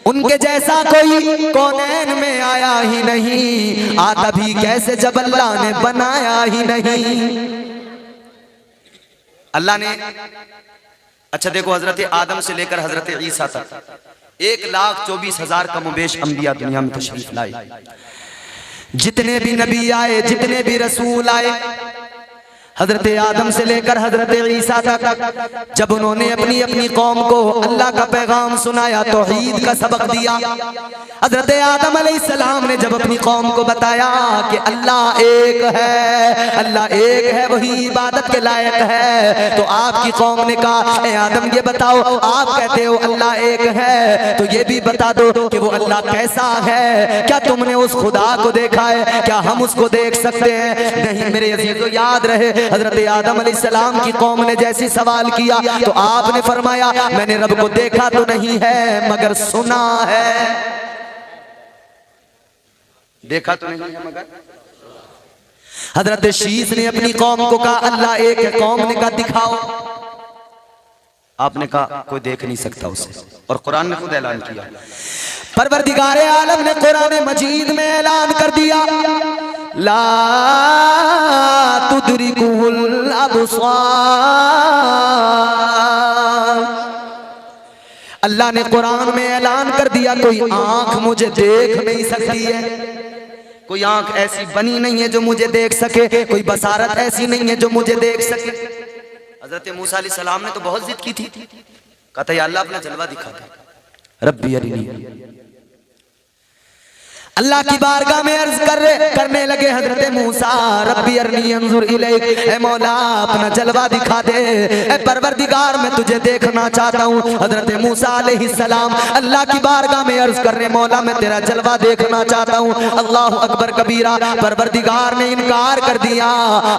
उनके जैसा कोई कौनैन में आया ही नहीं, आता भी कैसे जब अल्लाह ने बनाया ही नहीं। अल्लाह ने, अच्छा देखो, हजरत आदम से लेकर हजरत ईसा तक 1,24,000 कमोबेश अंबिया दुनिया में तशरीफ लाए। जितने भी नबी आए, जितने भी रसूल आए, हजरत आदम से लेकर हजरत ईसा तक, जब उन्होंने अपनी अपनी कौम को अल्लाह का पैगाम सुनाया, तौहीद का सबक दिया, हजरत आदम अलैहिस्सलाम ने जब अपनी कौम को बताया कि अल्लाह एक है, अल्लाह एक है, वही इबादत के लायक है, तो आपकी कौम ने कहा, ए आदम ये बताओ, आप कहते हो अल्लाह एक है, तो ये भी बता दो कि वो अल्लाह कैसा है, क्या तुमने उस खुदा को देखा है, क्या हम उसको देख सकते हैं? नहीं मेरे अजीजों, याद रहे, हजरत आदम अलैहिस्सलाम की कौम ने जैसी सवाल किया तो आपने फरमाया, मैंने रब को देखा तो नहीं है मगर सुना है। देखा तो नहीं है मगर। हजरत शीस ने अपनी कौम को कहा अल्लाह एक है, कौम ने कहा दिखाओ, आपने कहा कोई देख नहीं सकता उसे, और कुरान ने खुद ऐलान किया, परवरदिगार आलम ने कुरान मजीद में ऐलान कर दिया, ला तुदरिकुहुल अबसार, अल्लाह ने कुरान में ऐलान कर दिया कोई आंख मुझे देख नहीं सकती है, कोई आंख ऐसी बनी नहीं है जो मुझे देख सके, कोई बसारत ऐसी नहीं है जो मुझे देख सके। हजरत मूसा अलैहिस्सलाम ने तो बहुत जिद की थी, कहता या अल्लाह अपना जलवा दिखा दे, रब्बी अरिनी। अल्लाह की बारगाह में अर्ज करने लगे हजरत मूसा, रब्बी अरनी अंजुर इलैक, ऐ मौला अपना जलवा दिखा दे, ऐ परवरदिगार मैं तुझे देखना चाहता हूँ। हजरत मूसा अलैहिस्सलाम अल्लाह की बारगाह में अर्ज कर रहे, मौला मैं तेरा जलवा देखना चाहता हूँ। अल्लाह अकबर कबीरा, परवरदिगार ने इनकार कर दिया।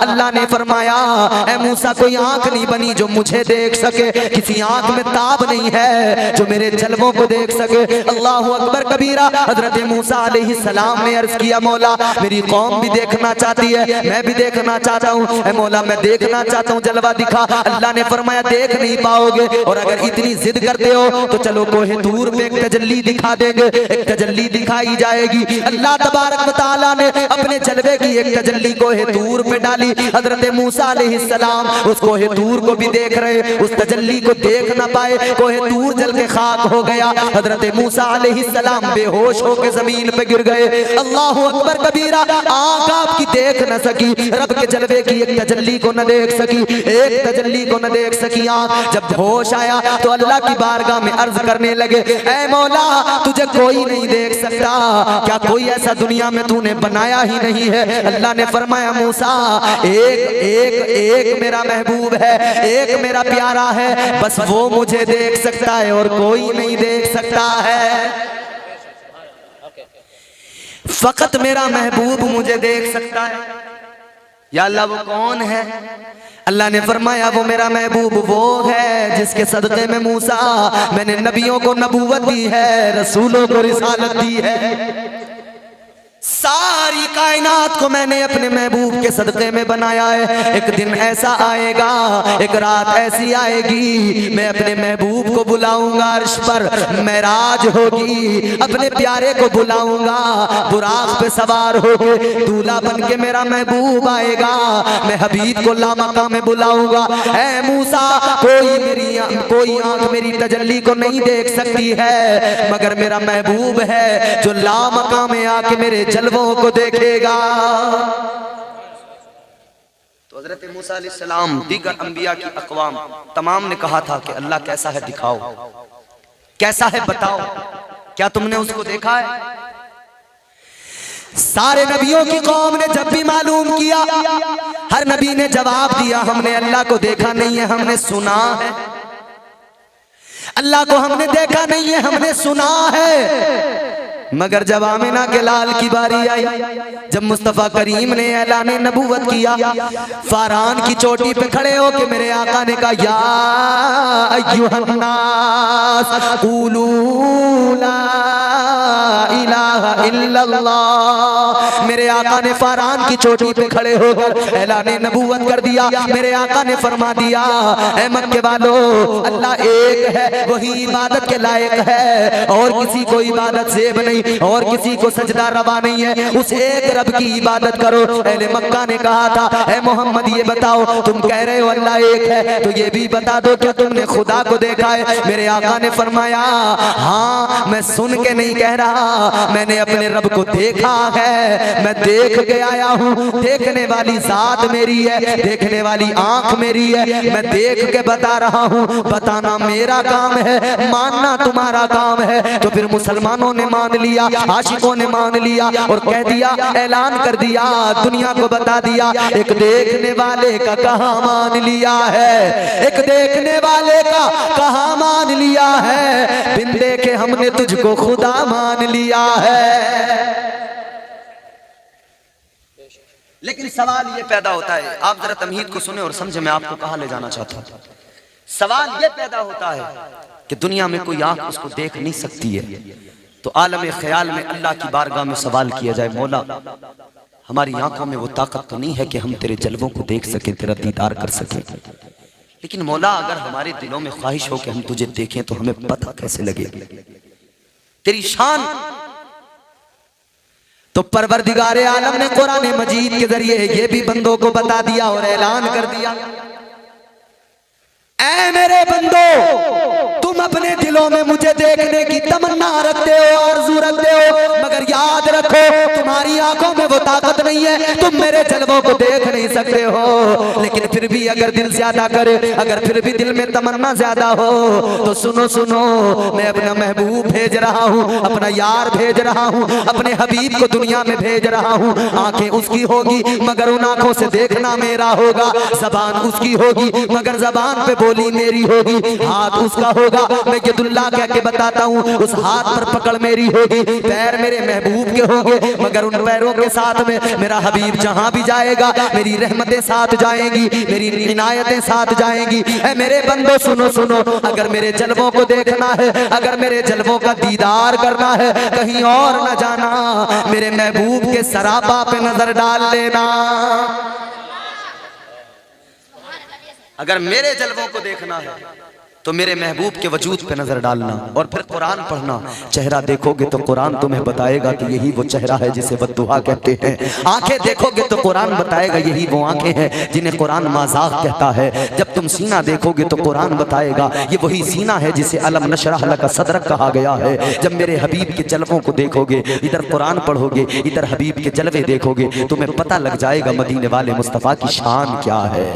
अल्लाह ने फरमाया, ऐ मूसा कोई आंख नहीं बनी जो मुझे देख सके, किसी आंख में ताब नहीं है जो मेरे जलवों को देख सके। अल्लाह अकबर कबीरा। हजरत मूसा सलाम ने अर्ज किया, मौला मेरी कौम भी देखना चाहती है, मैं भी देखना चाहता हूँ, ऐ मौला मैं देखना चाहता हूँ, जलवा दिखा। अल्लाह ने फरमाया देख नहीं पाओगे, और अगर इतनी जिद करते हो तो चलो कोहे तूर पे एक तजल्ली दिखा देंगे, एक तजल्ली दिखाई जाएगी। अल्लाह तबारक व तआला ने अपने जलवे की एक तजल्ली कोहे तूर पे डाली। हजरत मूसा अलैहिस्सलाम उस कोहे तूर को भी देख रहे, उस तजल्ली को देख ना पाए, कोहे तूर जल के खाक हो गया। हजरत मूसा अलैहिस्सलाम बेहोश होकर जमीन पे गिर गए। अल्लाह अकबर कबीरा। आंख आपकी देख न सकी, रब के जलवे की एक तजल्ली को न देख सकी, एक तजल्ली को न देख सकी आंख। जब होश आया तो अल्लाह की बारगाह में अर्ज करने लगे, ऐ मौला तुझे कोई नहीं देख सकता, क्या कोई ऐसा दुनिया में तूने बनाया ही नहीं है? अल्लाह ने फरमाया मूसा एक एक एक मेरा महबूब है, एक मेरा प्यारा है, बस वो मुझे देख सकता है और कोई नहीं देख सकता है। फकत मेरा महबूब मुझे देख सकता है। या अल्लाह वो कौन है? अल्लाह ने फरमाया वो मेरा महबूब वो है जिसके सदक़े में मूसा मैंने नबियों को नबूवत दी है, रसूलों को रिसालत दी है। सारी कायनात को मैंने अपने महबूब के सदक़े में बनाया है। एक दिन ऐसा आएगा, एक रात ऐसी आएगी, मैं अपने महबूब को बुलाऊंगा, अर्श पर मेराज होगी, अपने प्यारे को बुलाऊंगा, बुराक पे सवार होके दूल्हा बन के मेरा महबूब आएगा। मैं हबीब को लामका में बुलाऊंगा, ऐ मूसा कोई आंख मेरी तजल्ली को नहीं देख सकती है, मगर मेरा महबूब है जो लामका में आके मेरे जलवों को देखेगा। तो हजरत मूसा अलैहिस्सलाम दीगर अंबिया की अक़वाम तमाम ने कहा था कि अल्लाह कैसा है दिखाओ, कैसा है बताओ, क्या तुमने उसको देखा है? सारे नबियों की कौम ने जब भी मालूम किया, हर नबी ने जवाब दिया, हमने अल्लाह को देखा नहीं है, हमने सुना है। अल्लाह को हमने देखा नहीं है, हमने सुना है। मगर जब आमिना के लाल की बारी आई, जब मुस्तफ़ा करीम ने ऐलान नबूवत किया, फारान की चोटी पे खड़े होके मेरे आका ने कहा, या अय्युहन्नास क़ूलू ला इलाहा इल्लल्लाह। मेरे आका ने फारान की चोटी पे खड़े होकर ऐलान नबूवत कर दिया। मेरे आका ने फरमा दिया, ऐ मक्के वालों, अल्लाह एक है, वही इबादत के लायक है, और किसी को इबादत ज़ेब नहीं, और किसी को सजदा रवा नहीं है, उस एक रब की इबादत करो। अहले मक्का ने कहा था, ऐ मोहम्मद ये बताओ, तुम कह रहे हो अल्लाह एक है, तो ये भी बता दो क्या तुमने खुदा को देखा है? मेरे आका ने फरमाया, हाँ, मैं सुन के नहीं कह रहा, मैंने अपने रब को देखा है, मैं देख के आया हूँ। देखने वाली जात मेरी है, देखने वाली आंख मेरी है, मैं देख के बता रहा हूँ। बताना मेरा काम है, मानना तुम्हारा काम है। तो फिर मुसलमानों ने मान लिया, आशिकों ने मान लिया और कह दिया, ऐलान कर दिया, दुनिया को बता दिया, एक देखने वाले का कहाँ मान लिया है, एक देखने वाले का कहाँ मान लिया है, बिन देखे हमने तुझको खुदा मान लिया है। लेकिन सवाल ये पैदा होता है, आप जरा तमहीद को सुने और समझे, मैं आपको कहाँ ले जाना चाहता हूँ। सवाल ये पैदा होता है कि दुनिया में कोई आंख उसको देख नहीं सकती है, तो आलम ख्याल में अल्लाह की बारगाह में सवाल किया जाए, मौला हमारी आंखों में वो ताकत तो नहीं है कि हम तेरे जलवों को देख सकें, तेरा दीदार कर सकें, लेकिन मौला अगर हमारे दिलों में ख्वाहिश हो कि हम तुझे देखें तो हमें पता कैसे लगेगी तेरी शान। तो परवरदिगारे आलम ने कुरान मजीद के जरिए ये भी बंदों को बता दिया और ऐलान कर दिया, ऐ मेरे बंदो, तुम अपने दिलों में मुझे देखने की तमन्ना रखते हो, आरज़ू रखते हो, मगर याद रखो तुम्हारी आंखों में वो ताकत नहीं है, तुम मेरे जलवों को देख नहीं सकते हो। लेकिन फिर भी अगर दिल ज्यादा करे, अगर फिर भी दिल में तमन्ना ज्यादा हो, तो सुनो सुनो, मैं अपना महबूब भेज रहा हूँ, अपना यार भेज रहा हूँ, अपने हबीब को दुनिया में भेज रहा हूँ। आंखें उसकी होगी मगर उन आंखों से देखना मेरा होगा, जबान उसकी होगी मगर जबान पे बोली मेरी होगी, हाथ उसका होगा, मैं यदुल्लाह कह के बताता हूँ, उस हाथ पर पकड़ मेरी होगी, पैर मेरे महबूब के होंगे मगर उन पैरों के साथ में मेरा हबीब जहां भी जाएगा मेरी रहमतें साथ जाएंगी, मेरी इनायतें साथ जाएंगी। ऐ मेरे बंदो सुनो सुनो, अगर मेरे जलवों को देखना है, अगर मेरे जलवों का दीदार करना है, कहीं और न जाना, मेरे महबूब के सरापा पे नजर डाल लेना। अगर मेरे जलवों को देखना है तो मेरे महबूब के वजूद पे नजर डालना और फिर कुरान पढ़ना। चेहरा देखोगे तो कुरान तुम्हें बताएगा कि यही वो चेहरा है जिसे बद्दुआ कहते हैं। आंखें देखोगे तो कुरान बताएगा यही वो आंखें हैं जिन्हें कुरान मजाक कहता है। जब तुम सीना देखोगे तो कुरान बताएगा ये वही सीना है जिसे अलम नशरह लका सदरक कहा गया है। जब मेरे हबीब के जलवों को देखोगे, इधर कुरान पढ़ोगे, इधर हबीब के जलवे देखोगे, तुम्हें पता लग जाएगा मदीने वाले मुस्तफ़ा की शान क्या है।